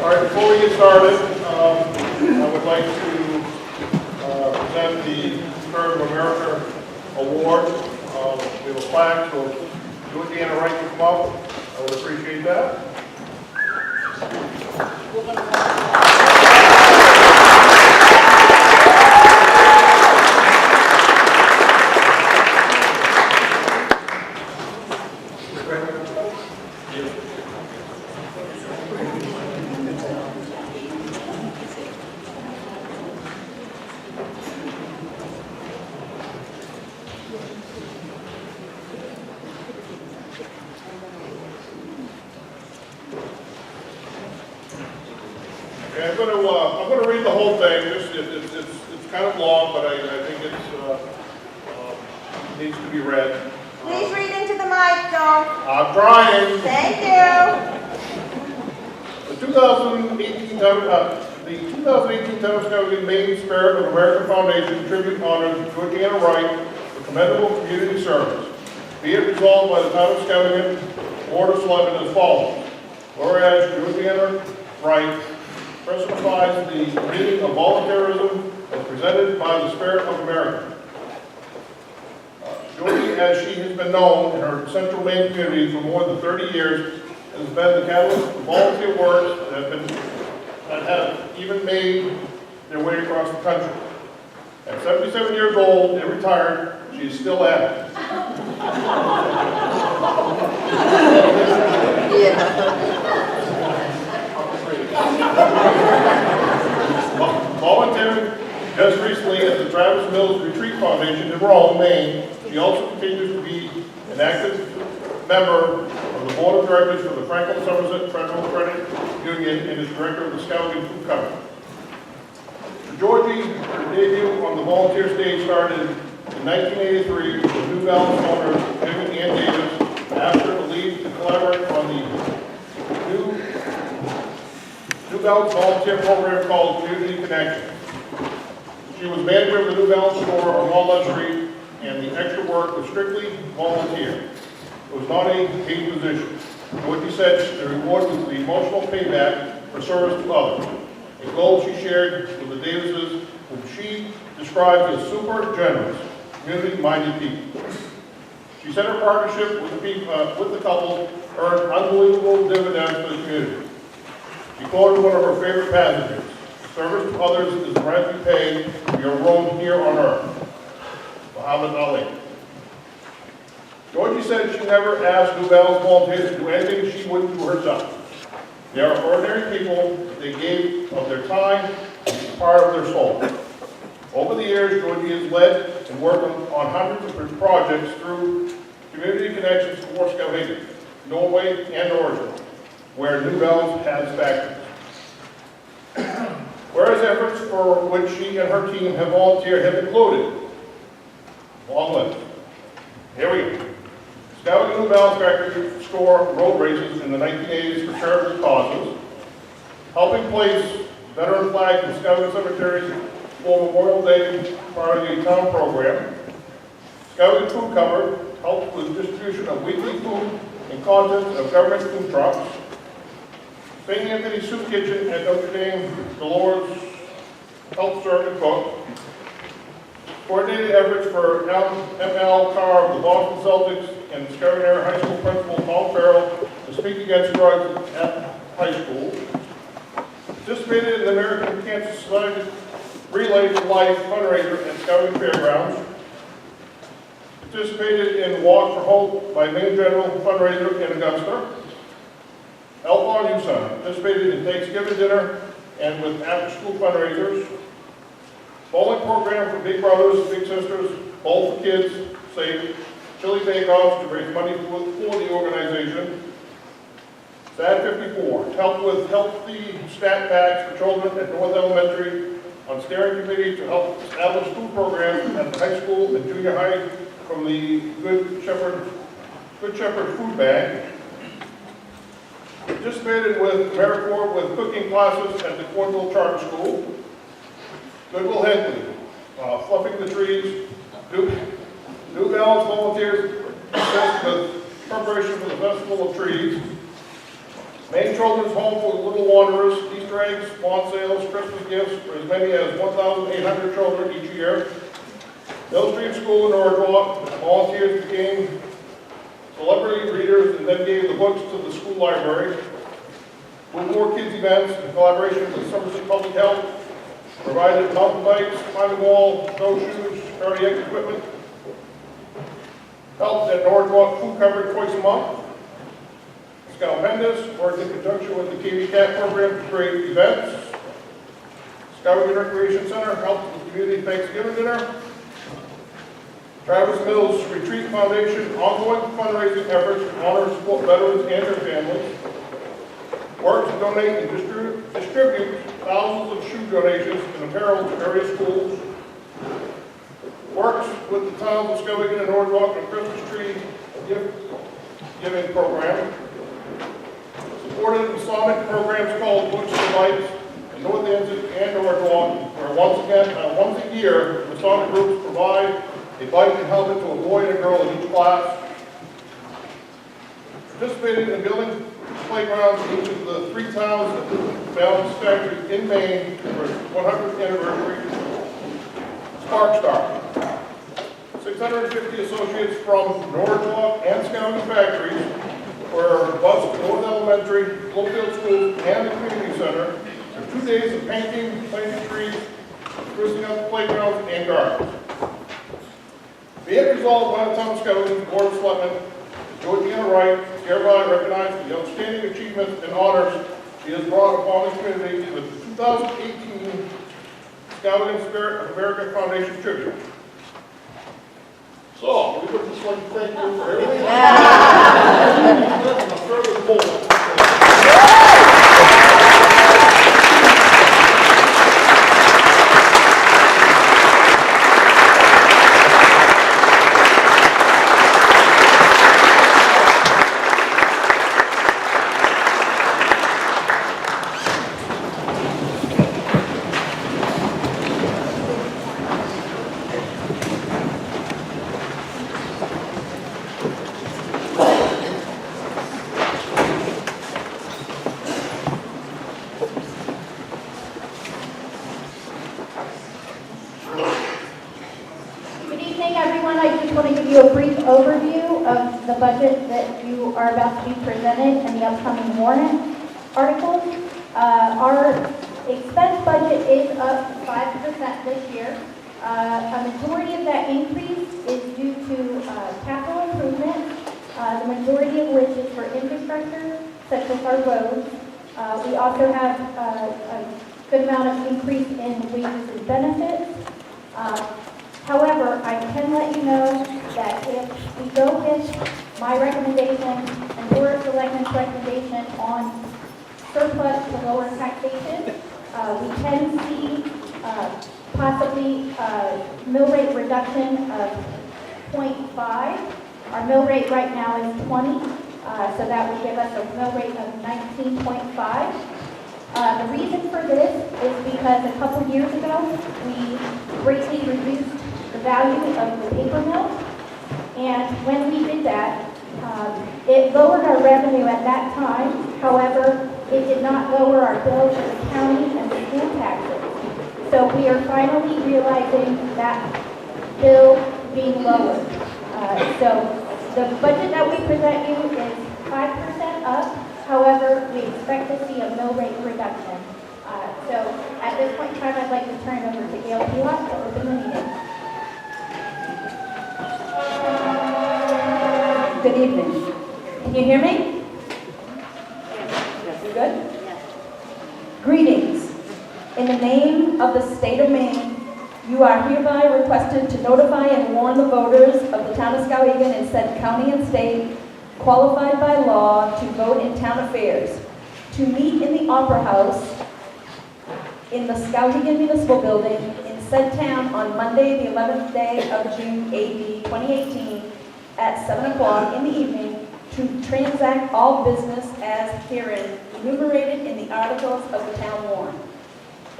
All right, before we get started, I would like to present the Spirit of America Award. We have a plaque, so do it, Deanna, right to come up. I would appreciate that. Okay, I'm going to read the whole thing. It's kind of long, but I think it needs to be read. Please read into the mic, Joe. I'm trying. Thank you. The 2018 Skowhegan Maine Spirit of America Foundation tribute honors Georgiana Wright for commendable community service. Be it resolved by the town of Skowhegan, Board of Selectmen as follows. Whereas Georgiana Wright personifies the meaning of volunteerism as presented by the Spirit of America. Georgie, as she has been known in her central Maine community for more than 30 years, has been the catalyst for volunteer works that have even made their way across the country. At 77 years old and retired, she is still at it. Volunteering just recently at the Travis Mills Retreat Foundation in Rome, Maine, she also continues to be an active member of the Board of Directors for the Franklin Somerset Federal Credit Union and is director of the Skowhegan Food Company. For Georgie, her debut on the volunteer stage started in 1983 with the New Balance owners, Jim and Ann Davis, asked her to lead and collaborate on the New Balance volunteer program called Community Connection. She was manager of the New Balance store on Walnut Street, and the extra work was strictly volunteer. It was not a paid position. Georgie said the reward was the emotional payback for service to others, a goal she shared with the Davises, whom she described as super generous, community-minded people. She said her partnership with the couple earned unbelievable dividends for the community. She quoted one of her favorite passages: "Service to others is the price we pay for your roam here on earth." Muhammad Ali. Georgie said she never asked New Balance volunteers to do anything she wouldn't do herself. They are ordinary people. They gave of their time and part of their soul. Over the years, Georgie has led and worked on hundreds of projects through Community Connections for Skowhegan, Norway, and Oregon, where New Balance has factories. Whereas efforts for which she and her team have volunteered have included, long list. Here we go. Skowhegan New Balance Factory Store road races in the 1980s for charitable causes, helping place veteran flags in Skowhegan cemeteries for Memorial Day part of the town program. Skowhegan Food Cover helped with distribution of weekly food and contents of government food trucks. St. Anthony's Soup Kitchen at Notre Dame Dolores helped serve and cook. Coordinated efforts for M.L. Carr of the Boston Celtics and Skowhegan High School Principal Paul Farrell to speak against drugs at high school. Participated in the American Cancer Society Relay for Life fundraiser at Skowhegan Fairgrounds. Participated in Walk for Hope by Maine General fundraiser in Augusta. Help on You Son participated in Thanksgiving dinner and with after-school fundraisers. Bowling program for Big Brothers, Big Sisters, Bowl for Kids, Safe, Chili Bake-Offs to raise money for the organization. SAD 54, help with healthy snack packs for children at North Elementary, on steering committee to help establish food programs at the high school and junior high from the Good Shepherd Food Bank. Participated with AmeriCorps with cooking classes at the Cornwall Charter School. Goodwill Henley, fluffing the trees. New Balance volunteers assist with preparation for the Festival of Trees. Maine Children's Home for Little Wanderers, Easter eggs, lawn sales, Christmas gifts for as many as 1,800 children each year. Mill Street School in Norwood volunteers became celebrity readers and then gave the books to the school library. With more kids events in collaboration with Somerset Public Health, provided mountain bikes, climbing wall, snowshoes, cardiac equipment. Helped at Norwood food coverage twice a month. Skowhegan worked in conjunction with the KV Cat program to create events. Skowhegan Recreation Center helped with the community Thanksgiving dinner. Travis Mills Retreat Foundation ongoing fundraising efforts to honor and support veterans and their families. Works to donate and distribute thousands of shoe donations and apparel to various schools. Works with the towns of Skowhegan and Norwood on Christmas tree gift giving program. Supported Islamic programs called Books and Lights in North Anzac and Norwood, where once a year, Islamic groups provide a bike and helmet to a boy and a girl in each class. Participated in building playgrounds in each of the 3 towns of the Balance Factory in Maine for its 100th anniversary. Spark Star. 650 associates from Norwood and Skowhegan factories were bused to North Elementary, Bloomfield School, and the Community Center for 2 days of painting, planting trees, sprucing up the playgrounds and gardens. Be it resolved by the town of Skowhegan Board of Selectmen, Georgiana Wright hereby recognizes the outstanding achievements and honors she has brought upon this community with the 2018 Skowhegan Spirit of America Foundation Tribute. So, we would just like to thank you for everything. I'm sure it was more. Everyone, I just want to give you a brief overview of the budget that you are about to be presented and the upcoming warrant articles. Our expense budget is up 5% this year. A majority of that increase is due to capital improvements, the majority of which is for infrastructure, such as our roads. We also have a good amount of increase in wages and benefits. However, I can let you know that if we go with my recommendation and Board of Selectmen's recommendation on surplus to lower taxation, we can see possibly mill rate reduction of 0.5. Our mill rate right now is 20, so that would give us a mill rate of 19.5. The reason for this is because a couple years ago, we greatly reduced the value of the paper mill, and when we did that, it lowered our revenue at that time. However, it did not lower our bill to the county and the school taxes. So we are finally realizing that bill being lowered. So the budget that we present you is 5% up. However, we expect to see a mill rate reduction. So at this point in time, I'd like to turn it over to Gail Pilot to open the meeting. Good evening. Can you hear me? Yes. You're good? Yes. Greetings. In the name of the state of Maine, you are hereby requested to notify and warn the voters of the town of Skowhegan and said county and state qualified by law to vote in town affairs, to meet in the Opera House in the Skowhegan Municipal Building in said town on Monday, the 11th day of June, AD 2018, at 7 o'clock in the evening, to transact all business as herein enumerated in the articles of the town warrant,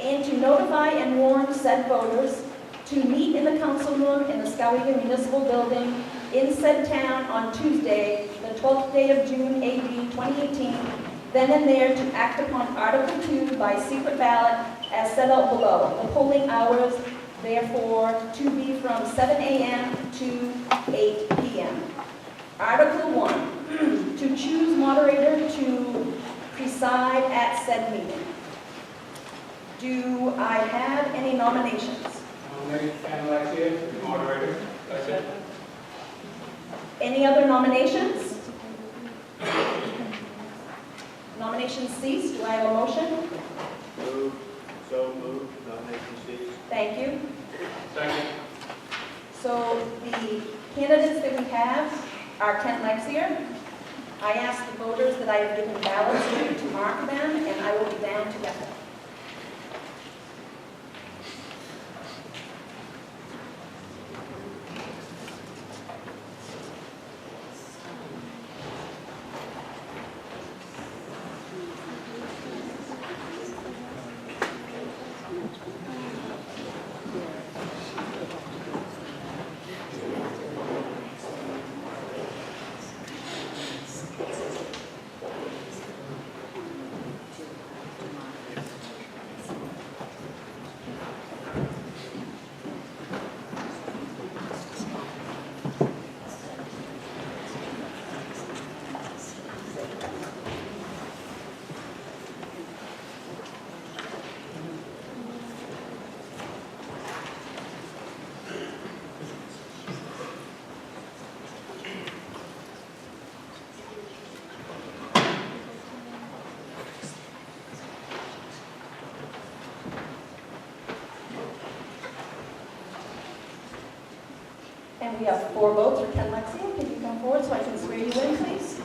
and to notify and warn said voters to meet in the council room in the Skowhegan Municipal Building in said town on Tuesday, the 12th day of June, AD 2018, then and there to act upon Article 2 by secret ballot as set out below. The polling hours, therefore, to be from 7 a.m. to 8 p.m. Article 1, to choose moderator to preside at said meeting. Do I have any nominations? Nominate Ken Alexia, moderator. Second. Any other nominations? Nominations ceased. Do I have a motion? Move. So moved. Nomination ceased. Thank you. Second. So the candidates that we have are Ken Lexier. I ask the voters that I have given ballots to mark them, and I will be down to get them. And we have 4 votes for Ken Lexier. Can you come forward so I can swear you in, please?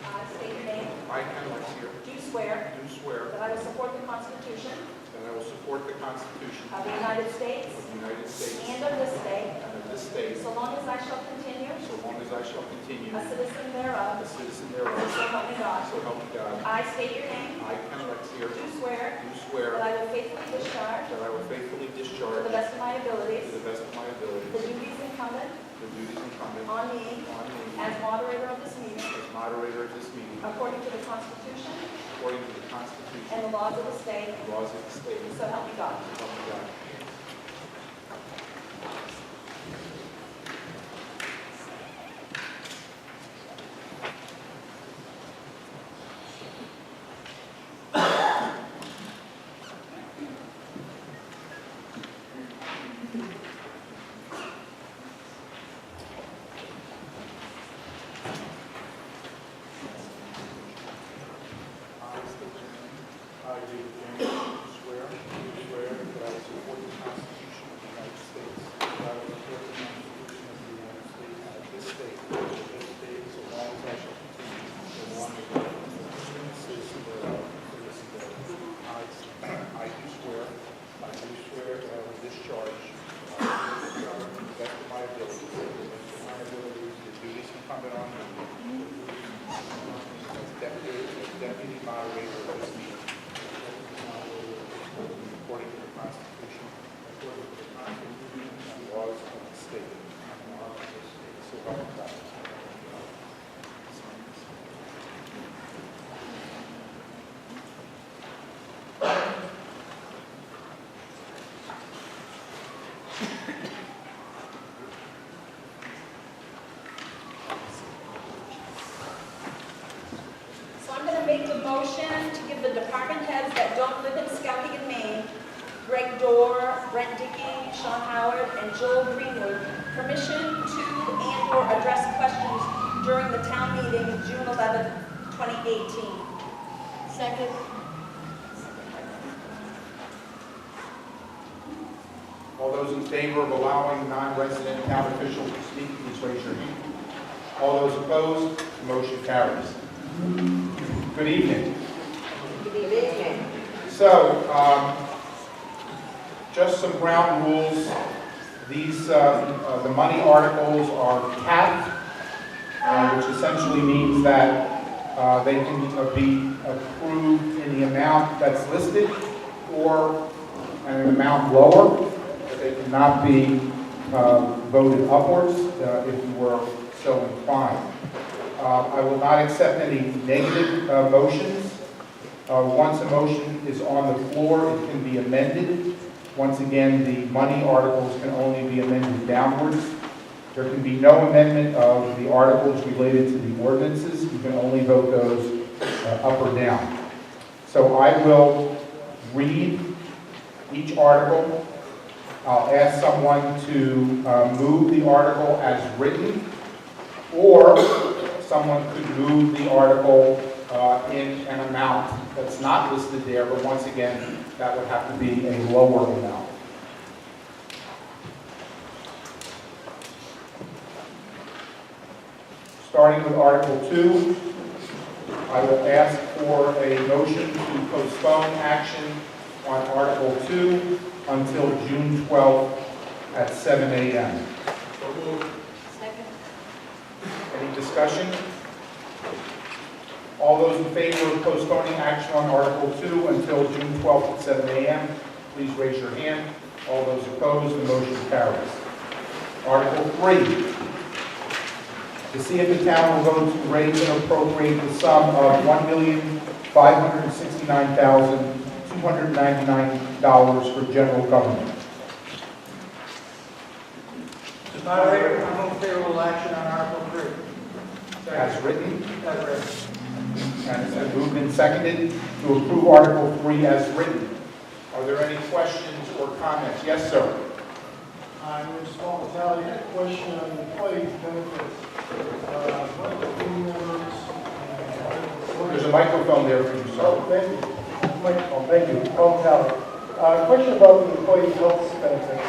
I state your name. I, Ken Lexier, Do swear do swear that I will support the Constitution that I will support the Constitution of the United States of the United States and of this state, and of this state, so long as I shall continue so long as I shall continue a citizen a thereof, citizen thereof, so help me God. so help me God. I state your name. I, Ken Lexier, Do swear do that swear I will faithfully discharge, that I will faithfully to discharge the best of my to abilities, the best of my the ability duties incumbent the duties incumbent on me on me as moderator of this meeting, as moderator of this meeting, according to the Constitution according to the Constitution and the laws of the state, and laws of the state, so help me God. so help me God. I, David James, swear that I will support the Constitution of the United States, that I will support the Constitution of the United States and of this state, so long as I shall continue, so long as I shall continue a citizen thereof, I do swear that I will discharge to the best of my abilities, the duties incumbent on me as deputy moderator of this meeting. According to the Constitution and laws of the state. So help me God. So I'm going to make the motion to give the department heads that don't live in Skowhegan, Maine, Greg Dorr, Brent Dickey, Sean Howard, and Joel Greenwood, permission to and/or address questions during the town meeting of June 11, 2018. Second. All those in favor of allowing non-resident town officials to speak, please raise your hand. All those opposed, the motion carries. Good evening. Good evening. So, just some ground rules. These, the money articles are capped which essentially means that they can be approved in the amount that's listed or an amount lower, but they cannot be voted upwards if you were so inclined. I will not accept any negative motions. Once a motion is on the floor, it can be amended. Once again, the money articles can only be amended downwards. There can be no amendment of the articles related to the ordinances. You can only vote those up or down. So I will read each article. I'll ask someone to move the article as written, or someone could move the article in an amount that's not listed there, but once again, that would have to be a lower amount. Starting with Article 2, I will ask for a motion to postpone action on Article 2 until June 12th at 7 a.m. Second. Any discussion? All those in favor of postponing action on Article 2 until June 12th at 7 a.m., please raise your hand. All those opposed, the motion carries. Article 3, to see if the town will vote to raise and appropriate the sum of $1,569,299 for general government. Mr. Moderator, I move favorable action on Article 3. As written, As written. and it's been moved and seconded to approve Article 3 as written. Are there any questions or comments? Yes, sir. I'm in small Italian. Question on employee benefits. What are the team members? There's a microphone there for you, sir. Oh, thank you. Microphone, thank you. Paul Talley. Question about the employee health benefits.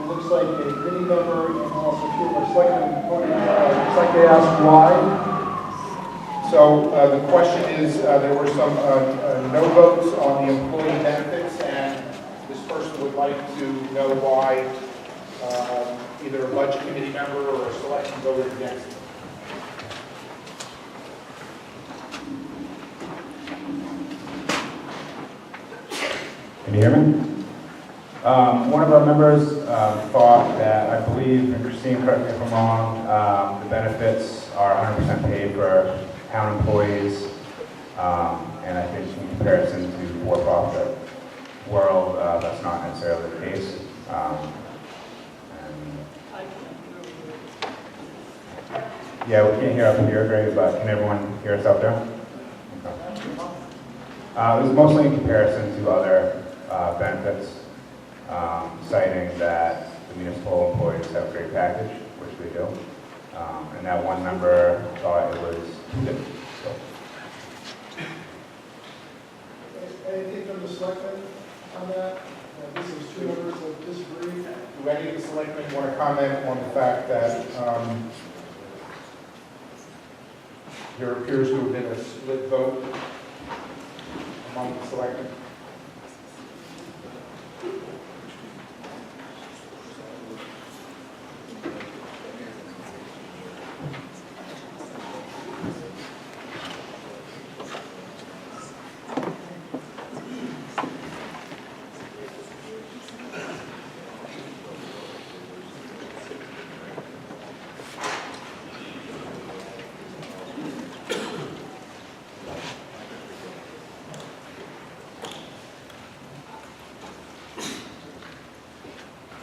It looks like a committee member and also a few of our selectmen voted, looks like they asked why. So the question is, there were some no votes on the employee benefits, and this person would like to know why either a budget committee member or a selection voted against it. Can you hear me? One of our members thought that, I believe, and Christine, correct me if I'm wrong, the benefits are 100% paid for town employees, and I think in comparison to for-profit world, that's not necessarily the case. Yeah, we can't hear up here, great, but can everyone hear us out there? Okay. It was mostly in comparison to other benefits, citing that the municipal employees have a great package, which they do, and that one member thought it was too good. So. Anything from the selectmen on that? This is two members that disagree. Do any of the selectmen want to comment on the fact that there appears to have been a split vote among the selectmen?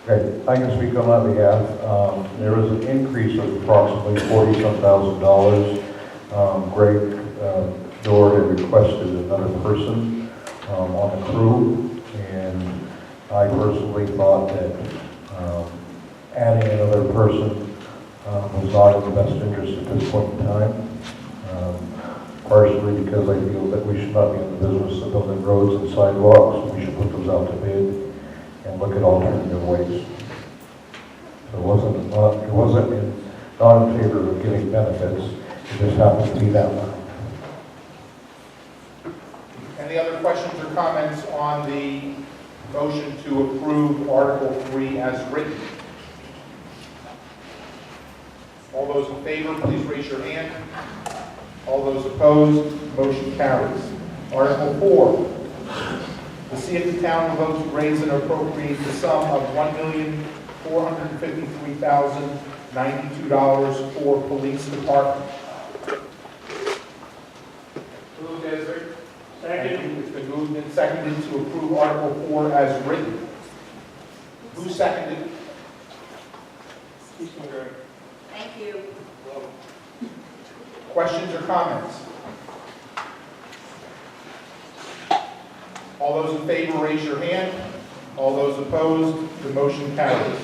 Okay, I can speak on my behalf. There was an increase of approximately $40-some thousand. Greg Dorr had requested another person on the crew, and I personally thought that adding another person was not in the best interest at this point in time. Partially because I feel that we should not be in the business of building roads and sidewalks. We should put those out to bid and look at alternative ways. So it wasn't not in favor of giving benefits. It just happened to be that one. Any other questions or comments on the motion to approve Article 3 as written? All All those in favor, please raise your hand. All those opposed, motion carries. Article 4, to see if the town will vote to raise and appropriate the sum of $1,453,092 for police department. Move as written. Thank you. It's been moved and seconded to approve Article 4 as written. Who seconded? Thank you. Questions or comments? All those in favor, raise your hand. All those opposed, the motion carries.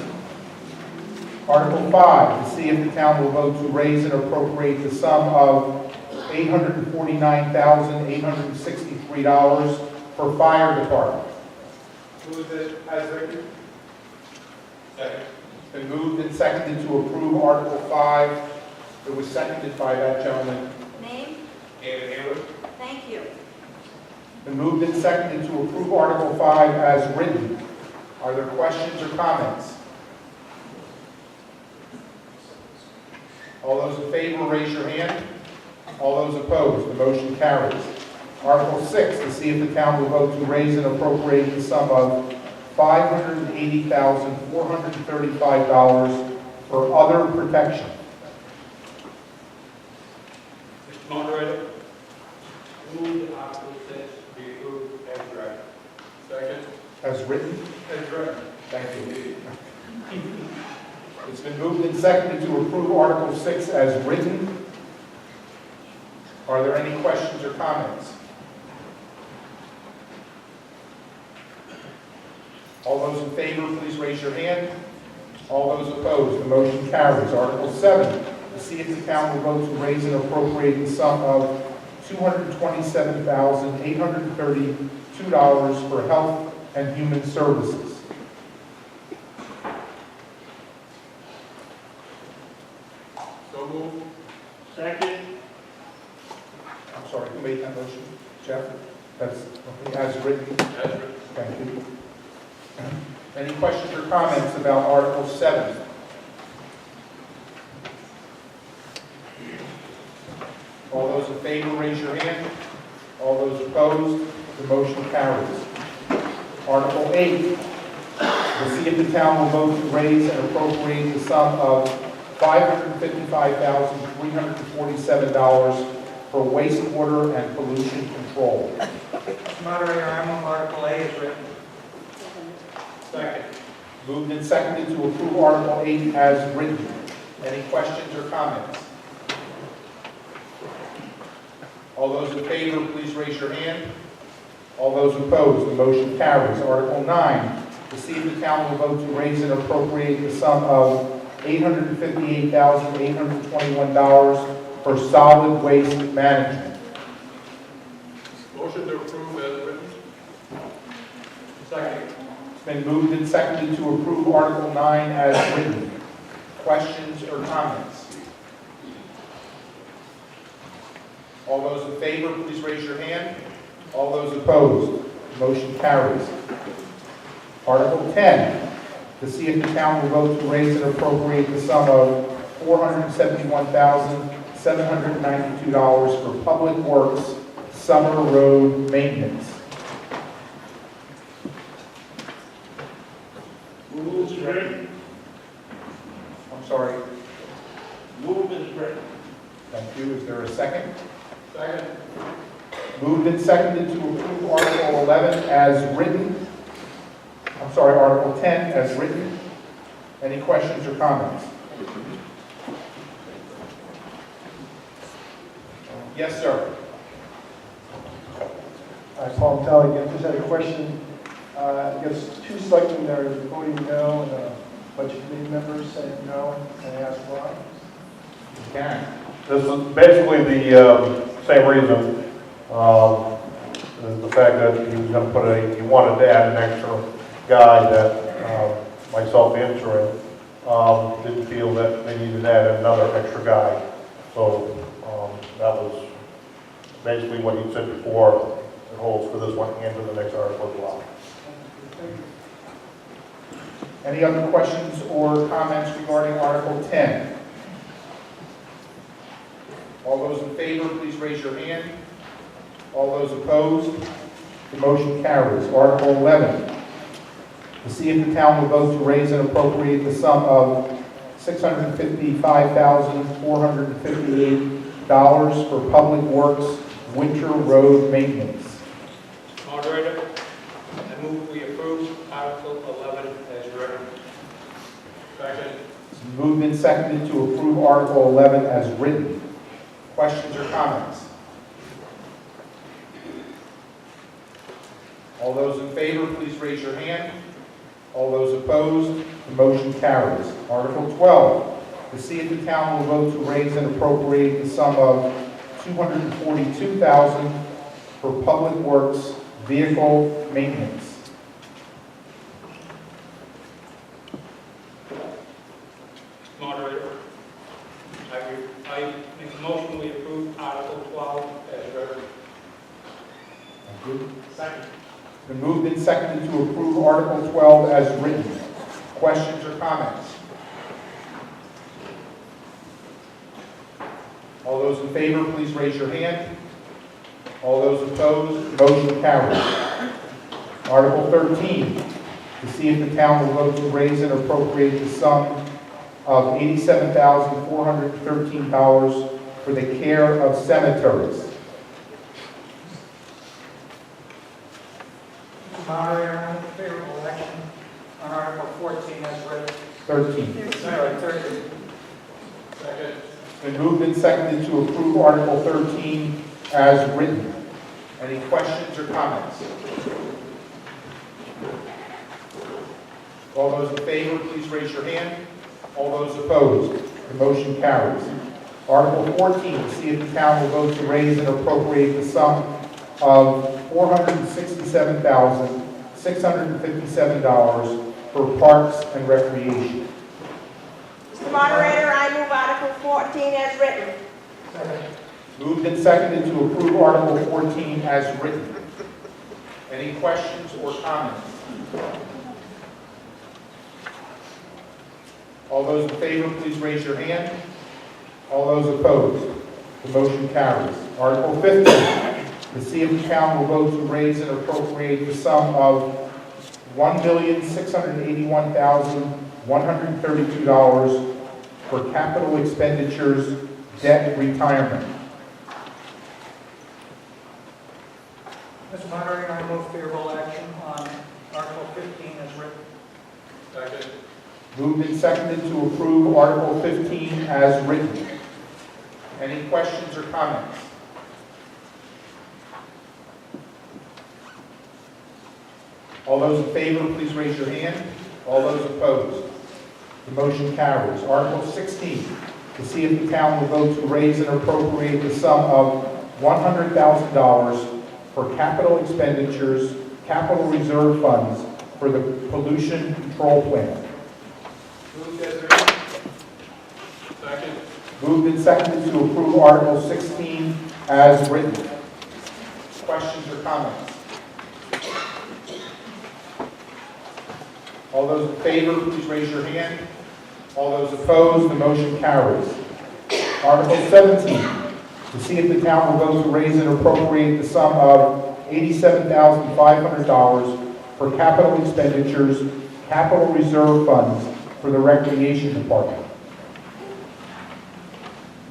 Article 5, to see if the town will vote to raise and appropriate the sum of $849,863 for fire department. Move it as written. Second. It's been moved and seconded to approve Article 5. It was seconded by that gentleman. Name? David Hayward. Thank you. Been moved and seconded to approve Article 5 as written. Are there questions or comments? All those in favor, raise your hand. All those opposed, the motion carries. Article 6, to see if the town will vote to raise and appropriate the sum of $580,435 for other protection. Mr. Moderator. Move that Article 6 be approved as read. Second. As written? As read. Thank you. It's been moved and seconded to approve Article 6 as written. Are there any questions or comments? All those in favor, please raise your hand. All those opposed, the motion carries. Article 7, to see if the town will vote to raise and appropriate the sum of $227,832 for health and human services. So moved. Second. I'm sorry, who made that motion? Jeff? That's okay, as written. As written. Thank you. Any questions or comments about Article 7? All those in favor, raise your hand. All those opposed, the motion carries. Article 8, to see if the town will vote to raise and appropriate the sum of $555,347 for wastewater and pollution control. Mr. Moderator, I move Article A is written. Second. Moved and seconded to approve Article 8 as written. Any questions or comments? All those in favor, please raise your hand. All those opposed, the motion carries. Article 9, to see if the town will vote to raise and appropriate the sum of $858,821 for solid waste management. Motion to approve as written. Second. It's been moved and seconded to approve Article 9 as written. Questions or comments? All those in favor, please raise your hand. All those opposed, motion carries. Article 10, to see if the town will vote to raise and appropriate the sum of $471,792 for public works summer road maintenance. Move is written. I'm sorry. Move is written. Thank you. Is there a second? Second. Moved and seconded to approve Article 11 as written. I'm sorry, Article 10 as written. Any questions or comments? Yes, sir. Hi, Paul Talley again. Just had a question. I guess two selectmen that are voting no and a bunch of committee members saying no. Can I ask why? You can. This is basically the same reason. The fact that he was going to put he wanted to add an extra guy that myself answering didn't feel that they needed to add another extra guy. So that was basically what he said before. It holds for this one and for the next article as well. Any other questions or comments regarding Article 10? All those in favor, please raise your hand. All those opposed, the motion carries. Article 11, to see if the town will vote to raise and appropriate the sum of $655,458 for Public Works winter road maintenance. Moderator, I move we approve Article 11 as written. Second. It's moved and seconded to approve Article 11 as written. Questions or comments? All those in favor, please raise your hand. All those opposed, the motion carries. Article 12, to see if the town will vote to raise and appropriate the sum of $242,000 for Public Works vehicle maintenance. Moderator, I make a motion we approve Article 12 as written. Thank you. Second. It's been moved and seconded to approve Article 12 as written. Questions or comments? All those in favor, please raise your hand. All those opposed, motion carries. Article 13, to see if the town will vote to raise and appropriate the sum of $87,413 for the care of cemeteries. Mr. Moderator, I move favorable action on Article 14 as written. 13. Sorry, 13. Second. It's been moved and seconded to approve Article 13 as written. Any questions or comments? All those in favor, please raise your hand. All those opposed, the motion carries. Article 14, to see if the town will vote to raise and appropriate the sum of $467,657 for parks and recreation. Mr. Moderator, I move Article 14 as written. Moved and seconded to approve Article 14 as written. Any questions or comments? All those in favor, please raise your hand. All those opposed, the motion carries. Article 15, to see if the town will vote to raise and appropriate the sum of $1,681,132 for capital expenditures, debt retirement. Mr. Moderator, I move favorable action on Article 15 as written. Second. Moved and seconded to approve Article 15 as written. Any questions or comments? All those in favor, please raise your hand. All those opposed, the motion carries. Article 16, to see if the town will vote to raise and appropriate the sum of $100,000 for capital expenditures, capital reserve funds for the pollution control plan. Move as written. Second. Moved and seconded to approve Article 16 as written. Questions or comments? All those in favor, please raise your hand. All those opposed, the motion carries. Article 17, to see if the town will vote to raise and appropriate the sum of $87,500 for capital expenditures, capital reserve funds for the Recreation Department.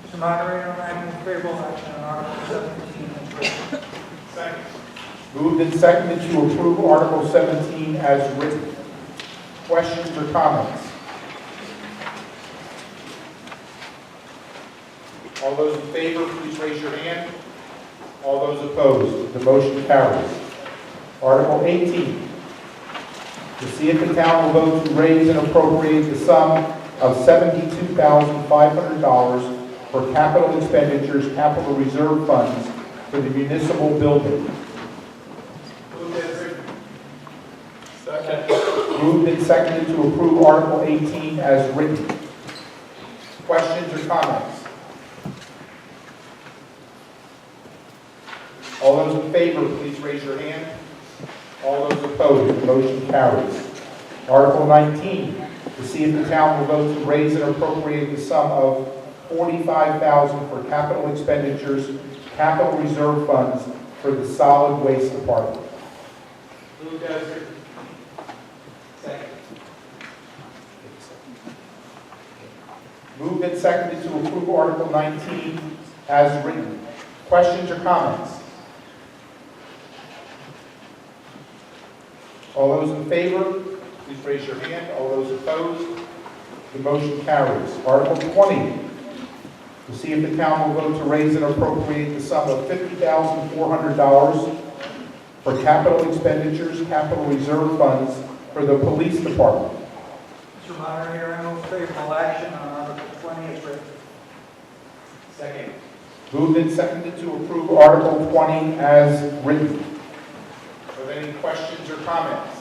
Mr. Moderator, I move favorable action on Article 17 as written. Second. Moved and seconded to approve Article 17 as written. Questions or comments? All those in favor, please raise your hand. All those opposed, the motion carries. Article 18, to see if the town will vote to raise and appropriate the sum of $72,500 for capital expenditures, capital reserve funds for the municipal building. Move as written. Second. Moved and seconded to approve Article 18 as written. Questions or comments? All those in favor, please raise your hand. All those opposed, the motion carries. Article 19, to see if the town will vote to raise and appropriate the sum of $45,000 for capital expenditures, capital reserve funds for the solid waste department. Moved as written. Second. Moved and seconded to approve Article 19 as written. Questions or comments? All those in favor, please raise your hand. All those opposed, the motion carries. Article 20, to see if the town will vote to raise and appropriate the sum of $50,400 for capital expenditures, capital reserve funds for the police department. Mr. Moderator, I move favorable action on Article 20 as written. Second. Moved and seconded to approve Article 20 as written. Are there any questions or comments?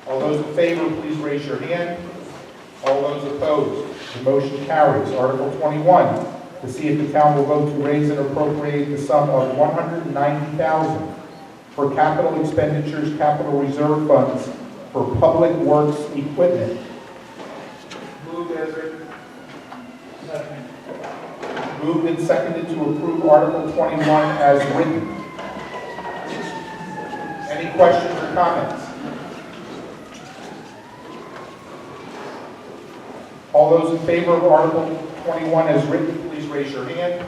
All those in favor, please raise your hand. All those opposed, the motion carries. Article 21, to see if the town will vote to raise and appropriate the sum of $190,000 for capital expenditures, capital reserve funds for public works equipment. Moved as written. Second. Moved and seconded to approve Article 21 as written. Any questions or comments? All those in favor of Article 21 as written, please raise your hand.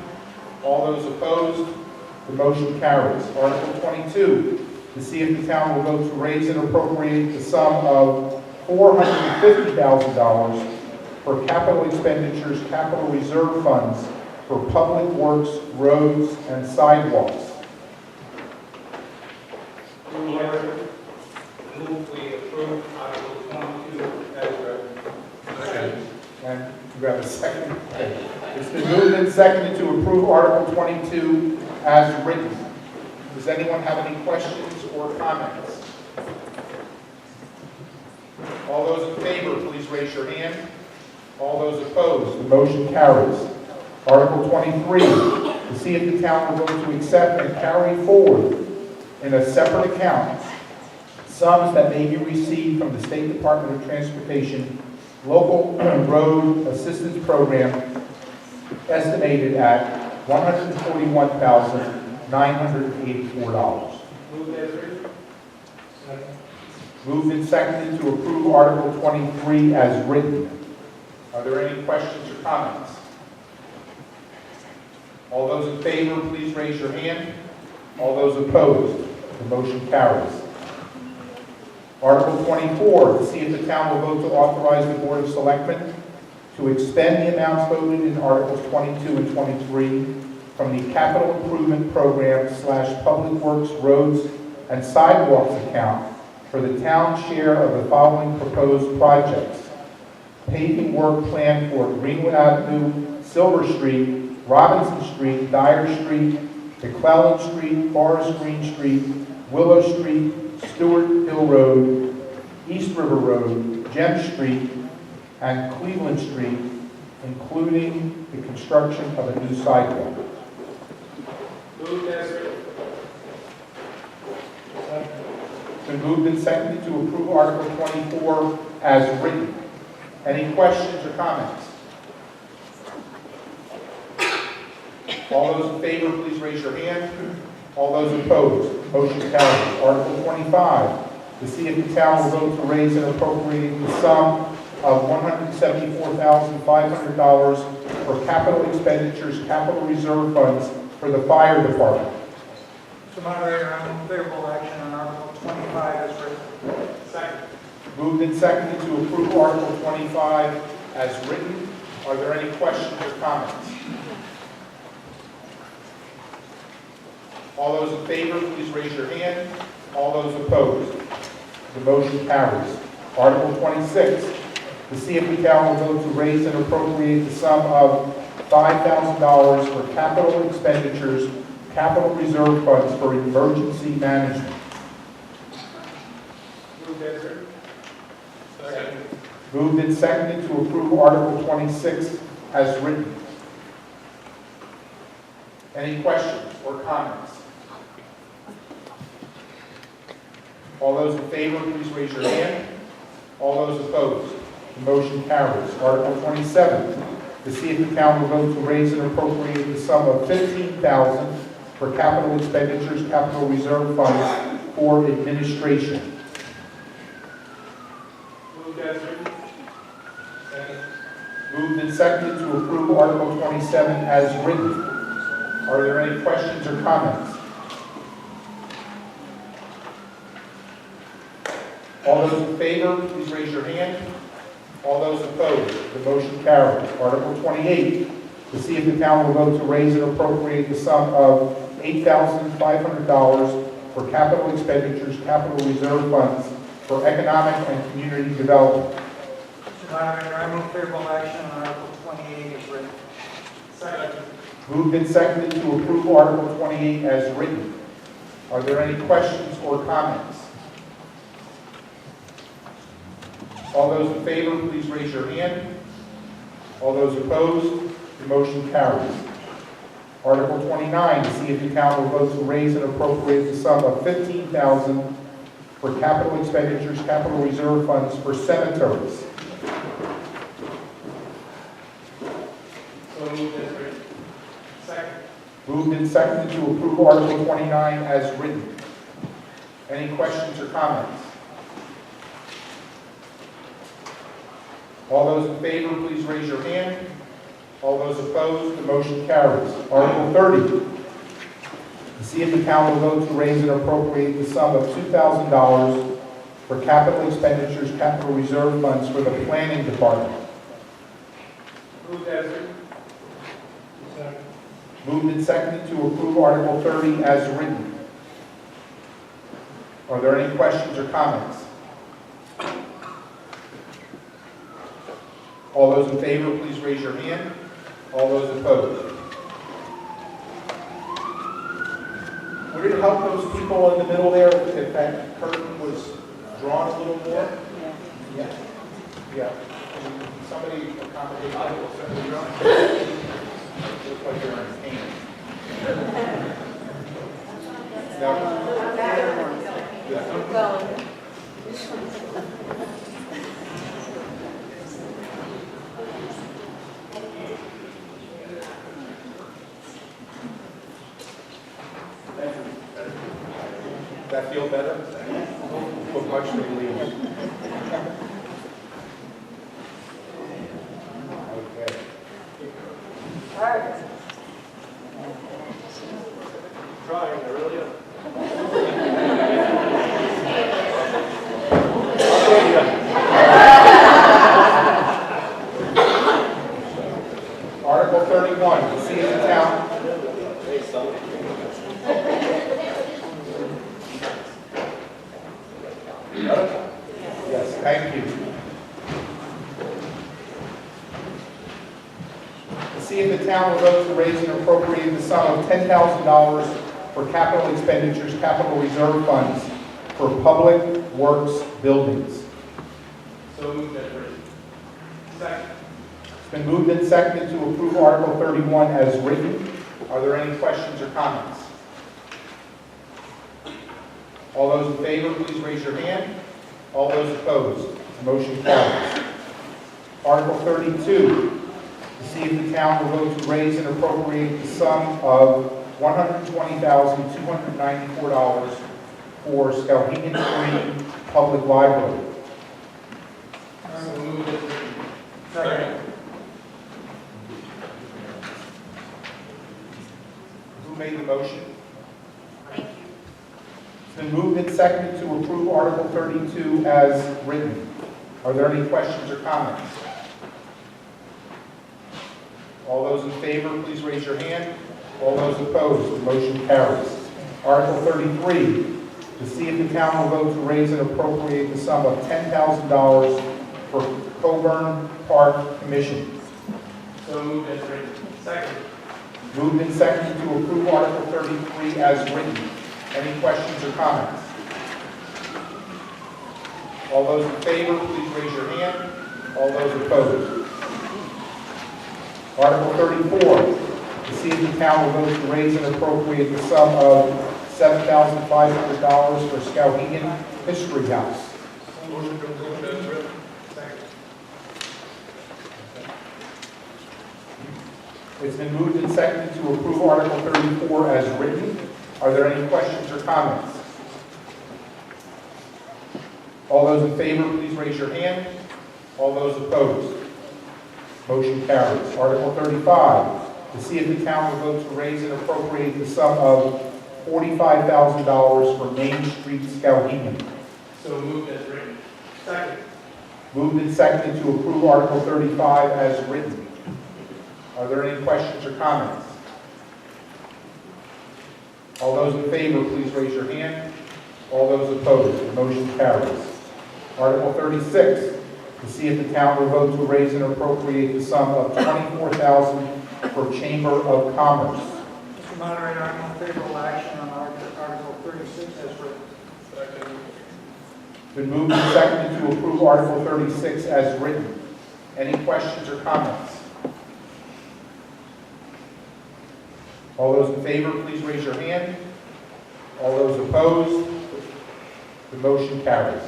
All those opposed, the motion carries. Article 22, to see if the town will vote to raise and appropriate the sum of $450,000 for capital expenditures, capital reserve funds for public works, roads, and sidewalks. Move we approve Article 22 as read. Second. And you have a second? Okay. It's been moved and seconded to approve Article 22 as written. Does anyone have any questions or comments? All those in favor, please raise your hand. All those opposed, the motion carries. Article 23, to see if the town will vote to accept and carry forward in a separate account sums that may be received from the State Department of Transportation Local Road Assistance Program, estimated at $141,984. Moved as written. Second. Moved and seconded to approve Article 23 as written. Are there any questions or comments? All those in favor, please raise your hand. All those opposed, the motion carries. Article 24, to see if the town will vote to authorize the Board of Selectmen to expend the amounts voted in Articles 22 and 23 from the Capital Improvement Program / Public Works, Roads, and Sidewalks account for the town share of the following proposed projects: paving work planned for Greenwood Avenue, Silver Street, Robinson Street, Dyer Street, McClellan Street, Forest Green Street, Willow Street, Stewart Hill Road, East River Road, Gem Street, and Cleveland Street, including the construction of a new sidewalk. Moved as written. It's been moved and seconded to approve Article 24 as written. Any questions or comments? All those in favor, please raise your hand. All those opposed, motion carries. Article 25, to see if the town will vote to raise and appropriate the sum of $174,500 for capital expenditures, capital reserve funds for the fire department. Mr. Moderator, I move favorable action on Article 25 as written. Second. Moved and seconded to approve Article 25 as written. Are there any questions or comments? All those in favor, please raise your hand. All those opposed, the motion carries. Article 26, to see if the town will vote to raise and appropriate the sum of $5,000 for capital expenditures, capital reserve funds for emergency management. Moved as written. Second. Moved and seconded to approve Article 26 as written. Any questions or comments? All those in favor, please raise your hand. All those opposed, The motion carries. Article 27, to see if the town will vote to raise and appropriate the sum of $15,000 for capital expenditures, capital reserve funds for administration. Move as written. Second. Moved and seconded to approve Article 27 as written. Are there any questions or comments? All those in favor, please raise your hand. All those opposed, the motion carries. Article 28, to see if the town will vote to raise and appropriate the sum of $8,500 for capital expenditures, capital reserve funds for economic and community development. Mr. Moderator, I move favorable action on Article 28 as written. Second. Moved and seconded to approve Article 28 as written. Are there any questions or comments? All those in favor, please raise your hand. All those opposed, the motion carries. Article 29, to see if the town will vote to raise and appropriate the sum of $15,000 for capital expenditures, capital reserve funds for cemeteries. So moved as written. Second. Moved and seconded to approve Article 29 as written. Any questions or comments? All those in favor, please raise your hand. All those opposed, the motion carries. Article 30, to see if the town will vote to raise and appropriate the sum of $2,000 for capital expenditures, capital reserve funds for the planning department. Move as written. Second. Moved and seconded to approve Article 30 as written. Are there any questions or comments? All those in favor, please raise your hand. All those opposed. Would it help those people in the middle there if that curtain was drawn a little more? Yeah. Yeah. Can somebody accommodate that? Looks like you're in pain. Now, that feel better? Look much relieved. Okay. Trying, I really am. Article 31, to see if the town. Yes, thank you. To see if the town will vote to raise and appropriate the sum of $10,000 for capital expenditures, capital reserve funds for public works buildings. So moved as written. Second. It's been moved and seconded to approve Article 31 as written. Are there any questions or comments? All those in favor, please raise your hand. All those opposed, the motion carries. Article 32, to see if the town will vote to raise and appropriate the sum of $120,294 for Skowhegan Green Public Library. So moved as written. Second. Who made the motion? Thank you. It's been moved and seconded to approve Article 32 as written. Are there any questions or comments? All those in favor, please raise your hand. All those opposed, the motion carries. Article 33, to see if the town will vote to raise and appropriate the sum of $10,000 for Coburn Park Commission. So moved as written. Second. Moved and seconded to approve Article 33 as written. Any questions or comments? All those in favor, please raise your hand. All those opposed. Article 34, to see if the town will vote to raise and appropriate the sum of $7,500 for Skowhegan History House. Motion to approve as written. Second. It's been moved and seconded to approve Article 34 as written. Are there any questions or comments? All those in favor, please raise your hand. All those opposed? Motion carries. Article 35, to see if the town will vote to raise and appropriate the sum of $45,000 for Main Street, Skowhegan. So moved as written. Second. Moved and seconded to approve Article 35 as written. Are there any questions or comments? All those in favor, please raise your hand. All those opposed, the motion carries. Article 36, to see if the town will vote to raise and appropriate the sum of $24,000 for Chamber of Commerce. Mr. Moderator, I move favorable action on Article 36 as written. Second. Been moved and seconded to approve Article 36 as written. Any questions or comments? All those in favor, please raise your hand. All those opposed, the motion carries.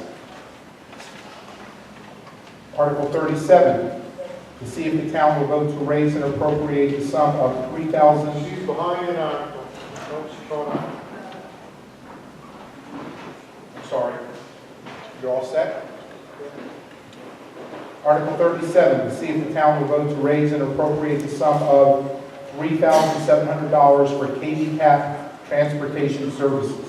Article 37, to see if the town will vote to raise and appropriate the sum of $3,000. She's behind an article. Don't she call out? I'm sorry. You're all set? Article 37, to see if the town will vote to raise and appropriate the sum of $3,700 for KB Cap Transportation Services.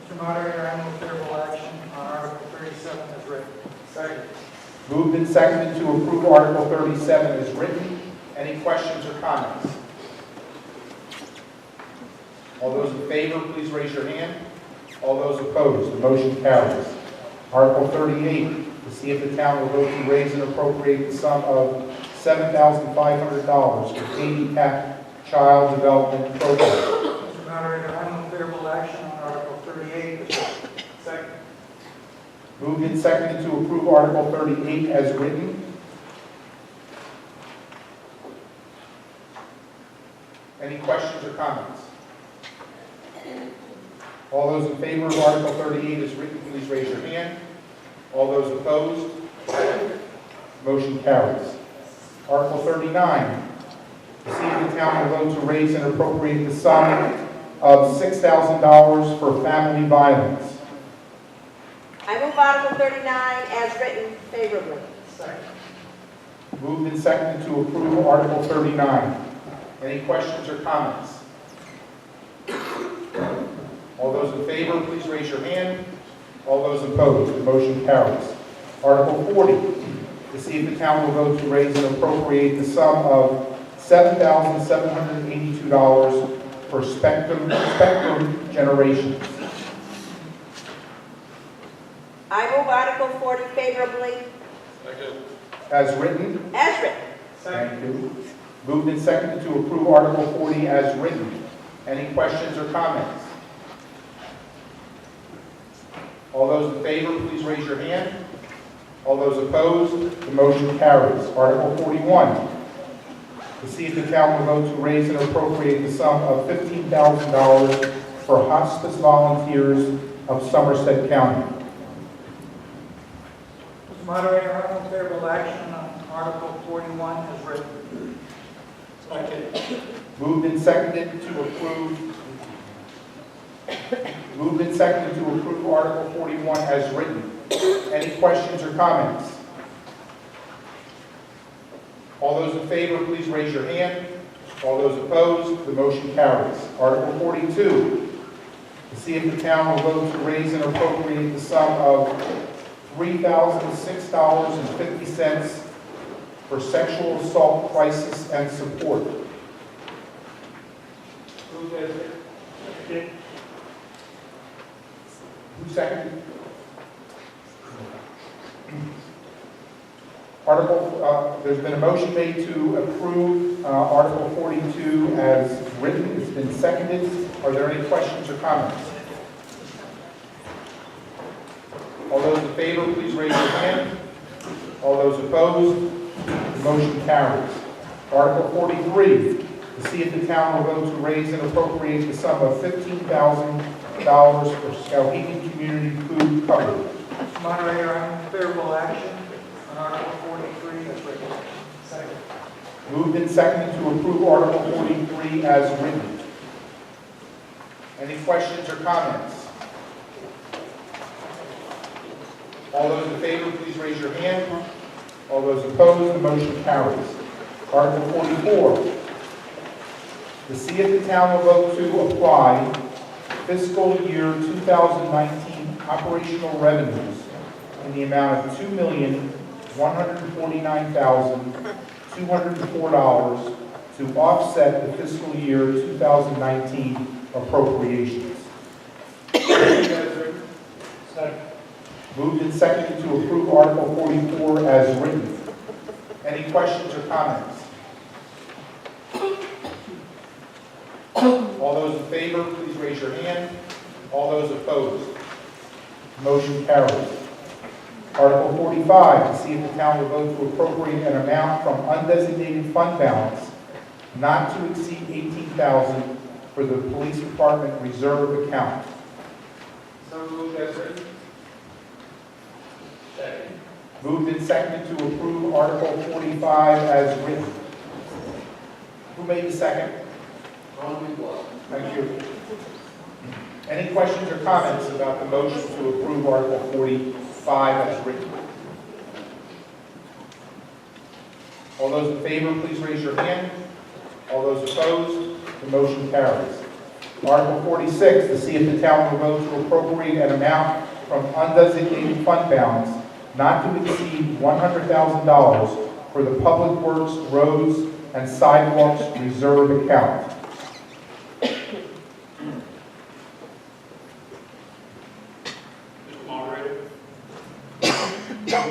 Mr. Moderator, I move favorable action on Article 37 as written. Second. Moved and seconded to approve Article 37 as written. Any questions or comments? All those in favor, please raise your hand. All those opposed, the motion carries. Article 38, to see if the town will vote to raise and appropriate the sum of $7,500 for KB Cap Child Development Program. Mr. Moderator, I move favorable action on Article 38 as written. Second. Moved and seconded to approve Article 38 as written. Any questions or comments? All those in favor of Article 38 as written, please raise your hand. All those opposed? Motion carries. Article 39, to see if the town will vote to raise and appropriate the sum of $6,000 for family violence. I move Article 39 as written favorably. Second. Moved and seconded to approve Article 39. Any questions or comments? All those in favor, please raise your hand. All those opposed, the motion carries. Article 40, to see if the town will vote to raise and appropriate the sum of $7,782 for spectrum generations. I move Article 40 favorably Second. As written. as written. Thank you. Moved and seconded to approve Article 40 as written. Any questions or comments? All those in favor, please raise your hand. All those opposed, the motion carries. Article 41, to see if the town will vote to raise and appropriate the sum of $15,000 for hospice volunteers of Somerset County. Mr. Moderator, I move favorable action on Article 41 as written. Second. Moved and seconded to approve. Moved and seconded to approve Article 41 as written. Any questions or comments? All those in favor, please raise your hand. All those opposed, the motion carries. Article 42, to see if the town will vote to raise and appropriate the sum of $3,006.50 for sexual assault crisis and support. Move as written. Second. Who seconded? There's been a motion made to approve Article 42 as written. It's been seconded. Are there any questions or comments? All those in favor, please raise your hand. All those opposed, the motion carries. Article 43, to see if the town will vote to raise and appropriate the sum of $15,000 for Skowhegan Community Food Cupboard. Mr. Moderator, I move favorable action on Article 43 as written. Second. Moved and seconded to approve Article 43 as written. Any questions or comments? All those in favor, please raise your hand. All those opposed, the motion carries. Article 44. To see if the town will vote to apply fiscal year 2019 operational revenues in the amount of $2,149,204 to offset the fiscal year 2019 appropriations. Moved and seconded to approve Article 44 as written. Any questions or comments? All those in favor, please raise your hand. All those opposed? Motion carries. Article 45, to see if the town will vote to appropriate an amount from undesignated fund balance not to exceed $18,000 for the police department reserve account. So moved as written. Second. Moved and seconded to approve Article 45 as written. Who made the second? Thank you. Any questions or comments about the motion to approve Article 45 as written? All those in favor, please raise your hand. All those opposed, the motion carries. Article 46, to see if the town will vote to appropriate an amount from undesignated fund balance not to exceed $100,000 for the Public Works, Roads, and Sidewalks Reserve account. Mr. Moderator,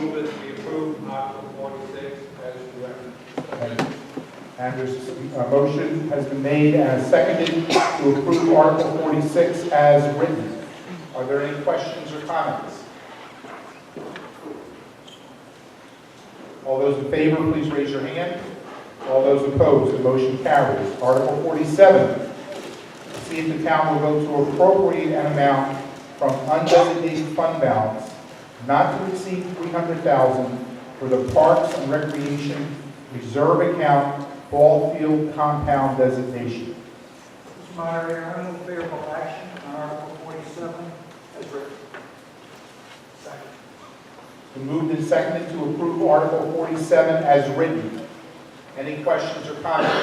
move that we approve Article 46 as directed. And there's a motion has been made and seconded to approve Article 46 as written. Are there any questions or comments? All those in favor, please raise your hand. All those opposed, the motion carries. Article 47, to see if the town will vote to appropriate an amount from undesignated fund balance not to exceed $300,000 for the Parks and Recreation Reserve account ball field compound designation. Mr. Moderator, I move favorable action on Article 47 as written. Second. Been moved and seconded to approve Article 47 as written. Any questions or comments?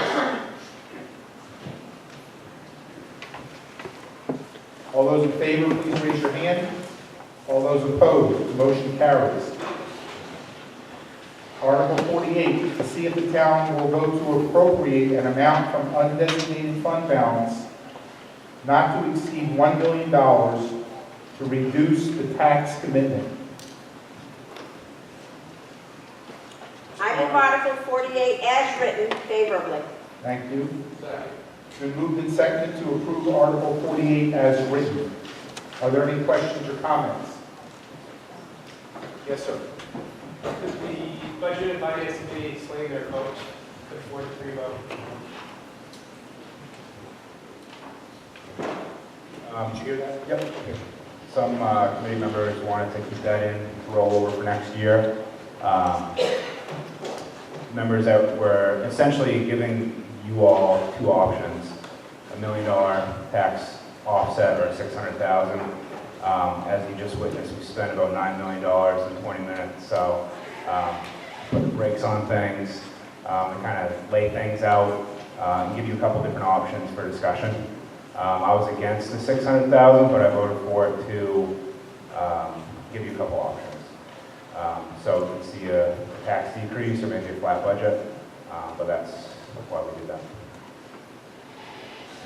All those in favor, please raise your hand. All those opposed, the motion carries. Article 48, to see if the town will vote to appropriate an amount from undesignated fund balance not to exceed $1 million to reduce the tax commitment. I move Article 48 as written favorably. Thank you. Second. It's been moved and seconded to approve Article 48 as written. Are there any questions or comments? Yes, sir. The Budget and Finance Committee swing their vote to 4-3 vote. Did you hear that? Yep. Okay. Some committee members wanted to keep that in, roll over for next year. Members that were essentially giving you all two options: $1 million tax offset or $600,000. As you just witnessed, we spent about $9 million in 20 minutes. So put the brakes on things, and kind of lay things out, and give you a couple different options for discussion. I was against the $600,000, but I voted for it to give you a couple options. So you can see a tax decrease or maybe a flat budget, but that's why we did that.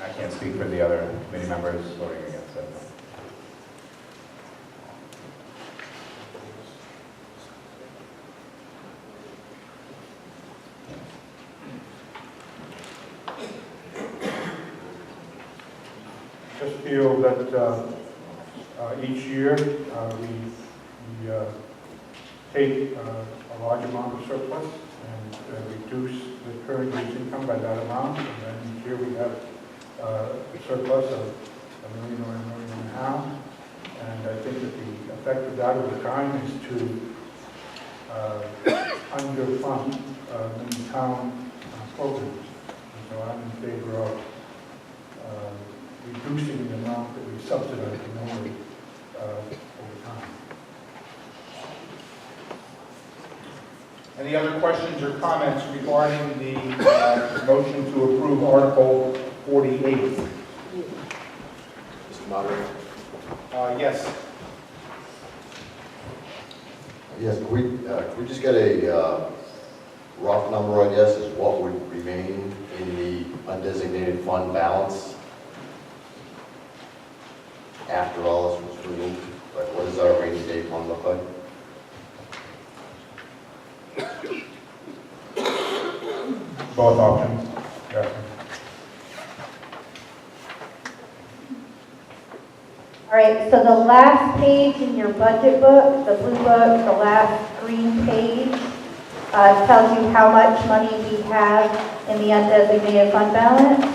And I can't speak for the other committee members voting against it. Just feel that each year we take a large amount of surplus and reduce the current year's income by that amount, and then each year we have a surplus of $1 million or $1.5 million. And I think that the effect of that over time is to underfund the town quoted. And so I'm in favor of reducing the amount that we subsidize normally over time. Any other questions or comments regarding the motion to approve Article 48? Mr. Moderator? Yes. Yes, can we just get a rough number, I guess, is what would remain in the undesignated fund balance after all this was removed? Like, what does our rainy day fund look like? Both options. Yes. All right, so the last page in your budget book, the blue book, the last green page, tells you how much money we have in the undesignated fund balance.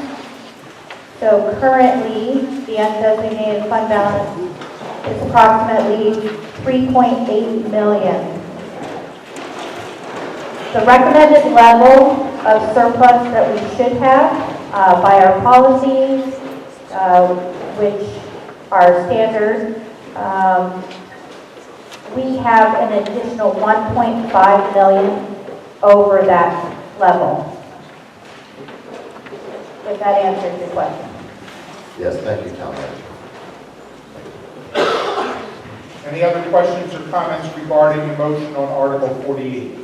So currently, the undesignated fund balance is approximately $3.8 million. The recommended level of surplus that we should have by our policies, which are standard, we have an additional $1.5 million over that level. If that answers your question. Yes, thank you, Town Manager. Any other questions or comments regarding the motion on Article 48?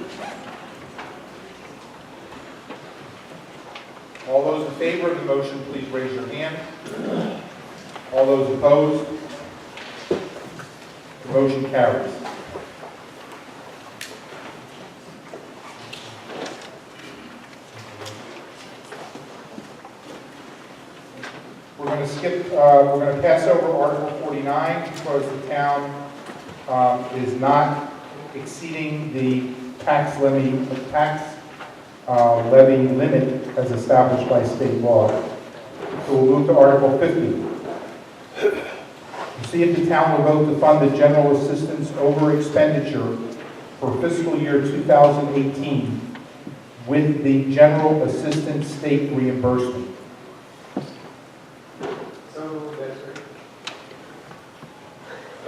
All those in favor of the motion, please raise your hand. All those opposed? The motion carries. We're going to skip, we're going to pass over Article 49 because the town is not exceeding the tax levy limit as established by state law. So we'll move to Article 50. To see if the town will vote to fund the general assistance over expenditure for fiscal year 2018 with the general assistance state reimbursement. So that's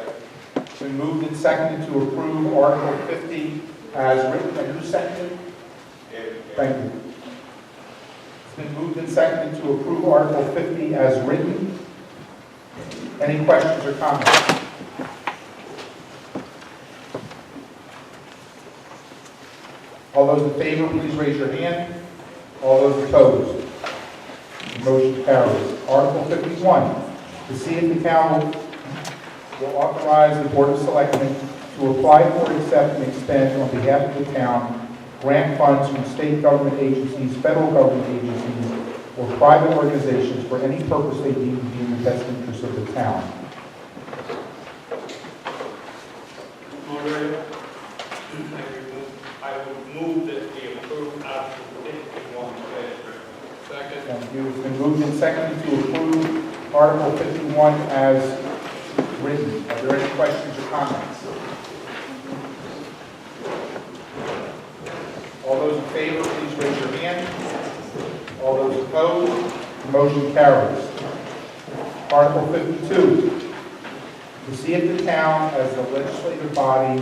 right. It's been moved and seconded to approve Article 50 as written. And who seconded? Thank you. It's been moved and seconded to approve Article 50 as written. Any questions or comments? All those in favor, please raise your hand. All those opposed? The motion carries. Article 51, to see if the town will authorize the Board of Selectmen to apply for, accept, and expend on behalf of the town grant funds from state government agencies, federal government agencies, or private organizations for any purpose they deem to be in the best interest of the town. Moderator, I would move that we approve Article 51 as written. Second. Thank you. It's been moved and seconded to approve Article 51 as written. Are there any questions or comments? All those in favor, please raise your hand. All those opposed, the motion carries. Article 52, to see if the town, as the legislative body,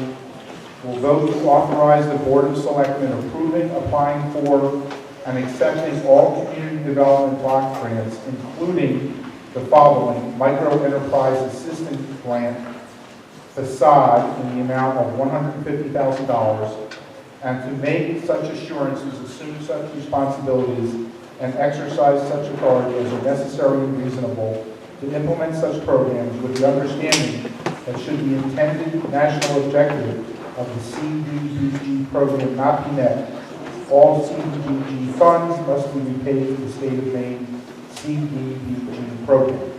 will vote to authorize the Board of Selectmen approving, applying for, and accepting all community development block grants, including the following: micro enterprise assistance grant, facade, in the amount of $150,000, and to make such assurances, assume such responsibilities, and exercise such authority as are necessary and reasonable to implement such programs with the understanding that should the intended national objective of the CDBG program not be met, all CDBG funds must be repaid to the state of Maine CDBG program.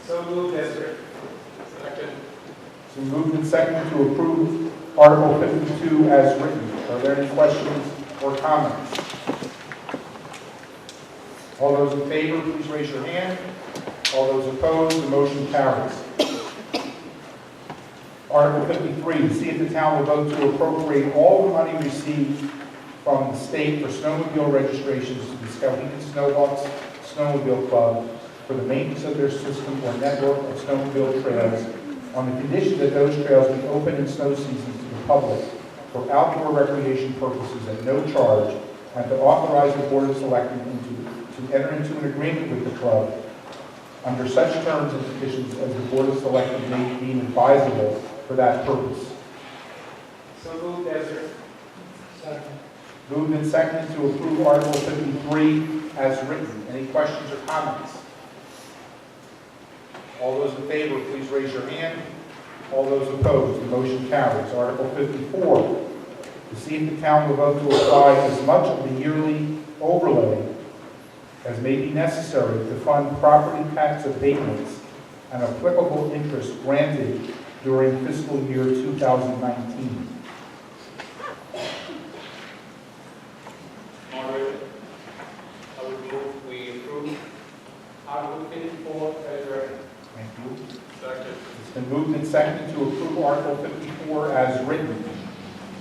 So moved as written. Second. So moved and seconded to approve Article 52 as written. Are there any questions or comments? All those in favor, please raise your hand. All those opposed, the motion carries. Article 53, to see if the town will vote to appropriate all the money received from the state for snowmobile registrations to the Skowhegan Snowhawks Snowmobile Club for the maintenance of their system or network of snowmobile trails on the condition that those trails be open in snow seasons to the public for outdoor recreation purposes at no charge, and to authorize the Board of Selectmen to enter into an agreement with the club under such terms and conditions as the Board of Selectmen may deem advisable for that purpose. So moved as written. Second. Moved and seconded to approve Article 53 as written. Any questions or comments? All those in favor, please raise your hand. All those opposed, the motion carries. Article 54, to see if the town will vote to apply as much of the yearly overlay as may be necessary to fund property tax abatements and applicable interest granted during fiscal year 2019. Moderator, I would move we approve Article 54 as written. Thank you. Second. It's been moved and seconded to approve Article 54 as written.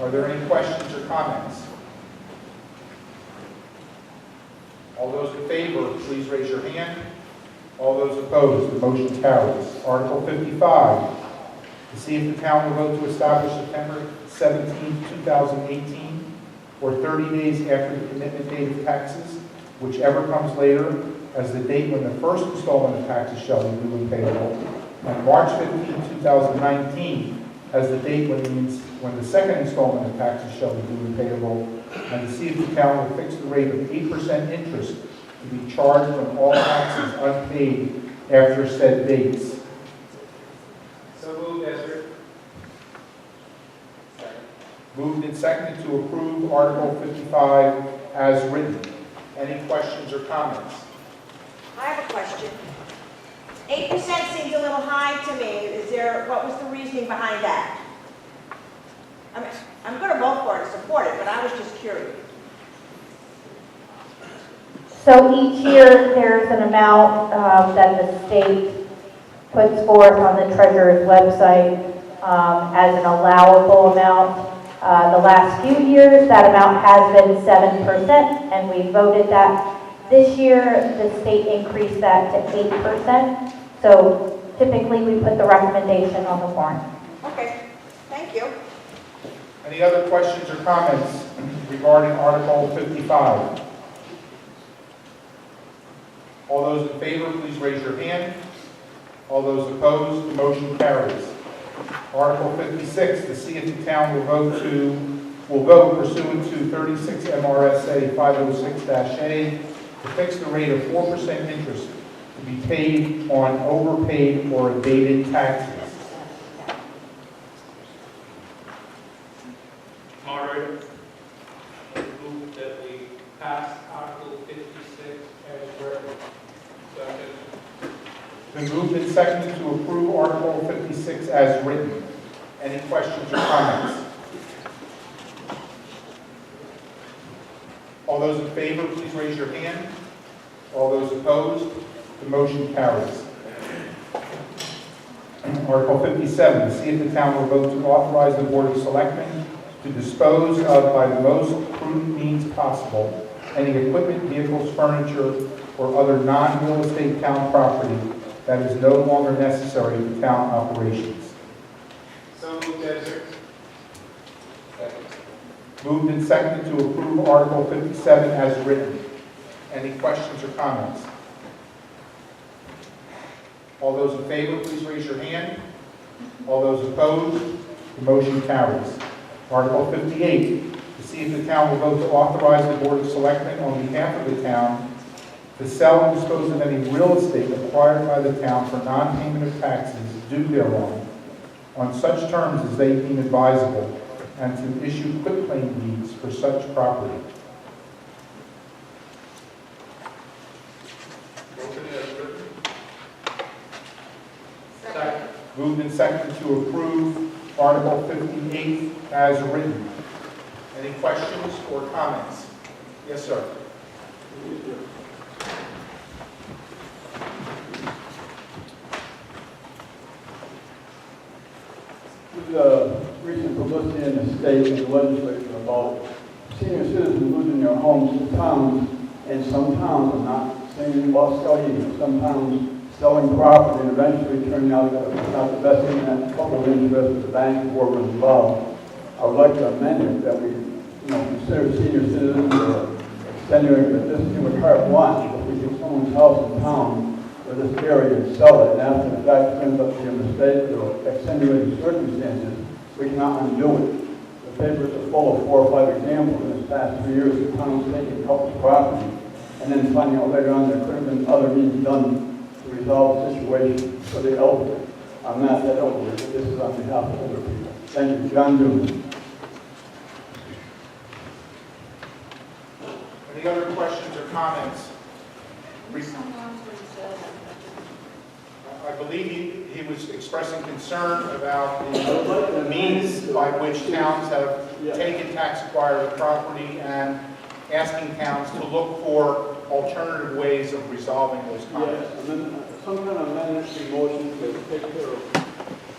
Are there any questions or comments? All those in favor, please raise your hand. All those opposed, the motion carries. Article 55, to see if the town will vote to establish September 17, 2018, or 30 days after the commitment date of taxes, whichever comes later, as the date when the first installment of taxes shall be due and payable, and March 15, 2019, as the date when the second installment of taxes shall be due and payable, and to see if the town will fix the rate of 8% interest to be charged on all taxes unpaid after said dates. So moved as written. Moved and seconded to approve Article 55 as written. Any questions or comments? I have a question. 8% seems a little high to me. What was the reasoning behind that? I mean, I'm going to vote for it and support it, but I was just curious. So each year, there's an amount that the state puts forth on the treasurer's website as an allowable amount. The last few years, that amount has been 7%, and we voted that. This year, the state increased that to 8%. So typically, we put the recommendation on the warrant. Okay, thank you. Any other questions or comments regarding Article 55? All those in favor, please raise your hand. All those opposed, the motion carries. Article 56, to see if the town will vote pursuant to 36 MRSA 506-A to fix the rate of 4% interest to be paid on overpaid or abated taxes. Moderator, I would move that we pass Article 56 as written. Second. Been moved and seconded to approve Article 56 as written. Any questions or comments? All those in favor, please raise your hand. All those opposed, the motion carries. Article 57, to see if the town will vote to authorize the Board of Selectmen to dispose of, by the most prudent means possible, any equipment, vehicles, furniture, or other non-real estate town property that is no longer necessary for town operations. So moved as written. Moved and seconded to approve Article 57 as written. Any questions or comments? All those in favor, please raise your hand. All those opposed, the motion carries. Article 58, to see if the town will vote to authorize the Board of Selectmen on behalf of the town to sell and dispose of any real estate acquired by the town for non-payment of taxes due thereon, on such terms as they deem advisable, and to issue quitclaim deeds for such property. Motion as written. Second. Moved and seconded to approve Article 58 as written. Any questions or comments? Yes, sir. There's recent publicity in the state and the legislature about senior citizens losing their homes to towns, and some towns, I'm not saying about Skowhegan, some towns selling property and eventually turning out that it's not the best in that public interest of the bank or whoever was involved. I would like to amend it that we, consider senior citizens or extenuating, but this thing with carte blanche, if we take someone's house in town or this area and sell it, and after the fact turns out to be a mistake or extenuating circumstances, we cannot undo it. The papers are full of 4 or 5 examples in this past 3 years of towns taking couples' property and then finding out later on there could have been other means done to resolve the situation for the elderly. I'm not that elderly, but this is on behalf of older people. Thank you. John Doogan. Any other questions or comments? I believe he was expressing concern about the means by which towns have taken tax-acquired property and asking towns to look for alternative ways of resolving those conflicts. Yes, and then some kind of amendment to motion to take care of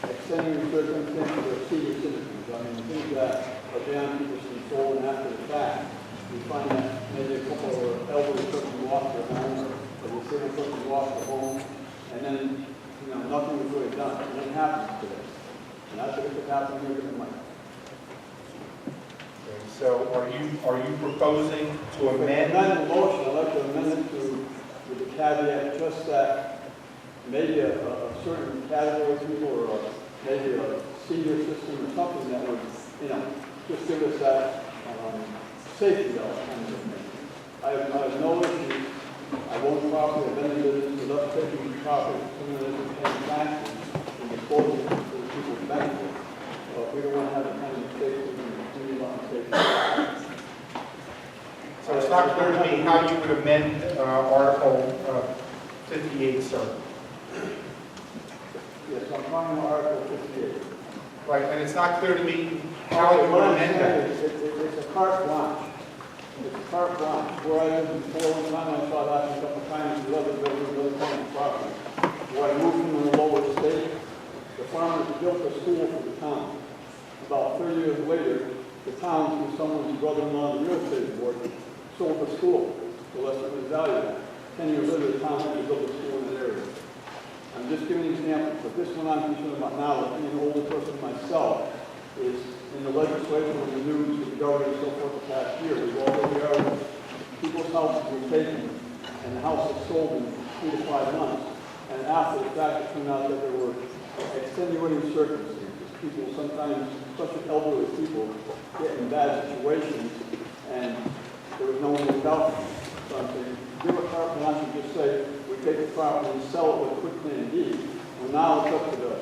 extending circumstances of senior citizens. I mean, things that are beyond people's control and after the fact. We find that maybe a couple of elderly person lost their home, or the disabled person lost their home, and then, nothing was really done. And it happens today. And that's what could happen here with the money. Okay, so are you proposing to amend? Amend the motion, I'd like to amend it with the caveat just that maybe a certain category of people or maybe a senior system or something that would, just give us that safety belt kind of thing. I have no issue. I won't properly have any business without taking property, someone that isn't paying taxes and disposing it for the people's benefit. But we don't want to have a kind of mistake and continue on taking. So it's not clear to me how you would amend Article 58, sir. Yes, I'm talking about Article 58. Right, and it's not clear to me how you would amend that. It's a carte blanche. It's a carte blanche. Where I lived before, one time I saw that a couple of times with other buildings, other kind of property. Where I moved from the lower state, the farmers built a school for the town. About 30 years later, the town, through someone's brother-in-law on the real estate board, sold the school for less than its value. 10 years later, the town had to build a school in that area. I'm just giving you examples, but this one I'm concerned about now, being an older person myself, is in the legislation and the news with the government and so forth the past year. We've already heard people's houses were taken and the house was sold in 3 to 5 months. And after the fact, it turned out that there were extenuating circumstances. People sometimes, especially elderly people, get in bad situations and there was no one to help them. So I'm saying, give a carte blanche and just say, we take the property and sell it with a quick claim deed. Well, now it's up to the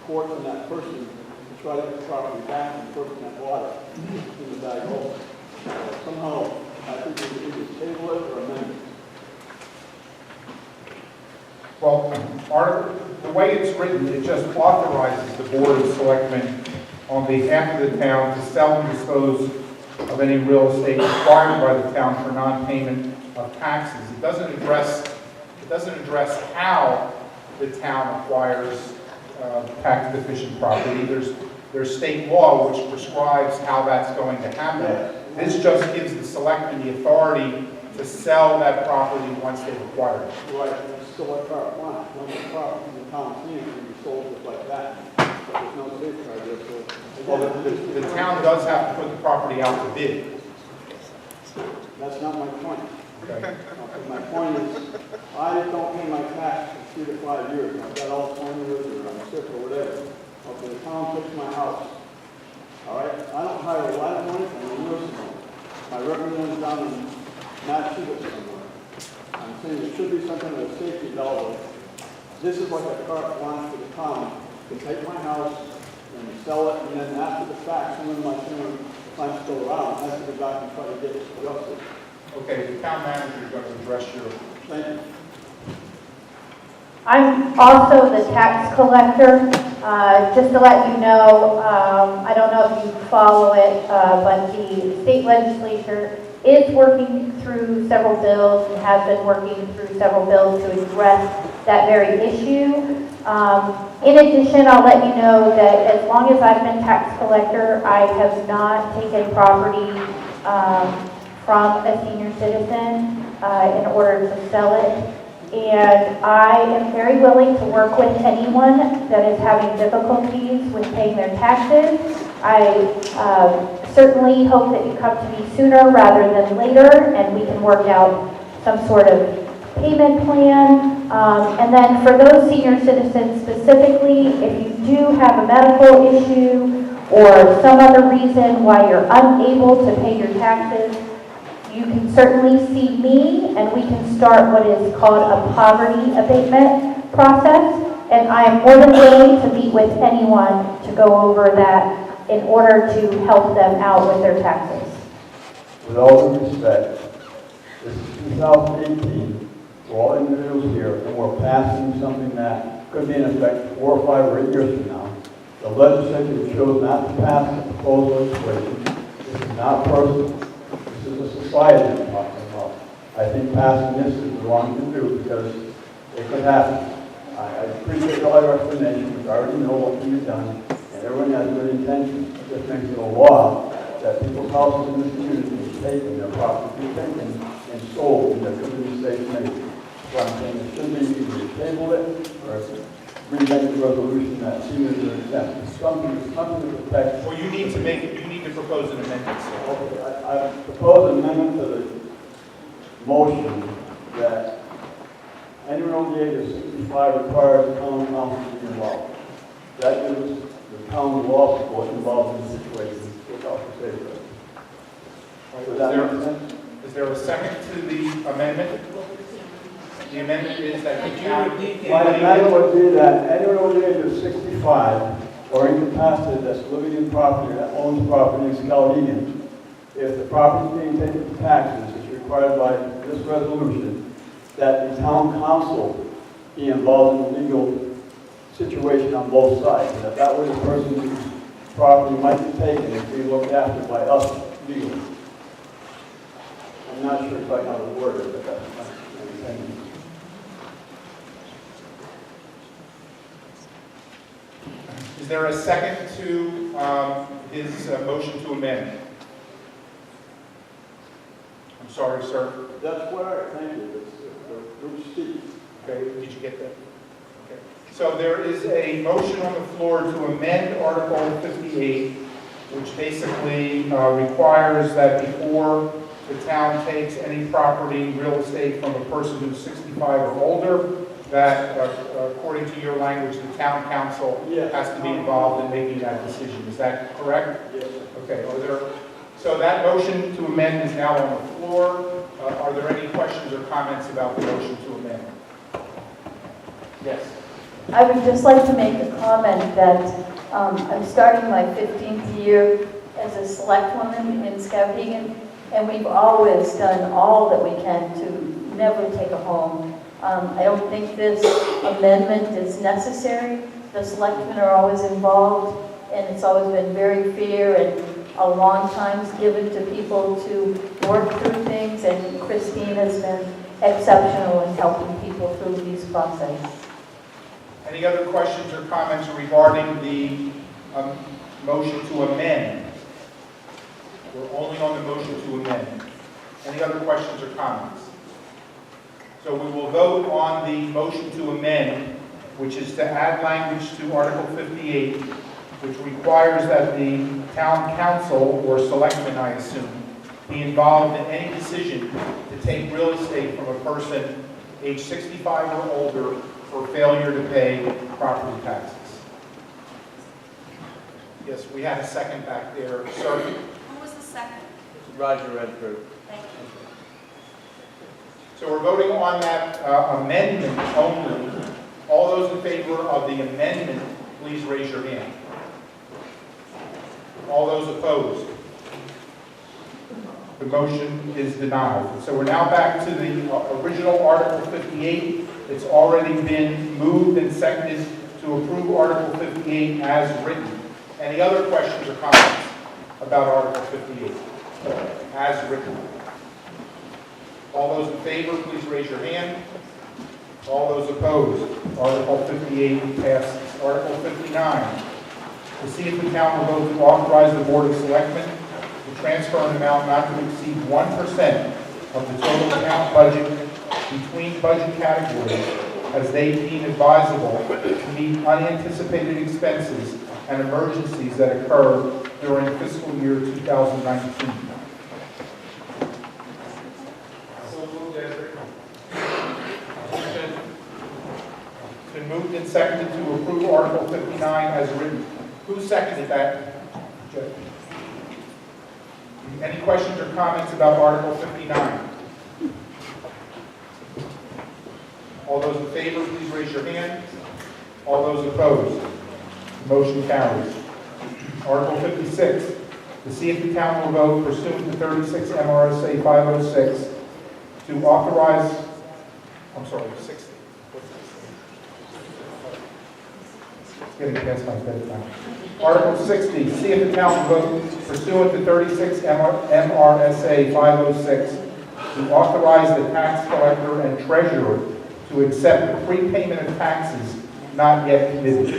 court and that person to try to get the property back and the person that bought it in the bag hole. Somehow, I think we can either table it or amend it. Well, the way it's written, it just authorizes the Board of Selectmen on behalf of the town to sell and dispose of any real estate acquired by the town for non-payment of taxes. It doesn't address how the town acquires tax deficient property. There's state law which prescribes how that's going to happen. This just gives the selectmen the authority to sell that property once they've acquired it. Right, and it's still a carte blanche. When the property in the town can be sold just like that. But there's no safeguard there, so. Well, the town does have to put the property out to bid. That's not my point. Okay. My point is, I don't pay my tax for 3 to 5 years. I've got Alzheimer's or I'm sick or whatever. Okay, the town takes my house. All right? I don't hire a lot of money from a nursing home. My representative's down in Massachusetts somewhere. I'm saying there should be some kind of a safety valve. This is like a carte blanche for the town to take my house and sell it, and then after the fact, someone in my family, if I'm still around, has to go back and try to get justice. Okay, the town manager is going to address your... Thank you. I'm also the tax collector. Just to let you know, I don't know if you follow it, but the state legislature is working through several bills and has been working through several bills to address that very issue. In addition, I'll let you know that as long as I've been tax collector, I have not taken property from a senior citizen in order to sell it. And I am very willing to work with anyone that is having difficulties with paying their taxes. I certainly hope that you come to me sooner rather than later, and we can work out some sort of payment plan. And then for those senior citizens specifically, if you do have a medical issue or some other reason why you're unable to pay your taxes, you can certainly see me, and we can start what is called a poverty abatement process. And I am more than willing to meet with anyone to go over that in order to help them out with their taxes. With all due respect, this is 2018. We're all individuals here, and we're passing something that could be in effect 4 or 5 or 8 years from now. The legislature chose not to pass the proposed legislation. This is not personal. This is a society we're talking about. I think passing this is the wrong thing to do because it could happen. I appreciate all your explanations. I already know what can be done, and everyone has good intentions. It just makes it a law that people's houses in this community is taken, their property is taken, and sold, and there could be mistakes made. So I'm saying it should be either table it or rewrite the resolution that seniors are exempt. Something to protect. Well, you need to propose an amendment, sir. Okay, I propose an amendment to the motion that anyone over the age of 65 requires the town council to be involved. That gives the town law support involved in the situation without the safeguard. Does that make sense? Is there a second to the amendment? The amendment is that the town... My amendment would be that anyone over the age of 65 or incapacitated that's living in property, that owns property in Skowhegan, if the property is being taken for taxes, as required by this resolution, that the town council be involved in the legal situation on both sides. And that way the person whose property might be taken and be looked after by us legally. I'm not sure if I know the word, but that's my opinion. Is there a second to his motion to amend? I'm sorry, sir. That's what I thank you. It's Bruce Steve. Okay, did you get that? Okay. So there is a motion on the floor to amend Article 58, which basically requires that before the town takes any property, real estate from a person who's 65 or older, that according to your language, the town council has to be involved in making that decision. Is that correct? Yes. Okay. So that motion to amend is now on the floor. Are there any questions or comments about the motion to amend? Yes. I would just like to make a comment that I'm starting my 15th year as a select woman in Skowhegan, and we've always done all that we can to never take a home. I don't think this amendment is necessary. The selectmen are always involved, and it's always been very fair and a long time's given to people to work through things, and Christine has been exceptional in helping people through these processes. Any other questions or comments regarding the motion to amend? We're only on the motion to amend. Any other questions or comments? So we will vote on the motion to amend, which is to add language to Article 58, which requires that the town council, or selectmen, I assume, be involved in any decision to take real estate from a person age 65 or older for failure to pay property taxes. Yes, we had a second back there. Sir? Who was the second? Roger Redford. Thank you. So we're voting on that amendment only. All those in favor of the amendment, please raise your hand. All those opposed? The motion is denied. So we're now back to the original Article 58. It's already been moved and seconded to approve Article 58 as written. Any other questions or comments about Article 58 as written? All those in favor, please raise your hand. All those opposed? Article 58 passes. Article 59. To see if the town will vote to authorize the Board of Selectmen to transfer an amount not to exceed 1% of the total account budget between budget categories as they deem advisable to meet unanticipated expenses and emergencies that occur during fiscal year 2019. So moved as written. It's been moved and seconded to approve Article 59 as written. Who seconded that? Jeff. Any questions or comments about Article 59? All those in favor, please raise your hand. All those opposed? Motion carries. Article 56, to see if the town will vote pursuant to 36 MRSA 506 to authorize, 60. It's getting past my bedtime. Article 60, see if the town will vote pursuant to 36 MRSA 506 to authorize the tax collector and treasurer to accept the prepayment of taxes not yet committed.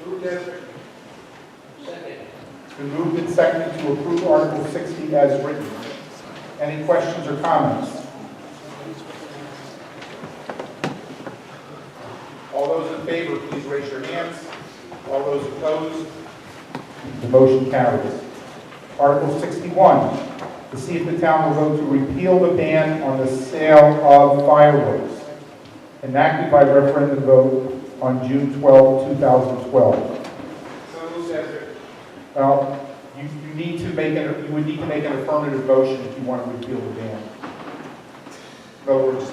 Moved as written. Second. It's been moved and seconded to approve Article 60 as written. Any questions or comments? All those in favor, please raise your hands. All those opposed? The motion carries. Article 61, to see if the town will vote to repeal the ban on the sale of fireworks enacted by referendum vote on June 12, 2012. So moved as written. Well, you would need to make an affirmative motion if you want to repeal the ban. In other words,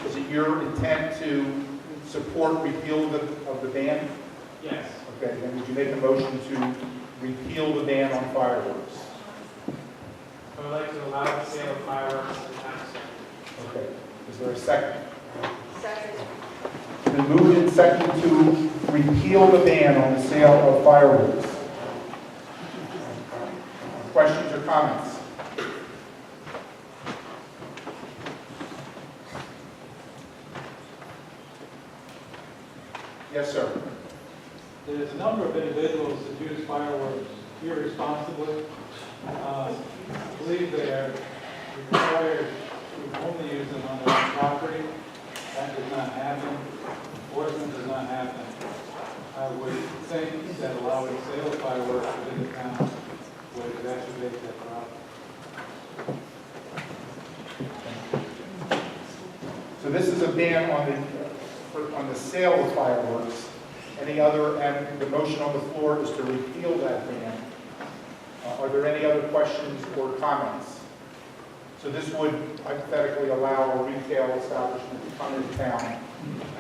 is it your intent to support repeal of the ban? Yes. Okay, then would you make a motion to repeal the ban on fireworks? I would like to allow the sale of fireworks in town center. Okay, is there a second? Second. It's been moved and seconded to repeal the ban on the sale of fireworks. Questions or comments? Yes, sir. There's a number of individuals that use fireworks irresponsibly. I believe they are required to only use them on their own property. That does not happen. Enforcement does not happen. I would think that allowing sale of fireworks within the town would exacerbate that problem. So this is a ban on the sale of fireworks. Any other, and the motion on the floor is to repeal that ban. Are there any other questions or comments? So this would hypothetically allow a retail establishment to come into town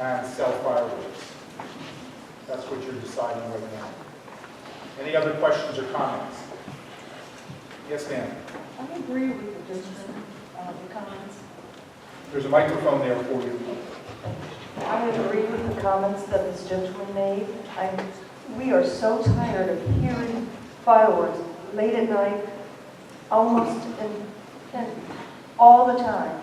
and sell fireworks. That's what you're deciding right now. Any other questions or comments? Yes, ma'am. I agree with the gentleman, the comments. There's a microphone there for you. I agree with the comments that this gentleman made. We are so tired of hearing fireworks late at night, almost and all the time,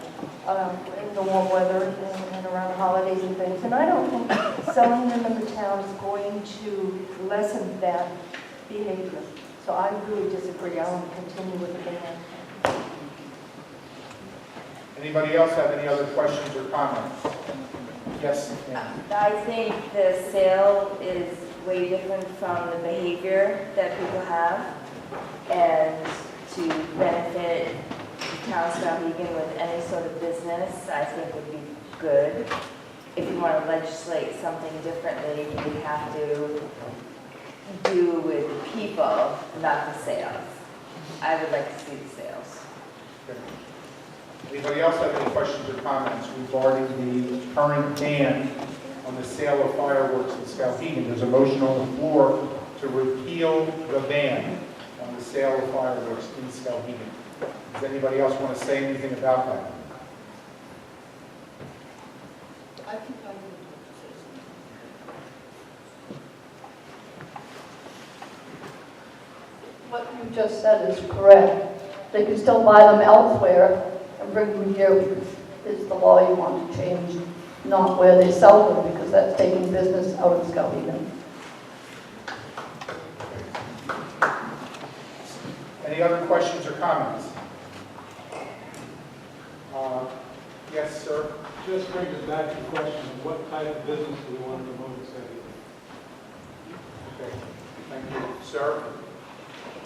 in the warm weather and around the holidays and things. And I don't think selling them in the town is going to lessen that behavior. So I really disagree. I want to continue with the ban. Anybody else have any other questions or comments? Yes, ma'am. I think the sale is way different from the behavior that people have, and to benefit the town of Skowhegan with any sort of business, I think would be good. If you want to legislate something differently, you have to do with the people, not the sales. I would like to see the sales. Okay. Anybody else have any questions or comments regarding the current ban on the sale of fireworks in Skowhegan? There's a motion on the floor to repeal the ban on the sale of fireworks in Skowhegan. Does anybody else want to say anything about that? I think I would say something. What you just said is correct. They can still buy them elsewhere and bring them here because it's the law you want to change, not where they sell them, because that's taking business out of Skowhegan. Any other questions or comments? Yes, sir. Just brings us back to the question of what type of business do we want to promote in Skowhegan? Okay, thank you. Sir,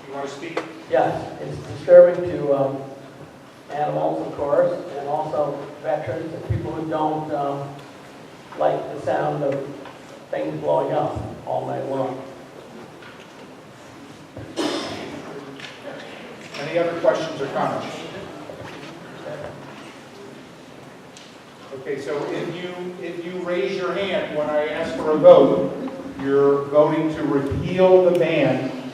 you want to speak? Yes, it's disturbing to animals, of course, and also veterans and people who don't like the sound of things blowing up all night long. Any other questions or comments? Okay, so if you raise your hand when I ask for a vote, you're voting to repeal the ban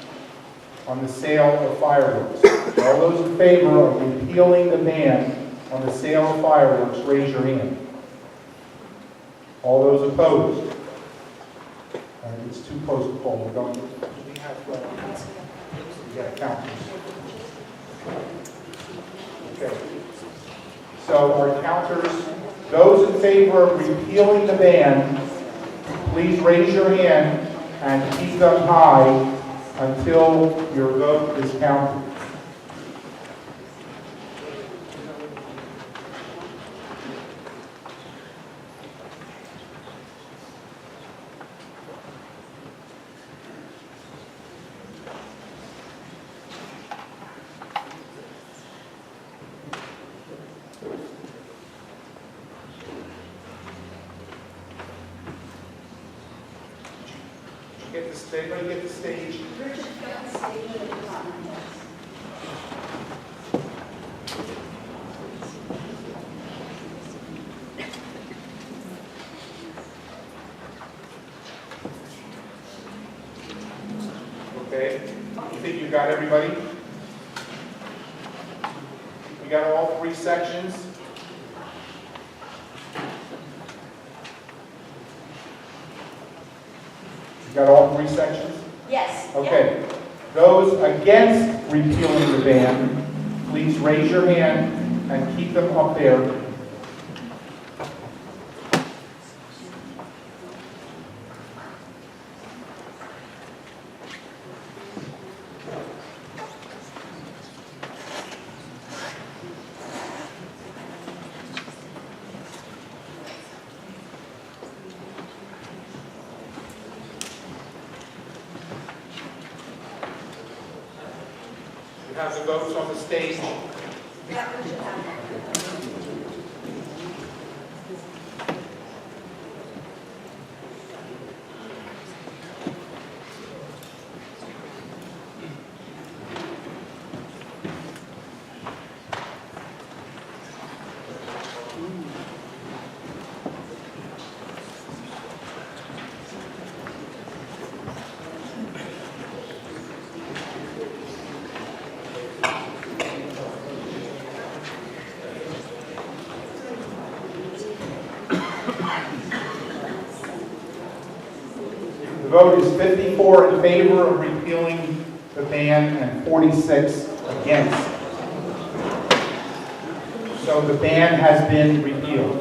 on the sale of fireworks. All those in favor of repealing the ban on the sale of fireworks, raise your hand. All those opposed? All right, it's too close to call. We're going. We have. We got counters. Okay. So our counters. Those in favor of repealing the ban, please raise your hand and keep them high until your vote is counted. Everybody get the stage. Richard, get the stage at the front. Okay. You think you got everybody? We got all three sections. You got all three sections? Yes. Okay. Those against repealing the ban, please raise your hand and keep them up there. You have the votes on the stage. Yeah, Richard has it. The vote is 54 in favor of repealing the ban and 46 against. So the ban has been repealed.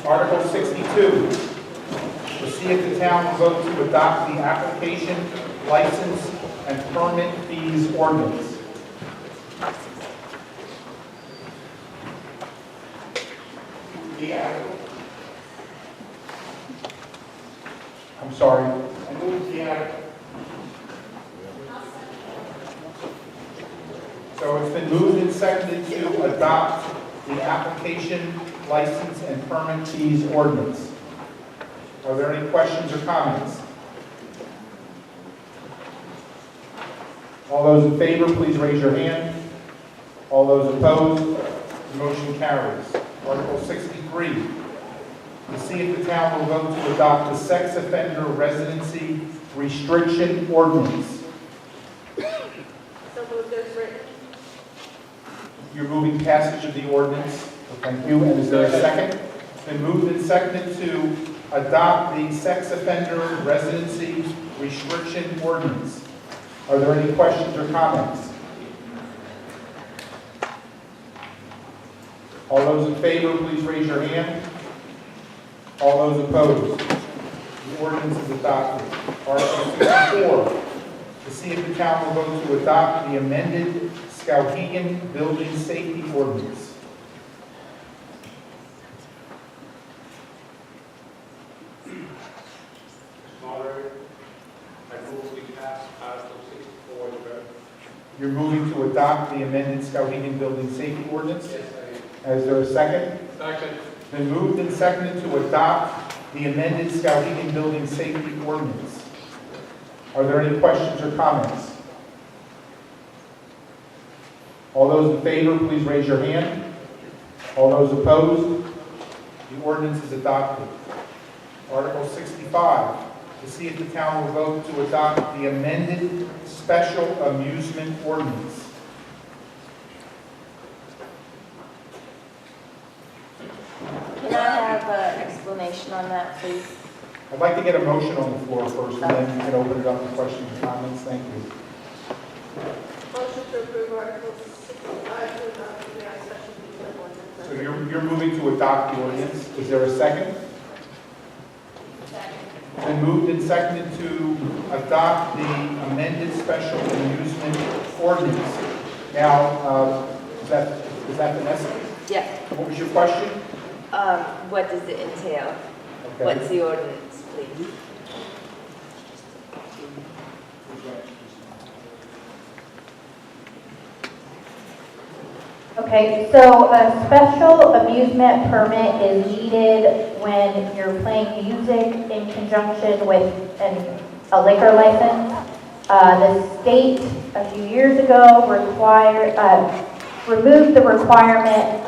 Article 62. To see if the town will vote to adopt the application, license, and permit fees ordinance. Yeah. I'm sorry. I moved the article. So it's been moved and seconded to adopt the application, license, and permit fees ordinance. Are there any questions or comments? All those in favor, please raise your hand. All those opposed, the motion carries. Article 63. To see if the town will vote to adopt the sex offender residency restriction ordinance. So moved as written. You're moving passage of the ordinance. Thank you. And is there a second? It's been moved and seconded to adopt the sex offender residency restriction ordinance. Are there any questions or comments? All those in favor, please raise your hand. All those opposed? The ordinance is adopted. Article 64. To see see if the town will vote to adopt the amended Skowhegan Building Safety Ordinance. Mr. Moderator, I move we pass Article 64 as read. You're moving to adopt the amended Skowhegan Building Safety Ordinance? Yes, I am. Is there a second? Second. Been moved and seconded to adopt the amended Skowhegan Building Safety Ordinance. Are there any questions or comments? All those in favor, please raise your hand. All those opposed? The ordinance is adopted. Article 65, to see if the town will vote to adopt the amended Special Amusement Ordinance. Can I have an explanation on that, please? I'd like to get a motion on the floor first, and then you can open it up to questions and comments. Thank you. Motion to approve Article 65 to adopt the special amusement ordinance. So you're moving to adopt the ordinance. Is there a second? Been moved and seconded to adopt the amended Special Amusement Ordinance. Now, is that Vanessa? Yeah. What was your question? What does it entail? Okay. What's the ordinance, please? Okay, so a special amusement permit is needed when you're playing music in conjunction with a liquor license. The state a few years ago removed the requirement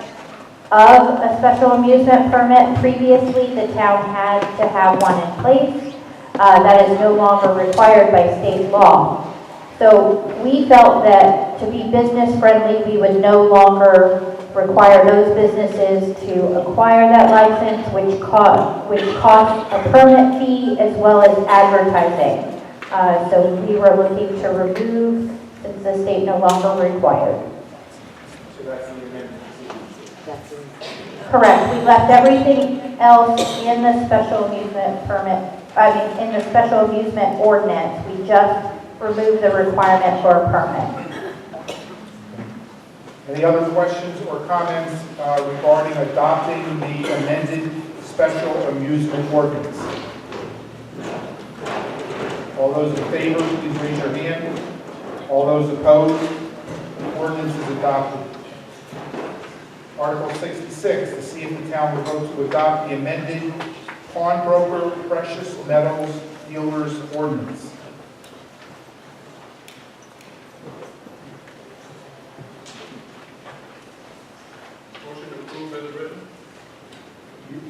of a special amusement permit. Previously, the town had to have one in place. That is no longer required by state law. So we felt that to be business friendly, we would no longer require those businesses to acquire that license, which costs a permit fee as well as advertising. So we were looking to remove, since the state no longer required. So that's the amendment. Correct. We left everything else in the special amusement permit, in the special amusement ordinance. We just removed the requirement for a permit. Any other questions or comments regarding adopting the amended Special Amusement Ordinance? All those in favor, please raise your hand. All those opposed? The ordinance is adopted. Article 66, to see if the town will vote to adopt the amended Pawnbroker Precious Metals Dealers Ordinance. Motion to approve as written.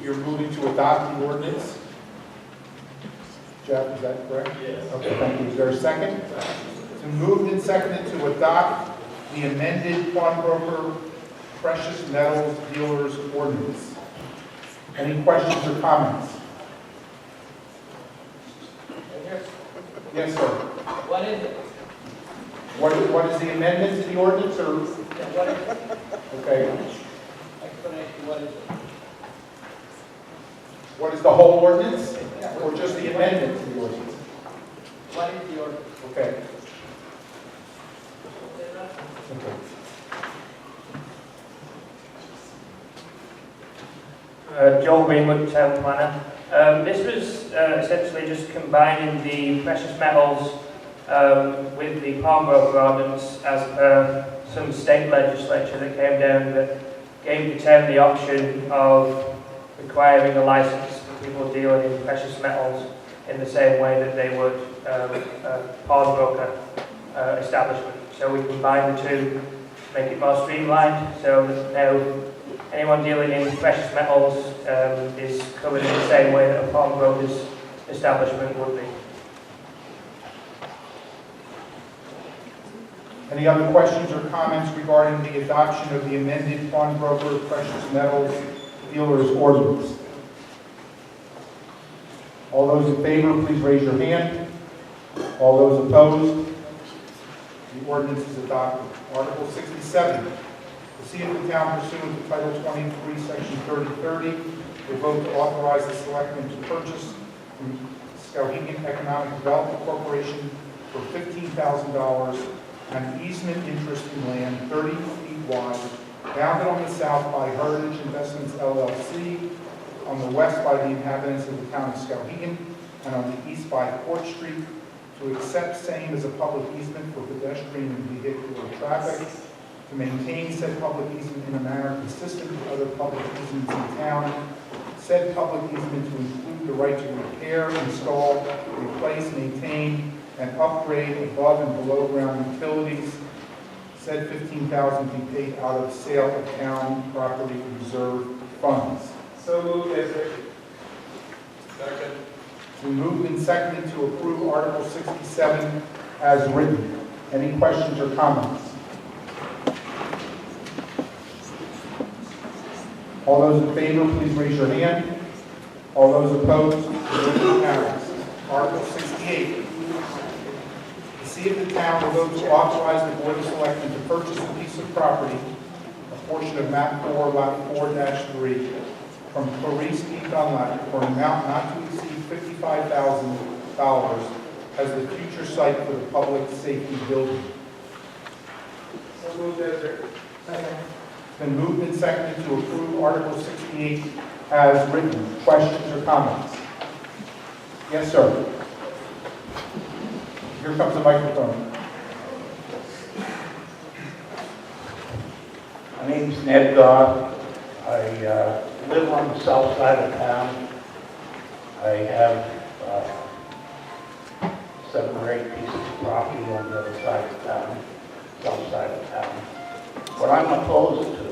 You're moving to adopt the ordinance? Jeff, is that correct? Yes. Okay, thank you. Is there a second? It's been moved and seconded to adopt the amended Pawnbroker Precious Metals Dealers Ordinance. Any questions or comments? Yes, sir. What is it? What is the amendment to the ordinance, or? What is it? Okay. Explanation, what is it? What is the whole ordinance, or just the amendment to the ordinance? What is the ordinance? Okay. Joel Greenwood, Town Planner. This was essentially just combining the precious metals with the pawnbroker ordinance as per some state legislature that came down that gave the town the option of requiring a license for people dealing in precious metals in the same way that they would a pawnbroker establishment. So we combined the two to make it more streamlined, so that now anyone dealing in precious metals is covered in the same way that a pawnbroker's establishment would be. Any other questions or comments regarding the adoption of the amended Pawnbroker Precious Metals Dealers Ordinance? All those in favor, please raise your hand. All those opposed? The ordinance is adopted. Article 67. To see if the town pursuant to Title 23, Section 3030, will vote to authorize the selectmen to purchase from Skowhegan Economic Development Corporation for $15,000 and easement interest in land 30 feet wide, bounded on the south by Heritage Investments LLC, on the west by the inhabitants of the town of Skowhegan, and on the east by Court Street, to accept same as a public easement for pedestrian and vehicular traffic, to maintain said public easement in a manner consistent with other public easements in town, said public easement to include the right to repair, install, replace, maintain, and upgrade above and below ground utilities. Said $15,000 be paid out of sale of town property reserve funds. So moved as written. Second. It's been moved and seconded to approve Article 67 as written. Any questions or comments? All those in favor, please raise your hand. All those opposed, the motion carries. Article 68. To see if the town will vote to authorize the Board of Selectmen to purchase a piece of property, a portion of map 4, lot 4-3, from Clarice E. Dunlap for an amount not to exceed $55,000 as the future site for the public safety building. So moved as written. Second. It's been moved and seconded to approve Article 68 as written. Questions or comments? Yes, sir. Here comes the microphone. My name's Ned Goff. I live on the south side of town. I have 7 or 8 pieces of property on the other side of town, south side of town. What I'm opposed to,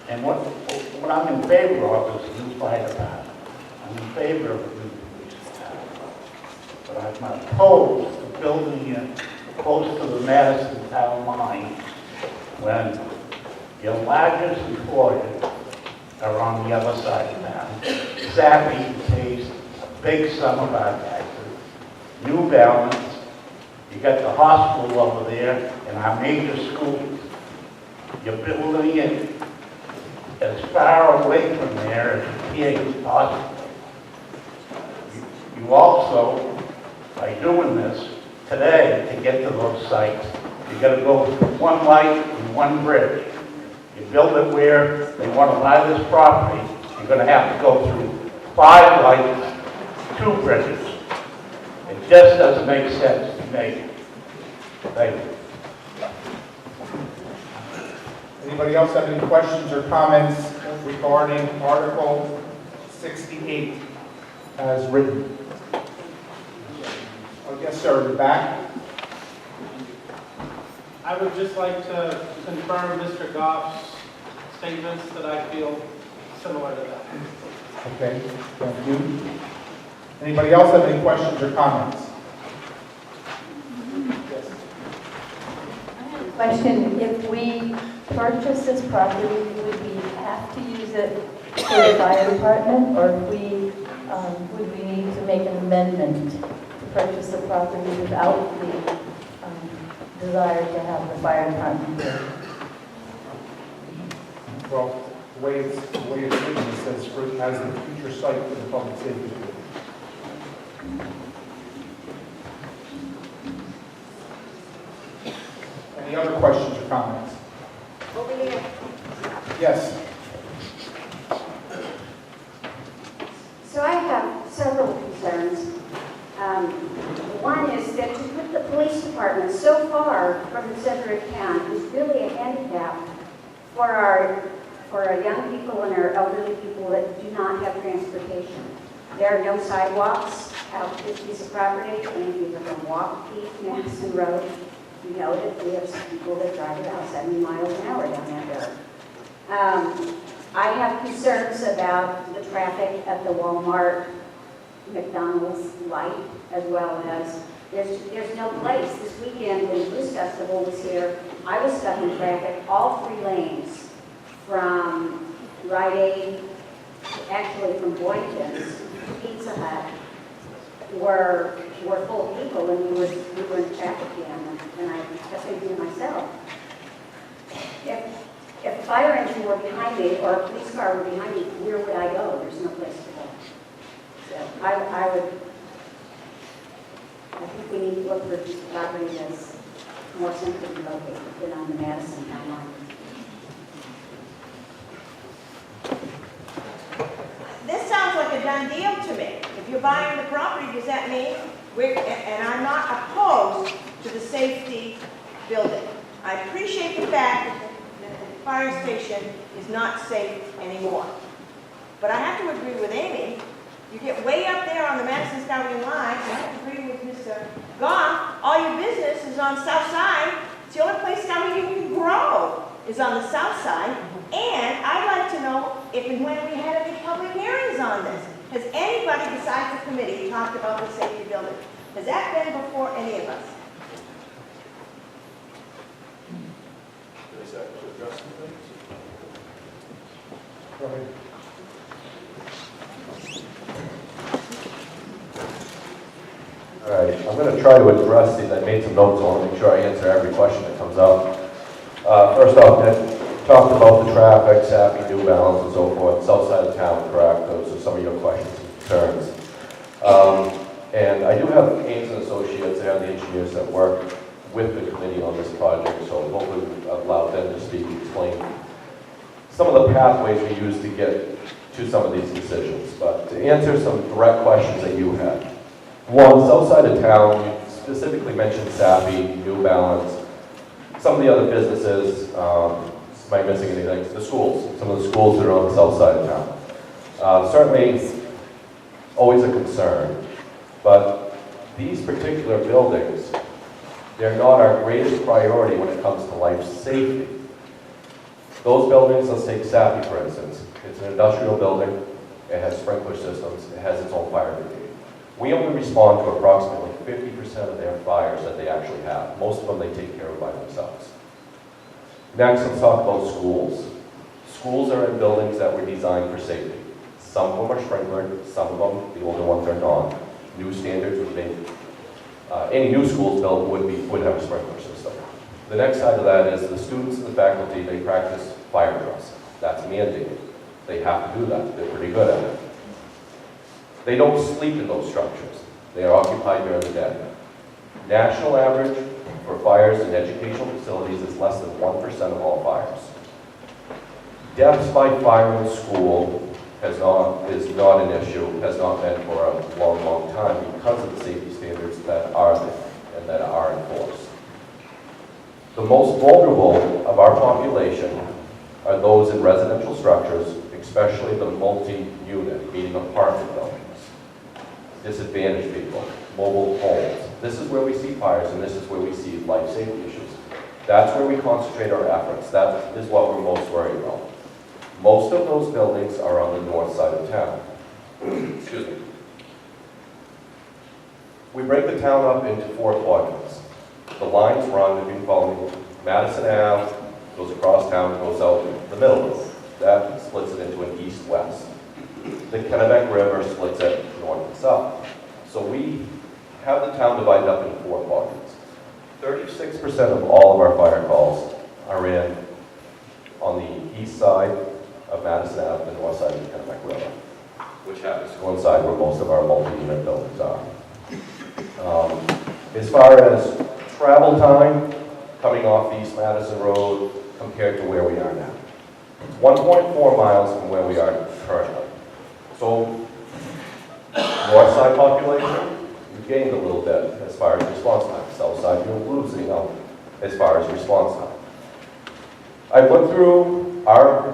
and what I'm in favor of, is a new fire department. I'm in favor of a new police department. But I'm opposed to building it close to the Madison town line when your largest employers are on the other side of town. Zappy pays a big sum of our taxes. New Balance, you got the hospital over there and our major schools. You're building it as far away from there as you can possibly. You also, by doing this today to get to those sites, you got to go through one light and one bridge. You build it where they want to buy this property, you're going to have to go through 5 lights, 2 bridges. It just doesn't make sense to me. Thank you. Anybody else have any questions or comments regarding Article 68 as written? Oh, yes, sir, in the back. I would just like to confirm Mr. Goff's statements that I feel similar to that. Okay, thank you. Anybody else have any questions or comments? Yes. Question, if we purchase this property, would we have to use it for the fire department, or if would we need to make an amendment to purchase the property without the desire to have the fire department there? Well, the way it's written, it says as the future site for the public safety building. Any other questions or comments? Over here. Yes. So I have several concerns. One is that to put the police department so far from the center of town is really a handicap for our young people and our elderly people that do not have transportation. There are no sidewalks out this piece of property, and people can walk East Madison Road. You know that we have some people that drive about 70 miles an hour down that road. I have concerns about the traffic at the Walmart, McDonald's light, as well as there's no place. This weekend when the Blues Festival was here, I was stuck in traffic, all 3 lanes, from Rite Aid, actually from Boynton's, Pizza Hut, were full of people, and we were in traffic jam, and I kept thinking to myself, if a fire engine were behind me or a police car were behind me, where would I go? There's no place to go. So I would I think we need to look for property that's more centrally located than on the Madison town line. This sounds like a done deal to me. If you're buying the property, does that mean and I'm not opposed to the safety building. I appreciate the fact that the fire station is not safe anymore. But I have to agree with Amy. You get way up there on the Madison-Skowhegan line, and I have to agree with Mr. Goff, all your business is on South Side. It's the only place Skowhegan can grow is on the South Side. And I'd like to know if and when we had any public hearings on this. Has anybody besides the committee talked about the safety building? Has that been before any of us? Is that to address some things? Go ahead. All right, I'm going to try to address these. I made some notes. I want to make sure I answer every question that comes up. First off, Ed talked about the traffic, Sappy, New Balance, and so forth. South side of town, correct? Those are some of your questions and concerns. And I do have Ames and Associates, they are the engineers that work with the committee on this project, so hopefully we'll allow them to speak and explain some of the pathways we use to get to some of these decisions. But to answer some direct questions that you had. One, south side of town, you specifically mentioned Sappy, New Balance, some of the other businesses, am I missing anything? The schools, some of the schools that are on the south side of town. Certainly, always a concern, but these particular buildings, they're not our greatest priority when it comes to life safety. Those buildings, let's take Sappy for instance. It's an industrial building, it has sprinkler systems, it has its own fire brigade. We only respond to approximately 50% of their fires that they actually have. Most of them they take care of by themselves. Next, let's talk about schools. Schools are in buildings that were designed for safety. Some of them are sprinklered, some of them, the older ones are not. New standards would be, any new schools built would have a sprinkler system. The next side of that is the students and the faculty, they practice fire drills. That's mandated. They have to do that. They're pretty good at it. They don't sleep in those structures. They are occupied during the day. National average for fires in educational facilities is less than 1% of all fires. Deaths by fire in school is not an issue, has not been for a long, long time because of the safety standards that are there and that are enforced. The most vulnerable of our population are those in residential structures, especially the multi-unit, meaning apartment buildings. Disadvantaged people, mobile homes. This is where we see fires and this is where we see life safety issues. That's where we concentrate our efforts. That is what we're most worried about. Most of those buildings are on the north side of town. Excuse me. We break the town up into 4 quadrants. The lines run, if you follow me, Madison Ave, goes across town, goes out the middle. That splits it into an east-west. The Kennebec River splits it north and south. So we have the town divided up into 4 quadrants. 36% of all of our fire calls are in on the east side of Madison Ave, the north side of the Kennebec River, which happens to coincide where most of our multi-unit buildings are. As far as travel time, coming off East Madison Road compared to where we are now. It's 1.4 miles from where we are currently. So, north side population, you've gained a little bit as far as response time. South side, you're losing out as far as response time. I went through our,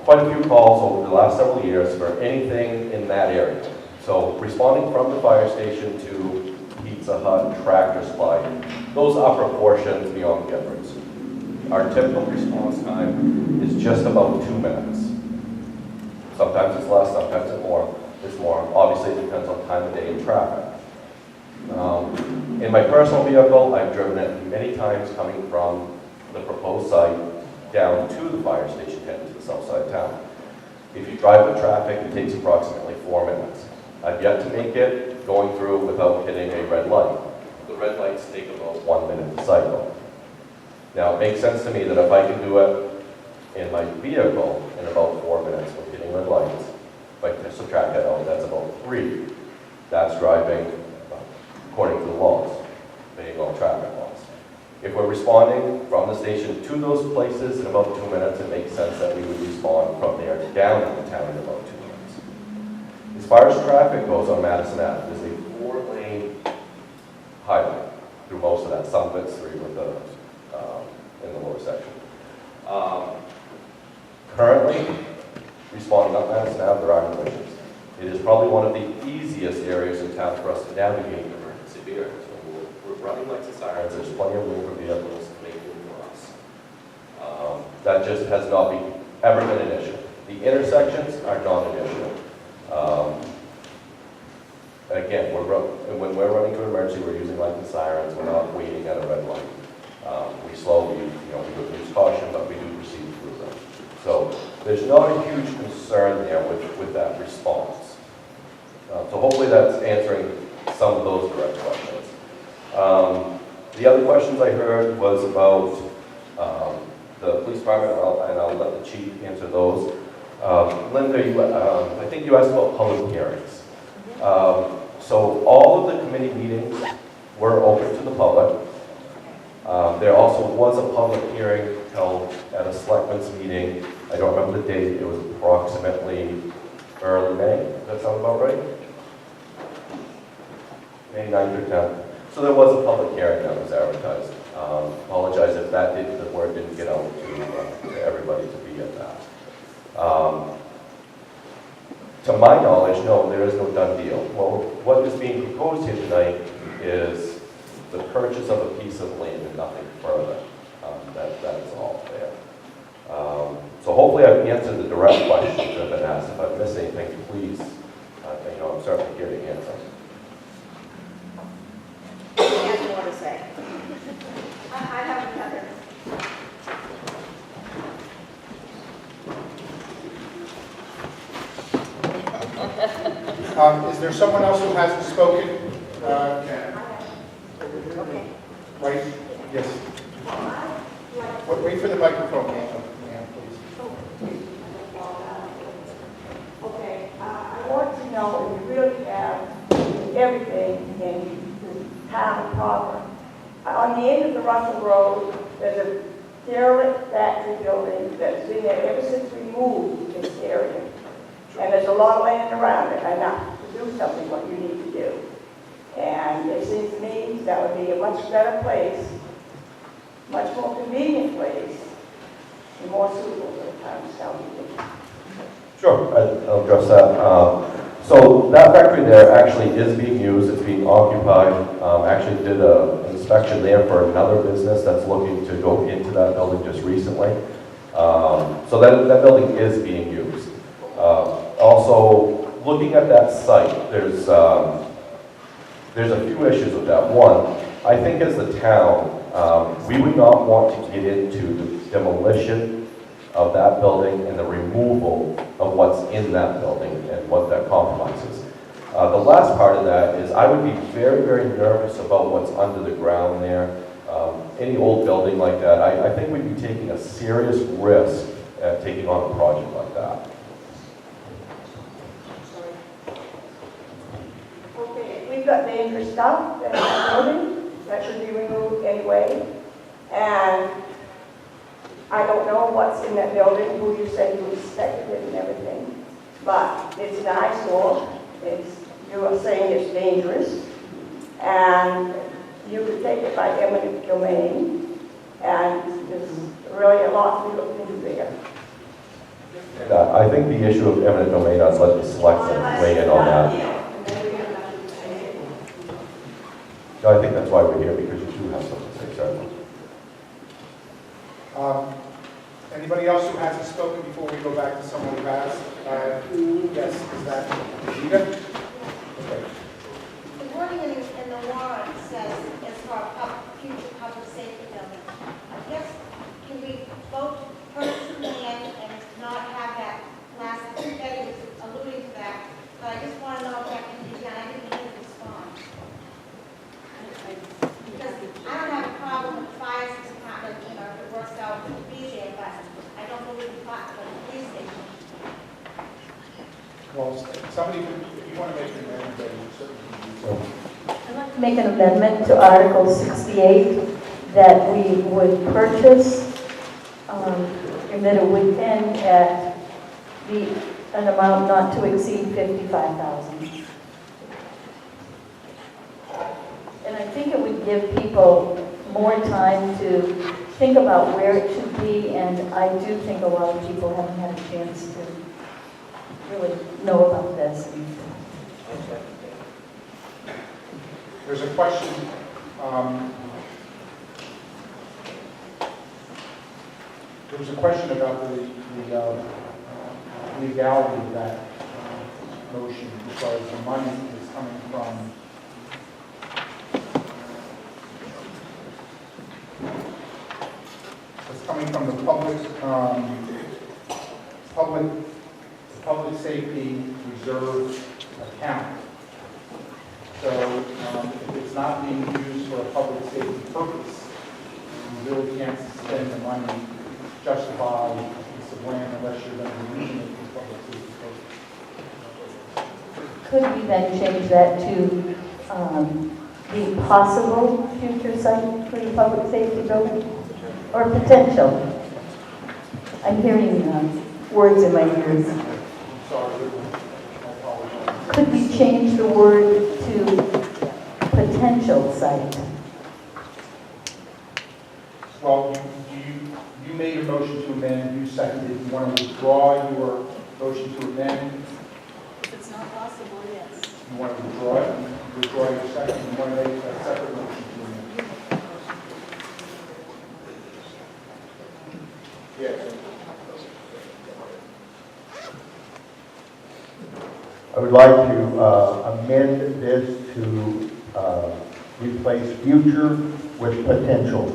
quite a few calls over the last several years for anything in that area. So, responding from the fire station to Pizza Hut, Tractor Supply, those are proportions beyond the difference. Our typical response time is just about 2 minutes. Sometimes it's less, sometimes it's more. Obviously, it depends on time of day and traffic. In my personal vehicle, I've driven it many times coming from the proposed site down to the fire station heading to the south side of town. If you drive with traffic, it takes approximately 4 minutes. I've yet to make it going through without hitting a red light. The red lights take about 1 minute to cycle. Now, it makes sense to me that if I can do it in my vehicle in about 4 minutes with hitting red lights, if I subtract that out, that's about 3. That's driving 1/4 If we're responding from the station to those places in about 2 minutes, it makes sense that we would respond from there down to the town in about 2 minutes. As far as traffic goes on Madison Ave, there's a 4-lane highway through most of that. Some of it's 3 with the, in the lower section. Currently, responding up Madison Ave, there are no issues. It is probably one of the easiest areas in town for us to navigate emergency vehicles. We're running lights and sirens, there's plenty of room for vehicles to make room for us. That just has not ever been an issue. The intersections are not an issue. Again, when we're running to an emergency, we're using lights and sirens, we're not waiting at a red light. We slowly, we would use caution, but we do proceed through them. So there's not a huge concern there with that response. So hopefully that's answering some of those direct questions. The other questions I heard was about the police department, and I'll let the chief answer those. Linda, I think you asked about public hearings. So all of the committee meetings were open to the public. There also was a public hearing held at a selectmen's meeting. I don't remember the date. It was approximately early May. Does that sound about right? May 9th or 10th. So there was a public hearing that was advertised. Apologize if the word didn't get out to everybody to be at that. To my knowledge, no, there is no done deal. Well, what is being proposed here tonight is the purchase of a piece of land and nothing further. That is all there. So hopefully I've answered the direct questions that have been asked. If I've missed anything, please, I'm certainly here to answer. He has more to say. I have another. Is there someone else who hasn't spoken? Right, yes. Wait for the microphone, ma'am, please. Okay, I want to know if you really have everything in the town proper. On the end of the Russell Road, there's a derelict factory building that's been there ever since we moved this area. And there's a lot of land around it, enough to do something what you need to do. And it seems to me that would be a much better place, much more convenient place, and more suitable for the town of Skowhegan. Sure, I'll address that. So that factory there actually is being used, it's being occupied. Actually did an inspection there for another business that's looking to go into that building just recently. So that building is being used. Also, looking at that site, there's a few issues with that. One, I think as the town, we would not want to get into the demolition of that building and the removal of what's in that building and what that compromises. The last part of that is I would be very, very nervous about what's under the ground there. Any old building like that, I think we'd be taking a serious risk at taking on a project like that. Okay, we've got dangerous stuff in that building that should be removed anyway. And I don't know what's in that building, who you said you inspected it and everything. But it's an eyesore. You are saying it's dangerous. And you could take it by eminent domain. And there's really a lot to be looked into there. I think the issue of eminent domain, I'd let the selectmen weigh in on that. I think that's why we're here, because you do have something to say, sir. Anybody else who hasn't spoken before we go back to someone who has? Yes, is that Rita? Okay. The wording in the warrant says it's for future public safety building. I guess, can we vote to purchase the land and not have that last, Betty was alluding to that, but I just want to know if that can be done. I didn't hear the response. Because I don't have a problem with the fire department, if it works out to be there, but I don't believe the police station. Well, somebody, if you want to make an amendment, then you certainly can do so. I'd like to make an amendment to Article 68 that we would purchase, and that it would end at an amount not to exceed $55,000. And I think it would give people more time to think about where it should be, and I do think a lot of people haven't had a chance to really know about this. There's a question, there was a question about the legality of that motion, because the money is coming from the public safety reserve account. So if it's not being used for a public safety purpose, you really can't spend the money, justify a piece of land unless you're going to be using it for public safety purposes. Could we then change that to the possible future site for the public safety building? Or potential? I'm hearing words in my ears. Could we change the word to potential site? Well, you made a motion to amend, you seconded, you want to withdraw your motion to amend? If it's not possible, yes. You want to withdraw it, withdraw your second, you want to make a separate motion to amend? Yes. I would like to amend this to replace future with potential.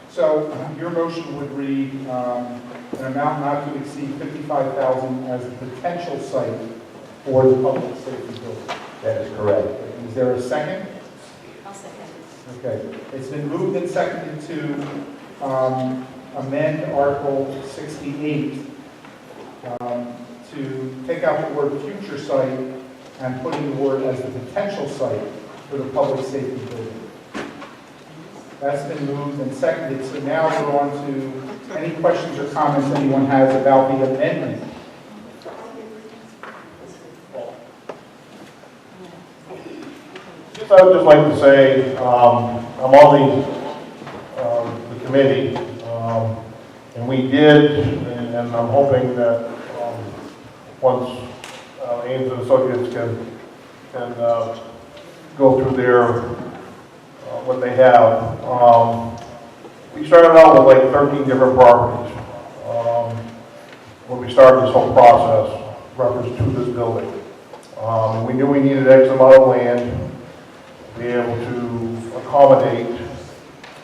So your motion would read an amount not to exceed $55,000 as a potential site for the public safety building. That is correct. Is there a second? I'll second. Okay. It's been moved and seconded to amend Article 68 to take out the word future site and put in the word as the potential site for the public safety building. That's been moved and seconded. So now we're on to any questions or comments anyone has about the amendment. I would just like to say, I'm on the committee, and we did, and I'm hoping that once Ames and Associates can go through their, what they have. We started out with like 13 different properties when we started this whole process, reference to this building. We knew we needed X amount of land to be able to accommodate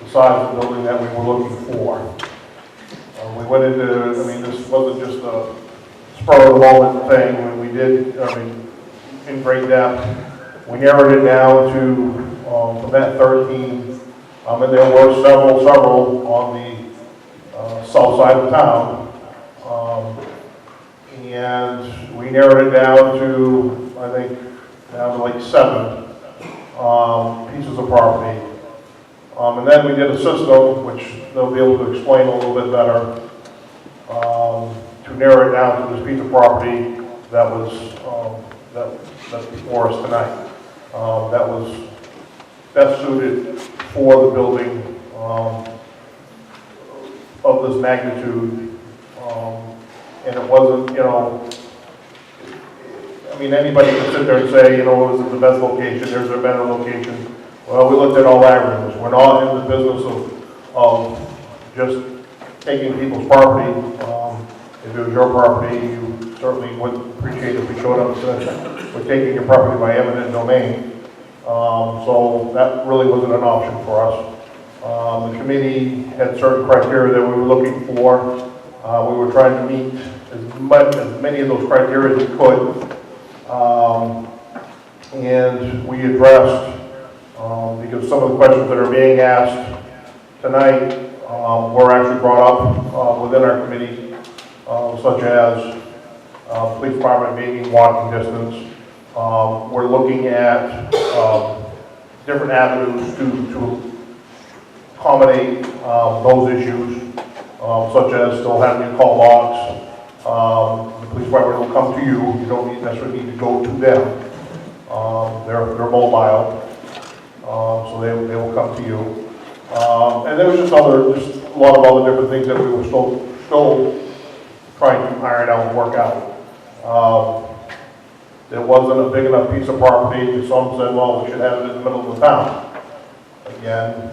the size of the building that we were looking for. We went into, this wasn't just a spur of the moment thing. When we did, in great depth, we narrowed it down to, from that 13, and there were several on the south side of town. And we narrowed it down to, I think, down to like 7 pieces of property. And then we did a system, which they'll be able to explain a little bit better, to narrow it down to this piece of property that was that's before us tonight. That was best suited for the building of this magnitude. And it wasn't, anybody can sit there and say, this is the best location, there's a better location. Well, we looked at all avenues. We're not in the business of just taking people's property. If it was your property, you certainly would appreciate if we showed up and said, we're taking your property by eminent domain. So that really wasn't an option for us. The committee had certain criteria that we were looking for. We were trying to meet as many of those criteria as we could. And we addressed, because some of the questions that are being asked tonight were actually brought up within our committee, such as police department being in walking distance. We're looking at different avenues to accommodate those issues, such as still having your call logs. The police department will come to you. You don't necessarily need to go to them. They're mobile, so they will come to you. And there was just a lot of other different things that we were still trying to iron out and work out. There wasn't a big enough piece of property. Some said, well, we should have it in the middle of the town. Again,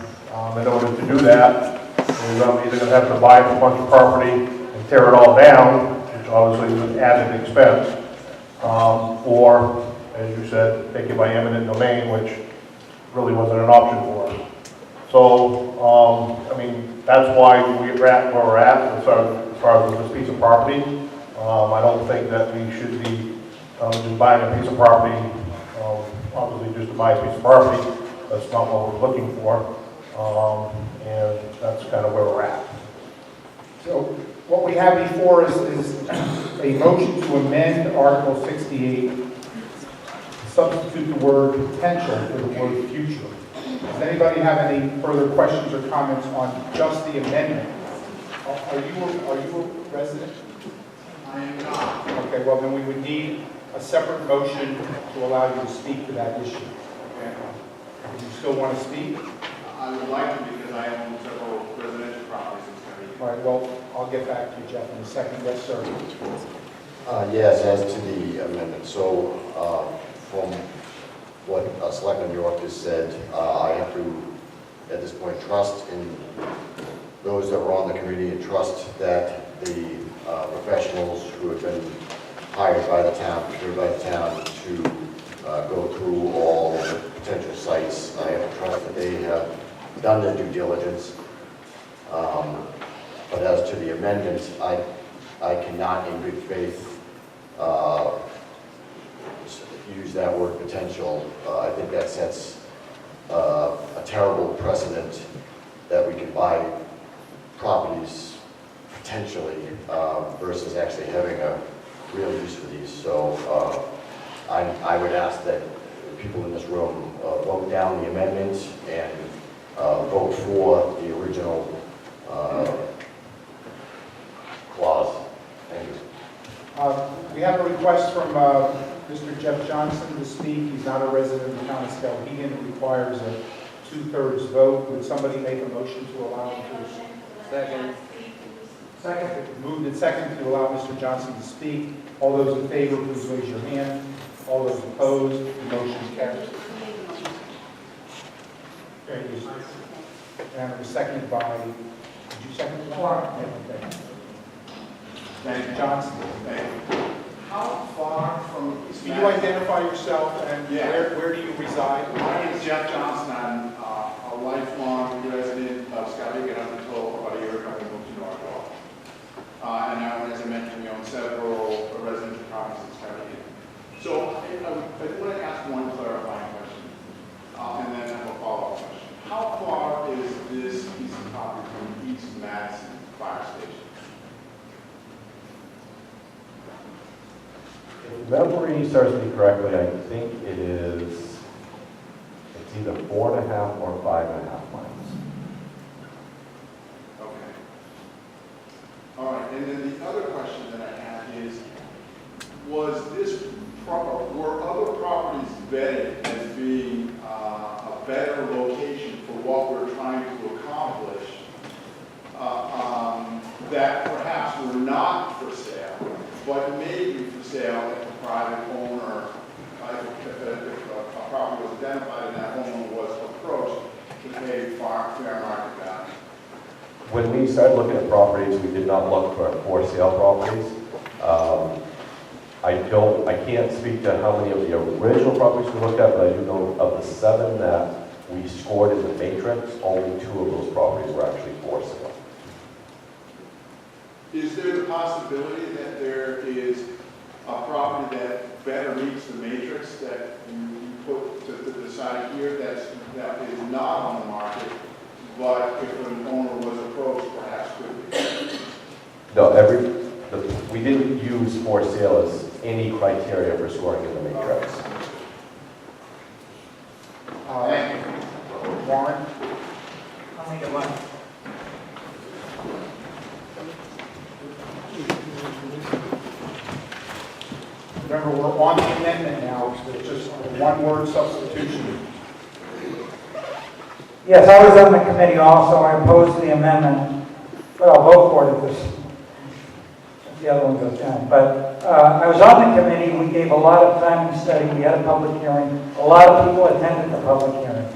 in order to do that, we're either going to have to buy a bunch of property and tear it all down, which obviously is an added expense, or, as you said, take it by eminent domain, which really wasn't an option for us. So, I mean, that's why we're at where we're at as far as this piece of property. I don't think that we should be just buying a piece of property, obviously just to buy a piece of property. That's not what we're looking for, and that's kind of where we're at. So what we have before us is a motion to amend Article 68, substitute the word potential for the word future. Does anybody have any further questions or comments on just the amendment? Are you a resident? I am not. Okay, well then we would need a separate motion to allow you to speak to that issue. Okay. Do you still want to speak? I would like to because I own several residential properties in Skowhegan. All right, well, I'll get back to you, Jeff, in a second. Yes, sir. Yes, as to the amendment. So, from what Selectman York just said, I have to, at this point, trust in those that were on the committee and trust that the professionals who have been hired by the town, procured by the town to go through all the potential sites. I have to trust that they have done their due diligence. But as to the amendment, I cannot in good faith use that word potential. I think that sets a terrible precedent that we can buy properties potentially versus actually having a real use for these. So I would ask that people in this room vote down the amendment and vote for the original clause. Thank you. We have a request from Mr. Jeff Johnson to speak. He's not a resident of the town of Skowhegan. It requires a 2/3 vote. Would somebody make a motion to allow him to speak? Second. Second. Moved and second to allow Mr. Johnson to speak. All those in favor, please raise your hand. All those opposed, the motion carries. Very good. And it was seconded by, did you second it? Clark. Okay. Mr. Johnson. How far from... Can you identify yourself and where do you reside? My name is Jeff Johnson. I'm a lifelong resident of Skowhegan up until about a year ago we moved to Norfolk. And now, as I mentioned, we own several residential properties in Skowhegan. So I want to ask one clarifying question, and then I have a follow-up question. How far is this piece of property from East Madison Fire Station? If memory serves me correctly, I think it's either 4.5 or 5.5 miles. Okay. All right, and then the other question that I have is, were other properties vetted as being a better location for what we're trying to accomplish that perhaps were not for sale, but may be for sale if a private owner, if a property was identified and that owner was approached to pay fair market value? When we started looking at properties, we did not look for sale properties. I can't speak to how many of the original properties we looked at, but I do know of the 7 that we scored in the matrix, only 2 of those properties were actually for sale. Is there the possibility that there is a property that better meets the matrix that you put to the side here that is not on the market, but if an owner was approached, perhaps could be? No, we didn't use for sale as any criteria for scoring in the matrix. warrant. I'll make a motion. Remember, we're on the amendment now, it's just a one-word substitution. Yes, I was on the committee also. I opposed the amendment, but I'll vote for it if the other one goes down. But I was on the committee. We gave a lot of time and study. We had a public hearing. A lot of people attended the public hearing.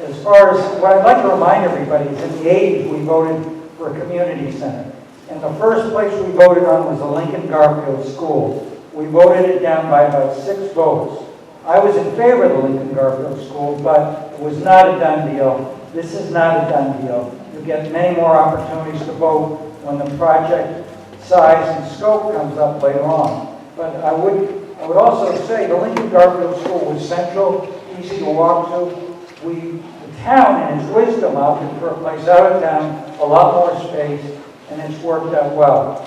As far as what I'd like to remind everybody is in the 80s, we voted for a community center. And the first place we voted on was the Lincoln Garfield School. We voted it down by about 6 votes. I was in favor of the Lincoln Garfield School, but it was not a done deal. This is not a done deal. You'll get many more opportunities to vote when the project size and scope comes up later on. But I would also say the Lincoln Garfield School was central, easy to walk to. The town, in its wisdom, opted for a place out of town, a lot more space, and it's worked out well.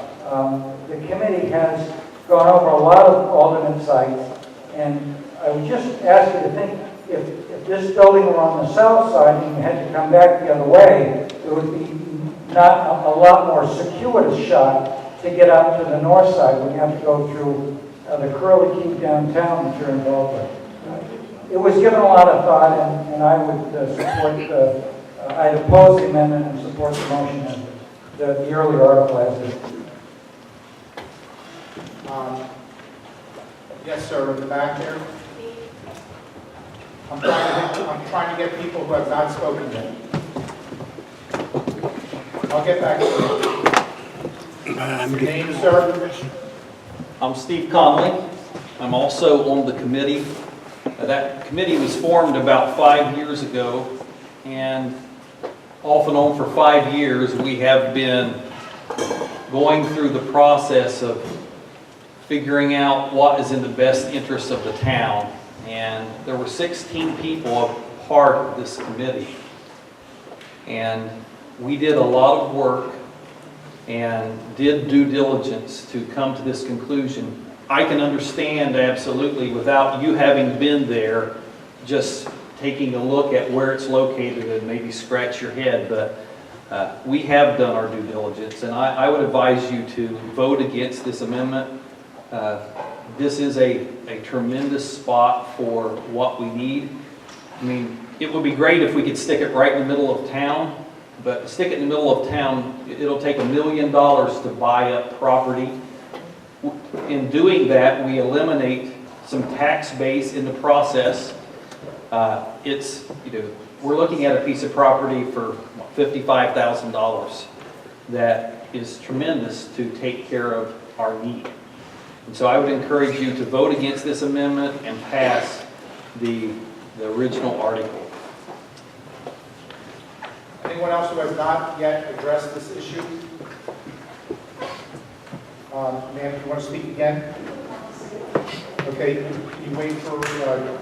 The committee has gone over a lot of alternate sites, and I would just ask you to think, if this building were on the south side and you had to come back the other way, it would be not a lot more circuitous shot to get out to the north side when you have to go through the curly queue downtown that you're involved with. It was given a lot of thought, and I would I'd oppose the amendment and support the motion as the earlier article as is. Yes, sir, in the back there. I'm trying to get people who have not spoken yet. I'll get back to you. Your name, sir? I'm Steve Conley. I'm also on the committee. That committee was formed about 5 years ago, and off and on for 5 years we have been going through the process of figuring out what is in the best interest of the town. And there were 16 people a part of this committee. And we did a lot of work and did due diligence to come to this conclusion. I can understand absolutely, without you having been there, just taking a look at where it's located and maybe scratch your head, but we have done our due diligence, and I would advise you to vote against this amendment. This is a tremendous spot for what we need. I mean, it would be great if we could stick it right in the middle of town, but to stick it in the middle of town, it'll take $1 million to buy up property. In doing that, we eliminate some tax base in the process. We're looking at a piece of property for $55,000 that is tremendous to take care of our need. And so I would encourage you to vote against this amendment and pass the original article. Anyone else who has not yet addressed this issue? Ma'am, if you want to speak again? Okay, you wait for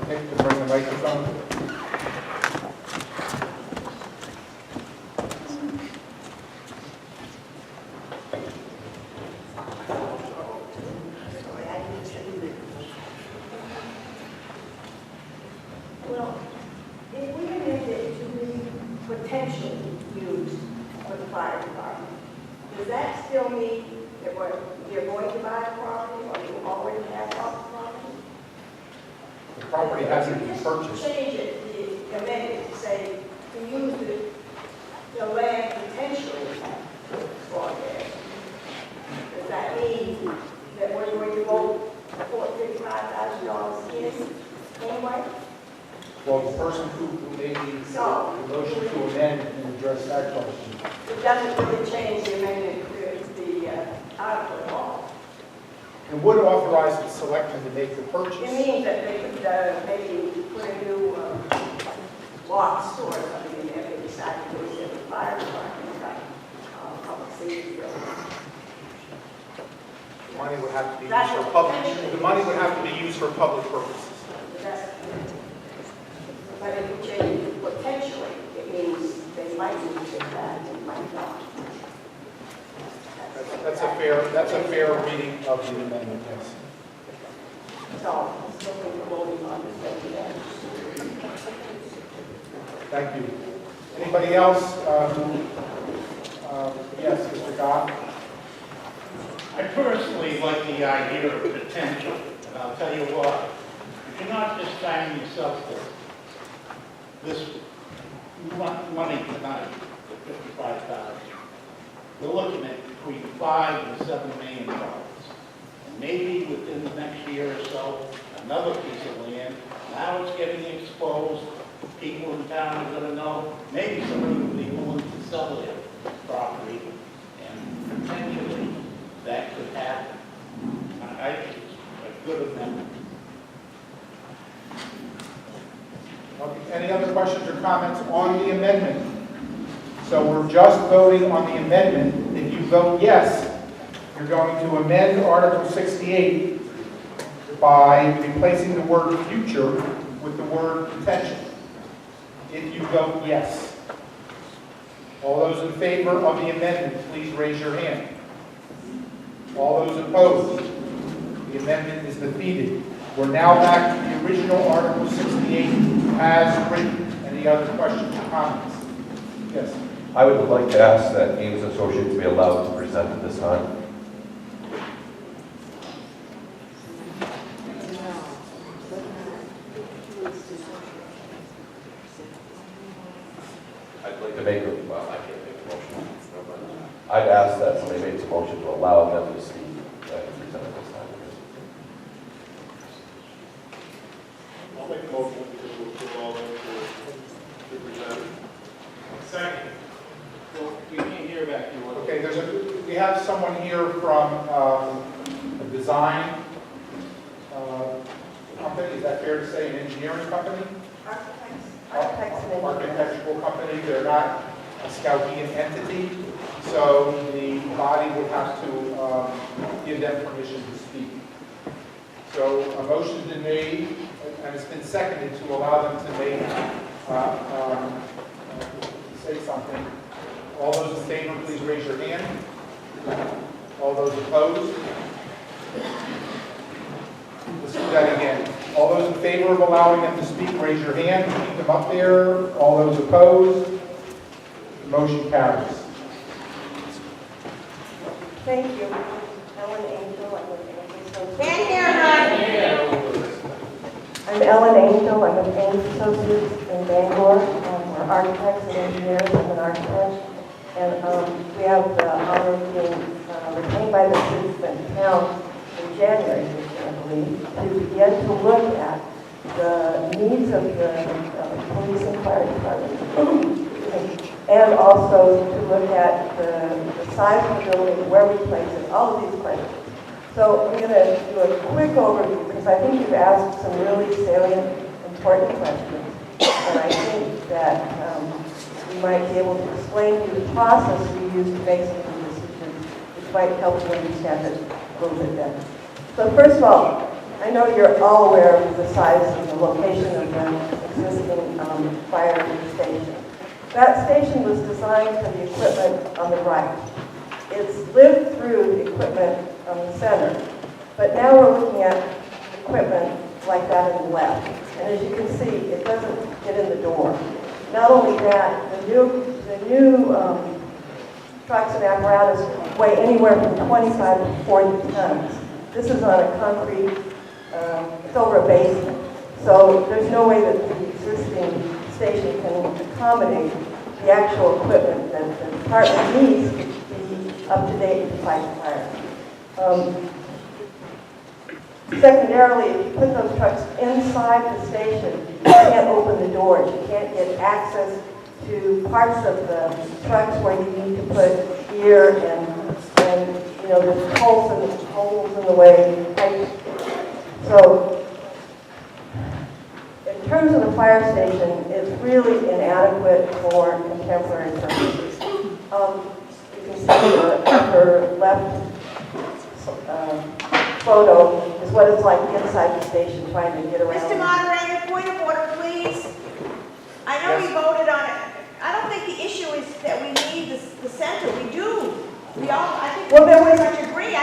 Nick to bring the microphone. Well, if we amend it to be potentially used for the fire department, does that still mean that you're going to buy a property or you already have property? The property hasn't been purchased. Change it, the amendment to say to use the land potentially for gas. Does that mean that we're going to vote for $55,000 in anyway? Well, the person who made the motion to amend and address that question. It doesn't really change the amendment to the article at all. It would authorize the selectmen to make the purchase. It means that they could maybe put a new box or something in there if they decide to use it for fire department, public safety building. The money would have to be used for public. The money would have to be used for public purposes. But if you change it potentially, it means they might use it that and might not. That's a fair reading of the amendment, yes. So, still think we're voting on this. Thank you. Anybody else? Yes, Mr. Goff? I personally like the idea of potential, and I'll tell you why. If you're not just banging yourself for this money tonight, the $55,000, we're looking at between $5 and $7 million. And maybe within the next year or so, another piece of land. Now it's getting exposed. People in town are going to know. Maybe somebody will be willing to sell their property, and potentially that could happen. I think it's a good amendment. Okay, any other questions or comments on the amendment? So we're just voting on the amendment. If you vote yes, you're going to amend Article 68 by replacing the word future with the word potential. If you vote yes. All those in favor of the amendment, please raise your hand. All those opposed? The amendment is defeated. We're now back to the original Article 68 as written. Any other questions or comments? Yes. I would like to ask that Ames Associates be allowed to present at this time. I'd like to make a, well, I can't make a motion. I'd ask that somebody makes a motion to allow them to speak and present at this time. I'll make a motion to allow them to present. Second. Well, we can't hear back you. Okay, we have someone here from a design company. Is that fair to say, an engineering company? Architectural company. They're not a Skowhegan entity, so the body would have to give them permission to speak. So a motion's been made, and it's been seconded to allow them to make, say something. All those in favor, please raise your hand. All those opposed? Let's do that again. All those in favor of allowing them to speak, raise your hand. Keep them up there. All those opposed? The motion carries. Thank you. Ellen Angel, I'm with Ames Associates. Can't hear her. I'm Ellen Angel, I'm with Ames Associates in Bangor. We're architects and engineers. I'm an architect. And we have the honor of being retained by the citizens and town in January this year, I believe, to begin to look at the needs of the police and fire department. And also to look at the size of the building, where we place it, all of these questions. So I'm going to do a quick overview because I think you've asked some really salient, important questions. And I think that we might be able to explain to you the process we use to make some of these decisions, which might help you understand it a little bit better. So first of all, I know you're all aware of the size and the location of the existing fire station. That station was designed for the equipment on the right. It's lived through the equipment on the center, but now we're looking at equipment like that on the left. And as you can see, it doesn't get in the door. Not only that, the new trucks and apparatus weigh anywhere from 25 to 40 tons. This is on a concrete, it's over a basement. So there's no way that the existing station can accommodate the actual equipment that the department needs to be up to date to fight fire. Secondarily, if you put those trucks inside the station, you can't open the doors. You can't get access to parts of the trucks where you need to put gear and you know, there's holes in the way. So, in terms of the fire station, it's really inadequate for contemporary purposes. You can see the upper left photo is what it's like inside the station trying to get around. Mr. Moderator, point of order, please. I know we voted on it. I don't think the issue is that we need the center. We do. We all, I think we very much agree.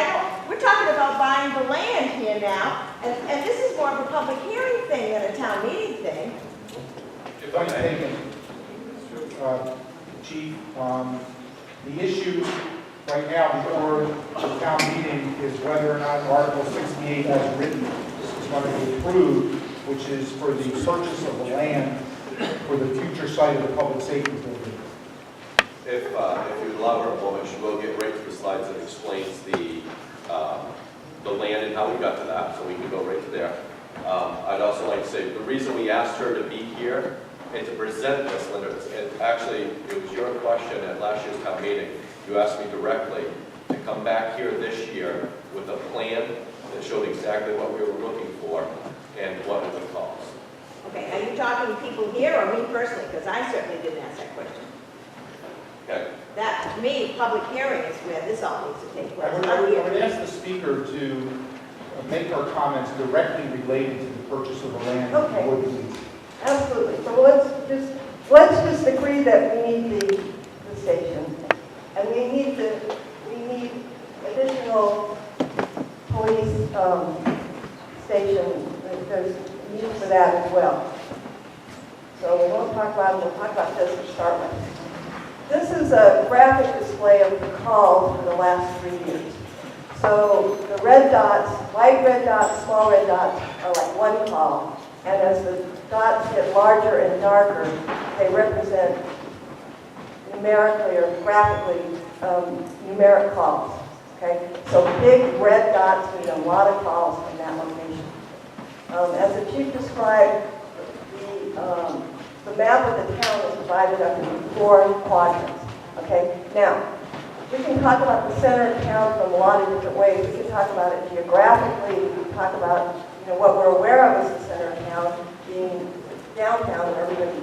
We're talking about buying the land here now, and this is more of a public hearing thing than a town meeting thing. If I'm taken. Chief. The issue right now before the town meeting is whether or not Article 68 as written is going to be approved, which is for the purchase of the land for the future site of the public safety building. If you allow her a moment, she will get right to the slides that explains the land and how we got to that, so we can go right to there. I'd also like to say, the reason we asked her to be here and to present this, Linda, and actually, it was your question at last year's town meeting. You asked me directly to come back here this year with a plan that showed exactly what we were looking for and what it would cost. Okay, are you talking to people here or me personally? Because I certainly didn't ask that question. Okay. That, to me, public hearing is where this all needs to take place. I would ask the speaker to make her comments directly related to the purchase of the land. Okay. Would please. Absolutely. So let's just agree that we need the station. And we need additional police station. There's need for that as well. So we won't talk about it, we'll talk about this to start with. This is a graphic display of the calls for the last 3 years. So the red dots, light red dots, small red dots are like one call. And as the dots get larger and darker, they represent numerically or graphically numeric calls. Okay? So big red dots mean a lot of calls from that location. As the chief described, the map of the town is divided up into 4 quadrants. Okay? Now, we can talk about the center of town from a lot of different ways. We can talk about it geographically. We can talk about what we're aware of as the center of town being downtown that everybody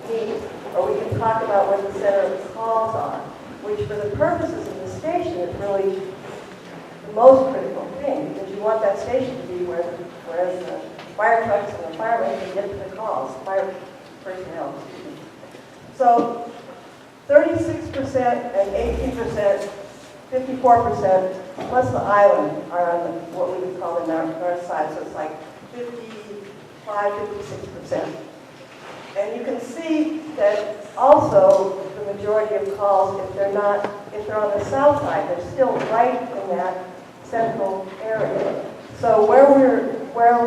needs. Or we can talk about where the center of the calls are, which for the purposes of the station is really the most critical thing, because you want that station to be where the fire trucks and the firemen can get to the calls, fire personnel. So 36% and 18%, 54%, plus the island are on what we would call the north side, so it's like 55, 56%. And you can see that also the majority of calls, if they're on the south side, they're still right in that central area. So where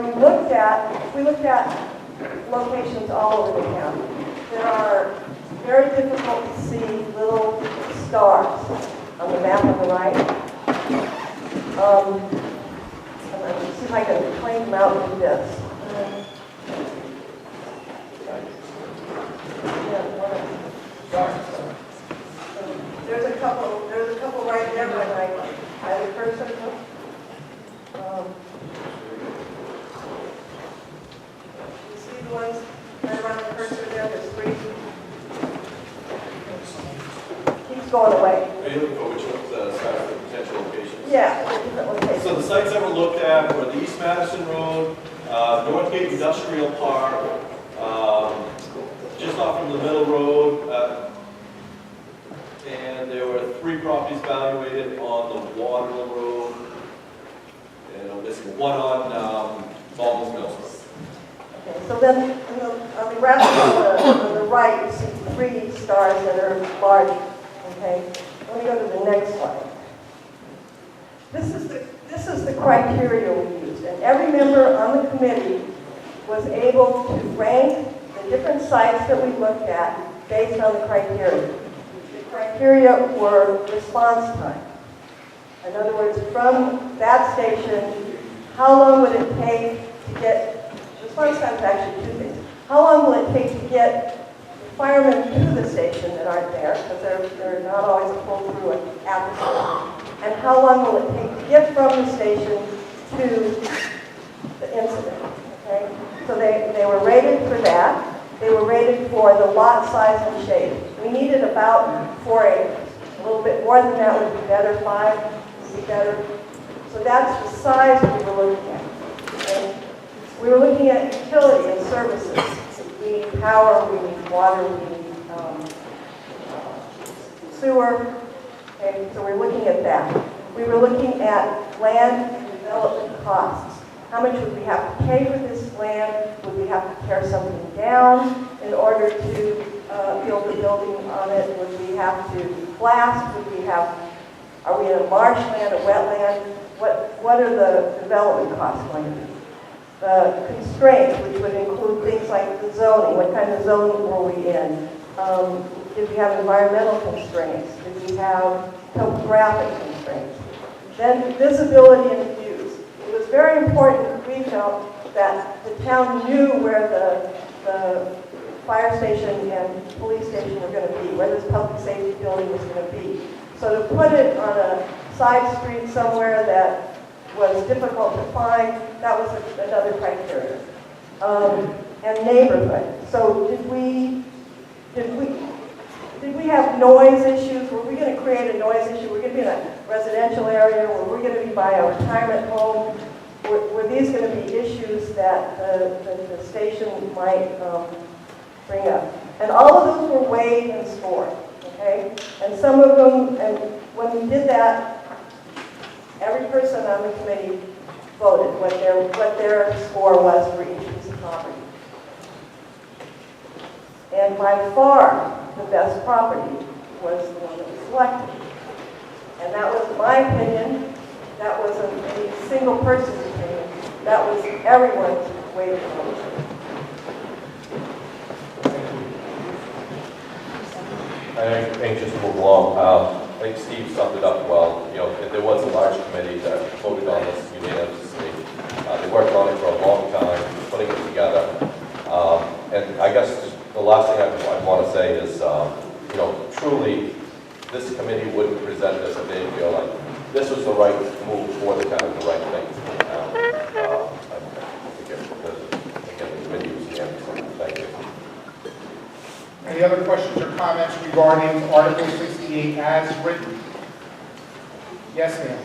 we looked at, we looked at locations all over the county. There are very difficult to see little stars on the map on the right. I'm going to see if I can point them out with this. There's a couple right there by the cursor. You see the ones right around the cursor there? There's 3. Keeps going away. Are you looking for which ones the potential locations? Yeah, different locations. So the sites that were looked at were the East Madison Road, Northgate Industrial Park, just off from the Middle Road, and there were 3 properties evaluated on the Waterloo Road, and this one on Baldwin's Mills Road. Okay, so then on the graphic on the right, you see 3 stars that are large. Okay, let me go to the next slide. This is the criteria we used, and every member on the committee was able to rank the different sites that we looked at based on the criteria. The criteria were response time. In other words, from that station, how long would it take to get, response time is actually 2 things. How long will it take to get the firemen to the station that aren't there, because they're not always pulled through at the station. And how long will it take to get from the station to the incident, okay? So they were rated for that. They were rated for the lot size and shape. We needed about 4 acres. A little bit more than that would be better, 5 would be better. So that's the size we were looking at. Okay? We were looking at utility and services. We need power, we need water, we need sewer. Okay, so we're looking at that. We were looking at land development costs. How much would we have to pay for this land? Would we have to tear something down in order to build a building on it? Would we have to blast? Are we in a marshland, a wetland? What are the development costs going to be? The constraints, which would include things like the zoning. What kind of zoning were we in? Did we have environmental constraints? Did we have topographic constraints? Then visibility and views. It was very important, we felt, that the town knew where the fire station and police station were going to be, where this public safety building was going to be. So to put it on a side street somewhere that was difficult to find, that was another criteria. And neighborhood. So did we have noise issues? Were we going to create a noise issue? We're going to be in a residential area? Were we going to be by a retirement home? Were these going to be issues that the station might bring up? And all of those were weighed and scored, okay? And some of them, and when we did that, every person on the committee voted what their score was for each piece of property. And by far, the best property was the one that was selected. And that was my opinion. That wasn't a single person's opinion. That was everyone's way to vote. I'm anxious to move along. I think Steve summed it up well. You know, there was a large committee that voted on this unanimously. They worked on it for a long time, putting it together. And I guess the last thing I want to say is, you know, truly, this committee wouldn't present this if they didn't feel like this was the right move for the town, the right thing for the town. Again, the committee was unanimous. Thank you. Any other questions or comments regarding Article 68 as written? Yes, ma'am.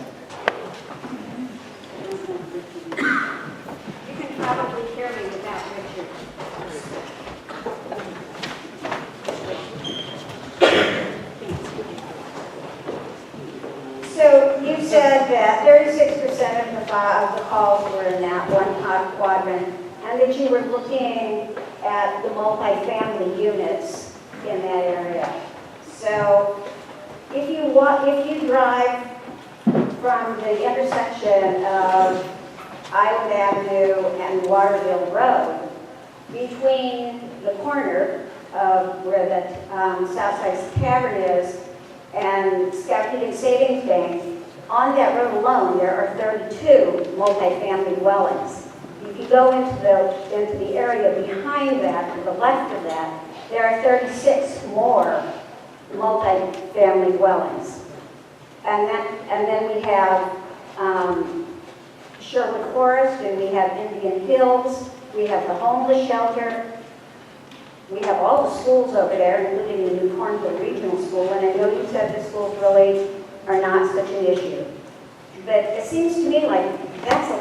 You can probably hear me without Richard. So you said that 36% of the calls were in that one quadrant, and that you were looking at the multifamily units in that area. So if you drive from the intersection of Island Avenue and Waterville Road, between the corner of where the Southside Tavern is and Skowhegan Savings Bank, on that road alone, there are 32 multifamily dwellings. If you go into the area behind that, to the left of that, there are 36 more multifamily dwellings. And then we have Sherwood Forest, and we have Indian Hills, we have the homeless shelter, we have all the schools over there, including the new Cornfield Regional School, and I know you said the schools really are not such an issue. But it seems to me like that's a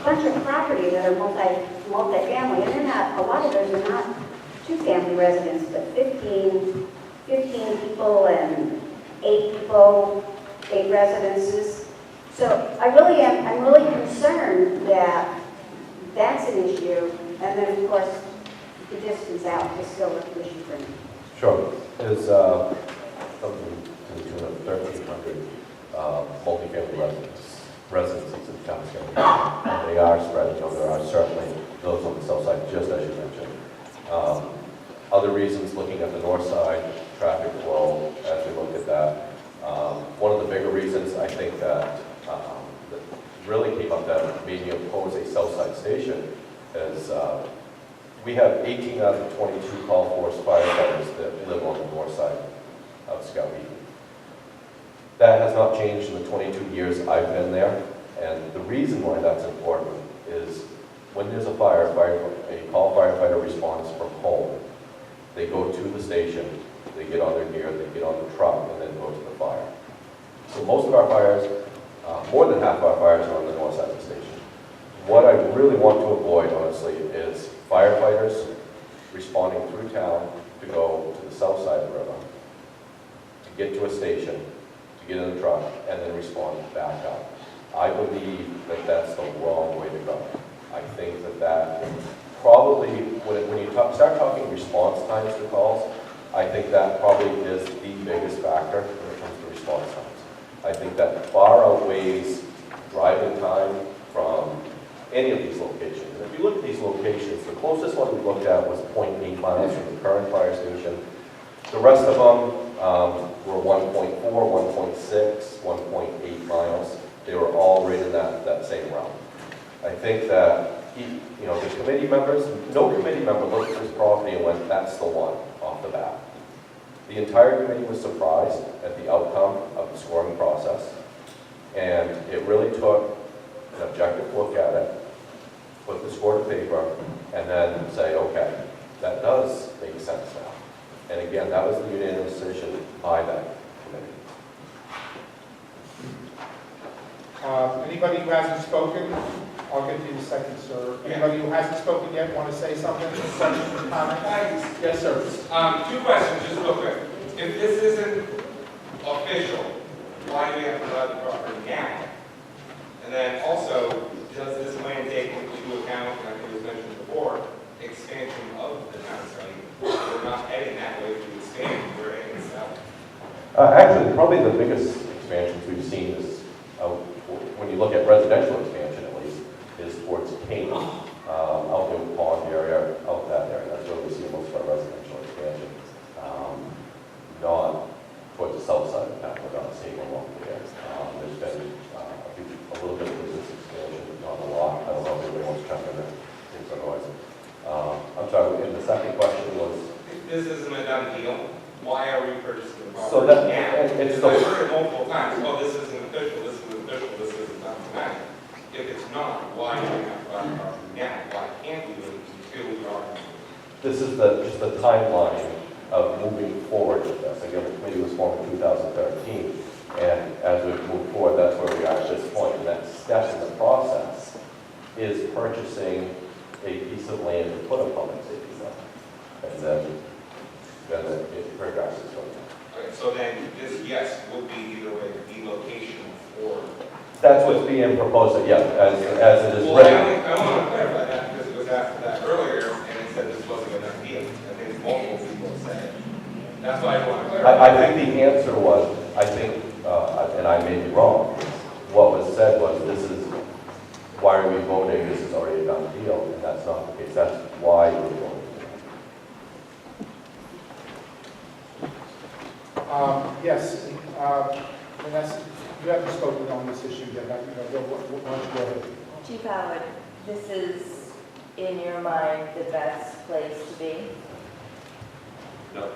bunch of property that are multifamily, and they're not, a lot of those are not two-family residents, but 15 people and 8 people, 8 residences. So I'm really concerned that that's an issue, and then of course the distance out is still an issue for me. Sure. There's something to the tune of 1,300 multifamily residencies in the town of Skowhegan. And they are spread. You know, there are certainly those on the south side, just as you mentioned. Other reasons, looking at the north side, traffic flow, as we look at that. One of the bigger reasons I think that really came up that made me oppose a south side station is we have 18 out of 22 call force firefighters that live on the north side of Skowhegan. That has not changed in the 22 years I've been there, and the reason why that's important is when there's a fire, a call firefighter responds from home. They go to the station, they get on their gear, they get on the truck, and then go to the fire. So most of our fires, more than half of our fires are on the north side of the station. What I really want to avoid, honestly, is firefighters responding through town to go to the south side of the river, to get to a station, to get in the truck, and then respond back up. I believe that that's the wrong way to go. I think that probably, when you start talking response times to calls, I think that probably is the biggest factor when it comes to response times. I think that far outweighs driving time from any of these locations. And if you look at these locations, the closest one we looked at was 0.8 miles from the current fire station. The rest of them were 1.4, 1.6, 1.8 miles. They were all right in that same realm. I think that, the committee members, no committee member looked at this property and went, that's the one off the bat. The entire committee was surprised at the outcome of the scoring process, and it really took an objective look at it, put the score to paper, and then say, okay, that does make sense now. And again, that was the unanimous decision by that committee. Anybody who hasn't spoken, I'll get to you in a second, sir. Anybody who hasn't spoken yet want to say something? Questions or comments? Yes, sir. Two questions, just real quick. If this isn't official, why do we have to buy the property now? And then also, does this plan take into account, like it was mentioned before, expansion of the town site? We're not heading that way to expand, we're heading south. Actually, probably the biggest expansions we've seen is, when you look at residential expansion at least, is towards Canaan, out in the pond area, out that area. That's where we see most of our residential expansion. Not towards the south side of the town, we're not seeing along there. There's been a little bit of business expansion, not a lot. I don't know if anybody wants to jump in there, things otherwise. I'm sorry, and the second question was? If this isn't a done deal, why are we purchasing the property So that, now? it's I've heard it multiple times, oh, this isn't official, this isn't official, this isn't done tonight. If it's not, why do we have to buy the property now? Why can't we wait until we are? This is just the timeline of moving forward with this. Again, the committee was formed in 2013, and as we move forward, that's where we are at this point. And that step in the process is purchasing a piece of land to put a public safety center. And then it progresses from there. Okay, so then this, yes, would be either way, the location or... That's what's being proposed, yeah, as it is Well, written. I want to clarify that because it was asked that earlier and it said this wasn't a done deal. I think multiple people said it. That's why I want to clarify. I think the answer was, and I may be wrong, what was said was, this is, why are we voting? This is already a done deal, and that's not the case. That's why we're voting. Yes, Vanessa, you haven't spoken on this issue yet. Why don't you go ahead? Chief Howard, this is, in your mind, the best place to be? No.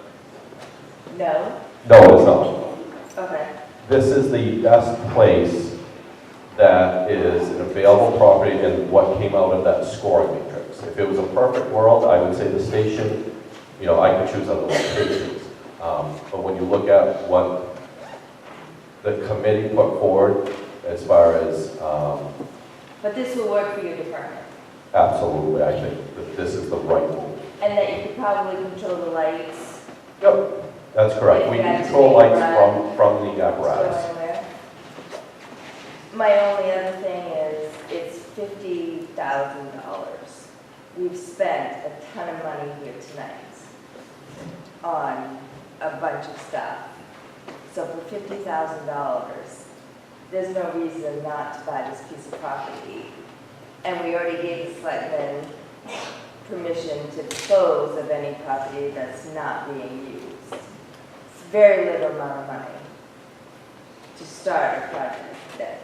No? No, it's not. Okay. This is the best place that is an available property and what came out of that scoring matrix. If it was a perfect world, I would say the station, I could choose other locations. But when you look at what the committee put forward as far as... But this will work for your department? Absolutely, I think that this is the right move. And that you could probably control the lights? Yep, that's correct. We control lights from the apparatus. My only other thing is, it's $50,000. We've spent a ton of money here tonight on a bunch of stuff. So for $50,000, there's no reason not to buy this piece of property. And we already gave the selectmen permission to dispose of any property that's not being used. It's very little amount of money to start a project that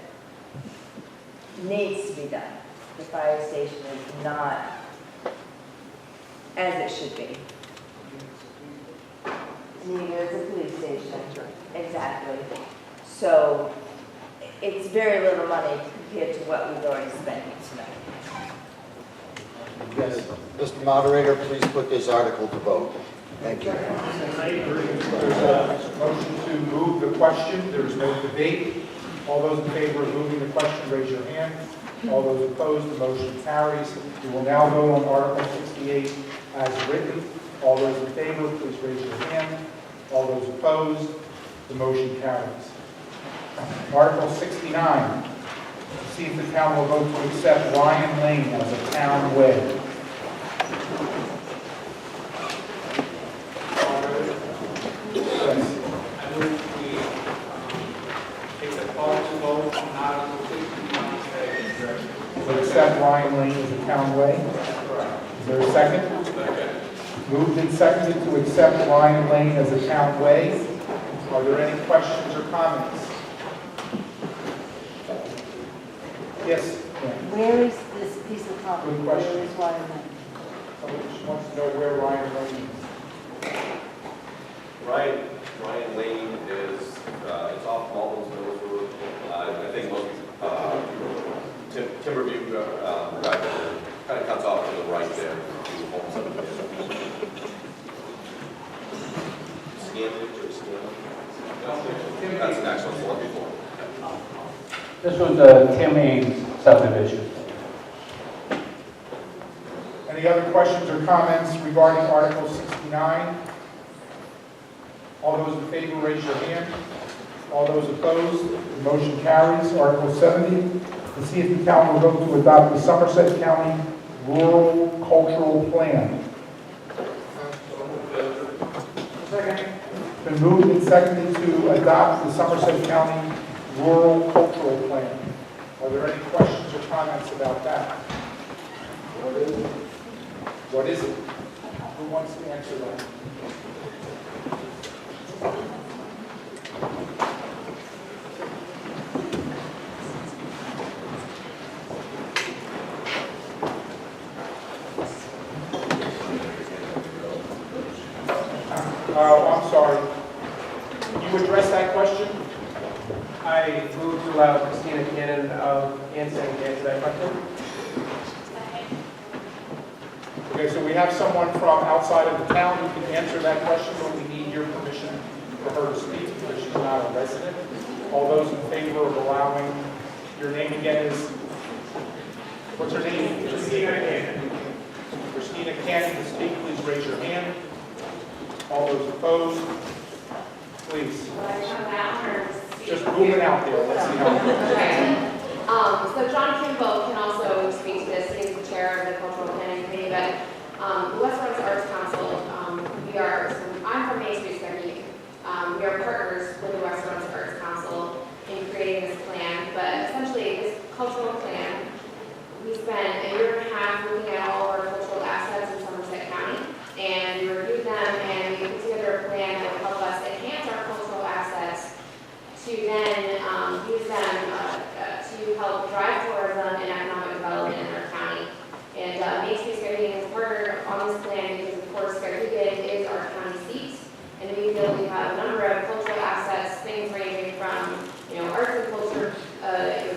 needs to be done. The fire station is not as it should be. Neither is the police station, exactly. So it's very little money compared to what we've already spent tonight. Yes. Mr. Moderator, please put this article to vote. Thank you. There's a motion to move the question. There is no debate. All those in favor of moving the question, raise your hand. All those opposed, the motion carries. We will now vote on Article 68 as written. All those in favor, please raise your hand. All those opposed, the motion carries. Article 69, see if the town will vote to accept Ryan Lane as a town way. Way? Is there a second? Second. Moved and seconded to accept Ryan Lane as a town way. Are there any questions or comments? Yes, ma'am. Where is this piece of property? Good question. Where is Ryan Lane? Someone just wants to know where Ryan Lane is. Ryan Lane is, it's off Malton's Mills Road. I think most, Timberview, kind of cuts off to the right there. to home subdivision. Scanlon or Scanlon? That's the next one before. This was Tim Ames subdivision. Any other questions or comments regarding Article 69? All those in favor, raise your hand. All those opposed, the motion carries. Article 70, to see if the town will vote to adopt the Somerset County Rural Cultural Plan. Second. Been moved and seconded to adopt the Somerset County Rural Cultural Plan. Are there any questions or comments about that? What is it? What is it? Who wants to answer that? I'm sorry. Can you address that question? I move to allow Christina Cannon of Anson to answer that question. Okay, so we have someone from outside of the town who can answer that question, but we need your permission for her to speak because she's not a resident. All those in favor of allowing, your name again is, what's her name? Christina Cannon. Christina Cannon to speak, please raise your hand. All those opposed, please. Just move it out there, let's see how. So John Kimball can also speak to this, he's the chair of the Cultural Planning Committee, but the West Orange Arts Council, I'm from Main Street Skowhegan. We are partners with the West Orange Arts Council in creating this plan, but essentially this cultural plan, we spent a year and a half looking at all of our cultural assets in Somerset County, and we reviewed them and we put together a plan that would help us enhance our cultural assets to then use them to help drive tourism and economic development in our county. And Main Street Skowhegan is partnered on this plan because, of course, Skowhegan is our county seat, and we feel we have a number of cultural assets, things ranging from, arts and culture,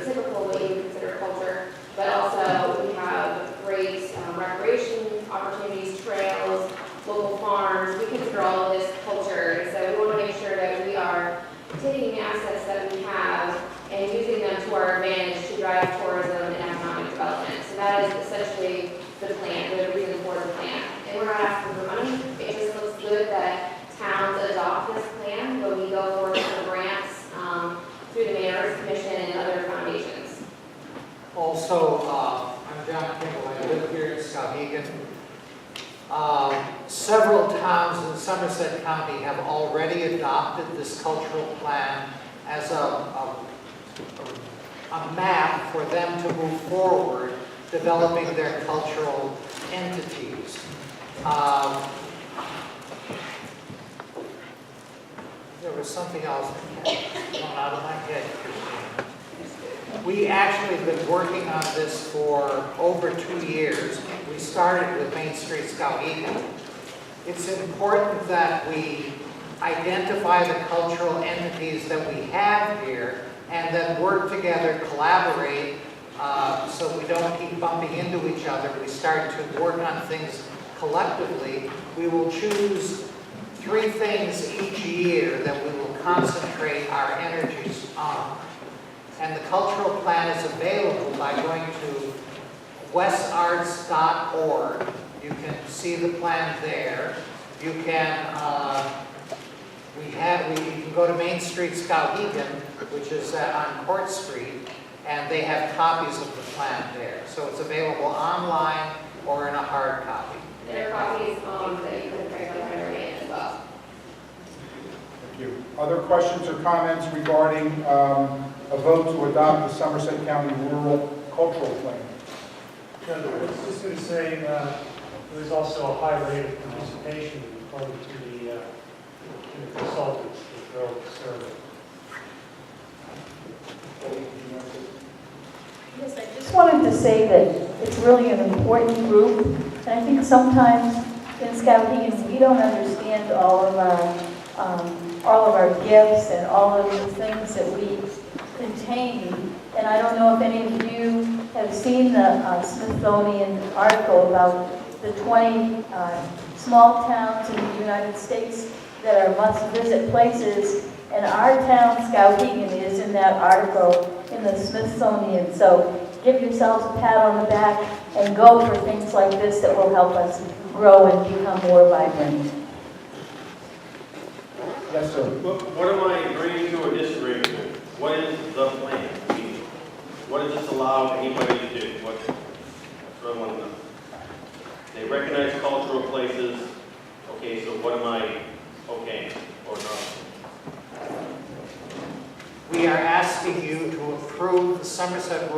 typical what you would consider culture, but also we have great recreation opportunities, trails, local farms. We consider all of this culture, and so we want to make sure that we are taking the assets that we have and using them to our advantage to drive tourism and economic development. So that is essentially the plan, the reason for the plan. And we're not asking for money. It just looks good that towns adopt this plan when we go forward for grants through the Mayor's Commission and other foundations. Also, I'm John Kimball. I live here in Skowhegan. Several towns in Somerset County have already adopted this cultural plan as a map for them to move forward, developing their cultural entities. There was something else that kept going out of my head. We actually have been working on this for over 2 years. We started with Main Street Skowhegan. It's important that we identify the cultural entities that we have here and then work together, collaborate, so we don't keep bumping into each other. We start to work on things collectively. We will choose 3 things each year that we will concentrate our energies on. And the cultural plan is available by going to westarts.org. You can see the plan there. You can you can go to Main Street Skowhegan, which is on Court Street, and they have copies of the plan there. So it's available online or in a hard copy. There are copies that you can print on your name as well. Thank you. Other questions or comments regarding a vote to adopt the Somerset County Rural Cultural Plan? I was just going to say, there was also a high rate of participation according to the consultants that wrote the survey. Yes, I just wanted to say that it's really an important group, and I think sometimes in Skowhegan we don't understand all of our gifts and all of the things that we contain. And I don't know if any of you have seen the Smithsonian article about the 20 small towns in the United States that are must-visit places, and our town, Skowhegan, is in that article in the Smithsonian. So give yourselves a pat on the back and go for things like this that will help us grow and become more vibrant. Yes, sir. What am I agreeing to or disagreeing with? What is the plan? What does this allow anybody to do? That's what I want to know. They recognize cultural places. Okay, so what am I okay or not? We are asking you to approve the Somerset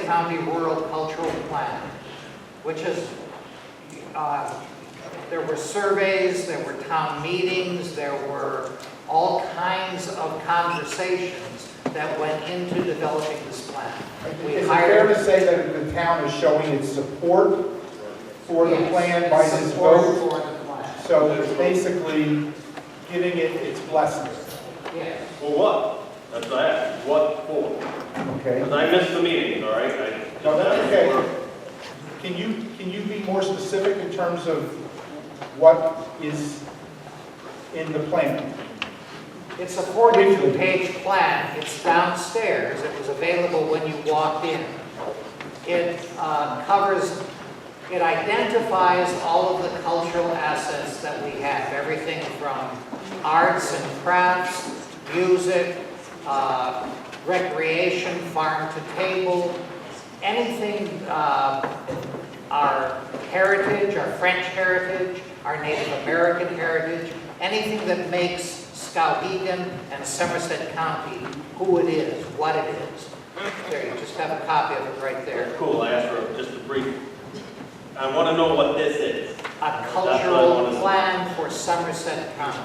County Rural Cultural Plan, which is, there were surveys, there were town meetings, there were all kinds of conversations that went into developing this plan. Is it fair to say that the town is showing its support for the plan by this vote? So it's basically giving it its blessings. Yes. For what? That's what I asked. What for? Okay. Because I missed the meetings, all right? No, that's okay. Can you be more specific in terms of what is in the plan? It's a 42-page plan. It's downstairs. It was available when you walked in. It it identifies all of the cultural assets that we have, everything from arts and crafts, music, recreation, farm to table, anything, our heritage, our French heritage, our Native American heritage, anything that makes Skowhegan and Somerset County who it is, what it is. There, you just have a copy of it right there. Cool, I asked for just a brief. I want to know what this is. A cultural plan for Somerset County.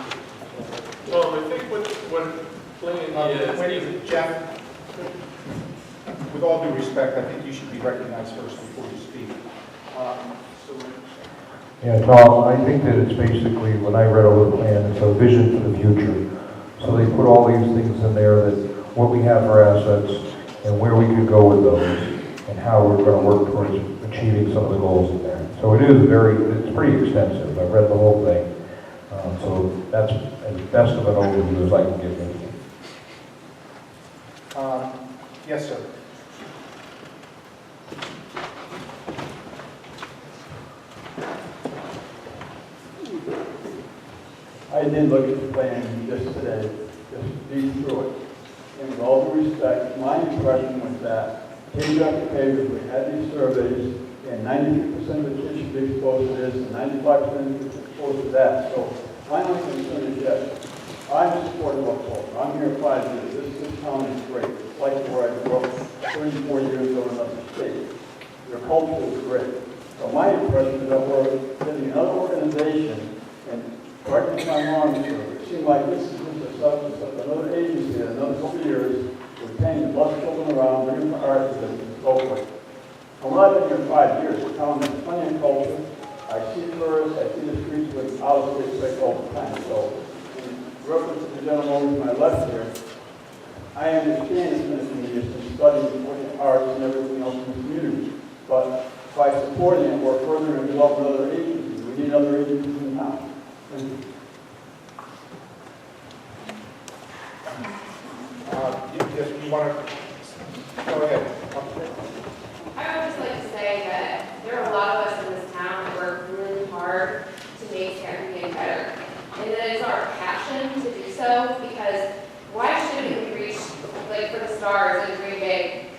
Well, I think what plan is... Wait a minute, Jeff. With all due respect, I think you should be recognized first before you speak. Yeah, Tom, I think that it's basically, when I read over the plan, it's a vision for the future. So they put all these things in there, that what we have for assets and where we could go with those and how we're going to work towards achieving some of the goals in there. So it is it's pretty extensive. I've read the whole thing. So that's as best of an overview as I can give you. Yes, sir. I did look at the plan just today, just read through it. And with all due respect, my impression was that page after page, we had these surveys, and 93% of the kids should be exposed to this, and 95% should be exposed to that. So my only concern is, yes, I'm supportive of culture. I'm here 5 years. This town is great. It's like where I grew up 34 years ago in another state. Their culture is great. So my impression is that we're getting another organization, and correct me if I'm wrong, sir, it seems like this is just another agency in another couple of years. We're paying a bunch of children around, bringing them to art exhibits and so forth. And when I've been here 5 years, the town has plenty of culture. I see tourists, I see the streets with out of the state all the time. So, in reference to the gentleman to my left here, I understand it's been a few years to study the arts and everything else in the community. But by supporting it, we're further involved with other agencies. We need other agencies in town. Thank you. You want to go ahead. I would just like to say that there are a lot of us in this town that work really hard to make Skowhegan better. And that it's our passion to do so, because why shouldn't we reach, like for the stars in Green Bay,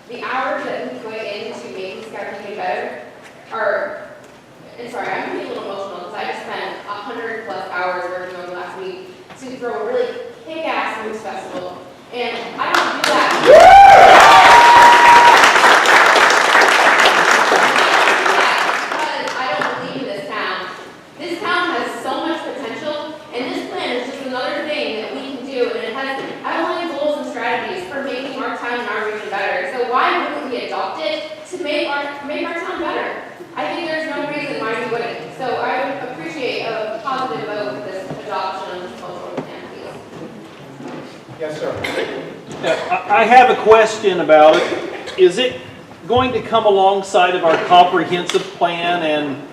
the hours that we put into making Skowhegan better are, and sorry, I'm getting a little emotional because I just spent 100+ hours working on the last week to throw a really kick-ass news festival. And I don't do that. positive vote for this adoption of this cultural plan, please. Yes, sir. I have a question about it. Is it going to come alongside of our comprehensive plan, and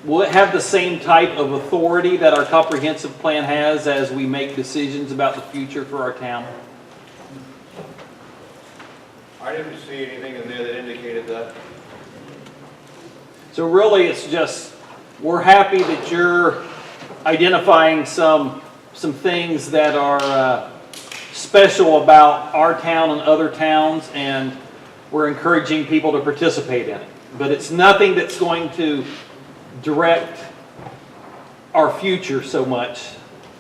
will it have the same type of authority that our comprehensive plan has as we make decisions about the future for our town? I didn't see anything in there that indicated that. So really, it's just, we're happy that you're identifying some things that are special about our town and other towns, and we're encouraging people to participate in it. But it's nothing that's going to direct our future so much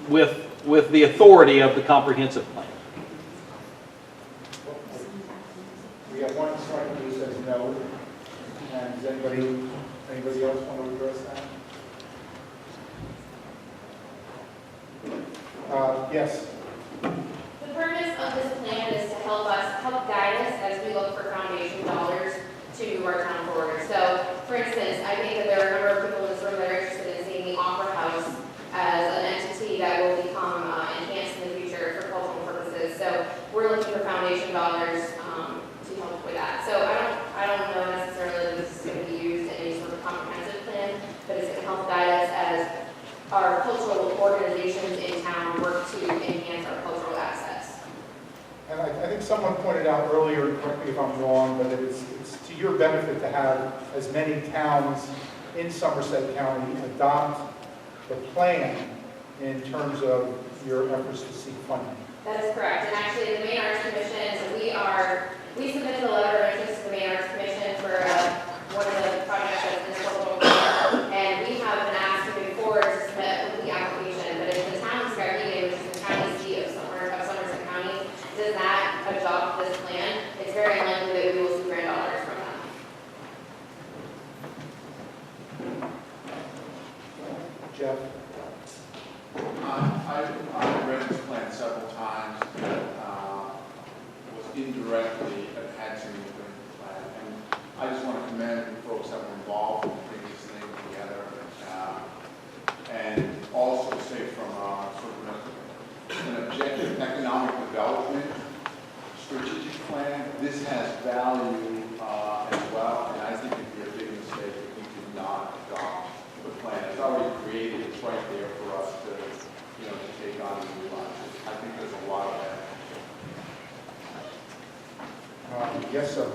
with the authority of the comprehensive plan. We have one striker who says no. And does anybody else want to address that? Yes. The purpose of this plan is to help guide us as we look for foundation dollars to move our town forward. So, for instance, I think that there are a number of people in this room that are interested in seeing the Opera House as an entity that will become enhanced in the future for cultural purposes. So, we're looking for foundation dollars to help with that. So, I don't know necessarily that this is going to be used in any sort of comprehensive plan, but it's going to help guide us as our cultural organizations in town work to enhance our cultural assets. And I think someone pointed out earlier, correct me if I'm wrong, but it's to your benefit to have as many towns in Somerset County adopt the plan in terms of your efforts to seek funding. That is correct. And actually, the Maine Arts Commission, so we submitted a letter of interest to the Maine Arts Commission for one of the projects that's in the cultural plan, and we have been asked to move forward to submit a complete application. But if the town of Skowhegan, which is the county seat of Somerset County, does not adopt this plan, it's very unlikely that we will see grant dollars from them. Jeff? I've read this plan several times, but was indirectly attaching to the plan. And I just want to commend the folks that were involved in putting this thing together. And also say from sort of an objective economic development strategic plan, this has value as well. And I think it'd be a big mistake if we did not adopt the plan. It's already created, it's right there for us to, to take on and move on. I think there's a lot of that. Yes, sir.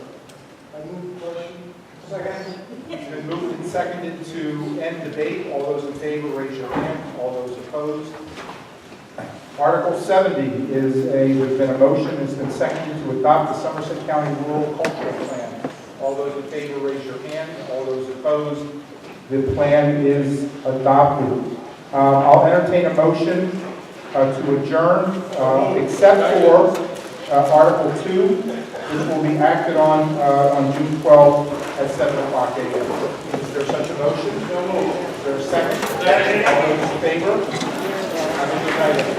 I move the question. Second. It's been moved and seconded to end debate. All those in favor, raise your hand. All those opposed. Article 70 there's been a motion, it's been seconded to adopt the Somerset County Rural Cultural Plan. All those in favor, raise your hand. All those opposed. The plan is adopted. I'll entertain a motion to adjourn, except for Article 2, which will be acted on June 12th at 7 o'clock a.m. Is there such a motion? Is there a second? All those in favor? Have a good night.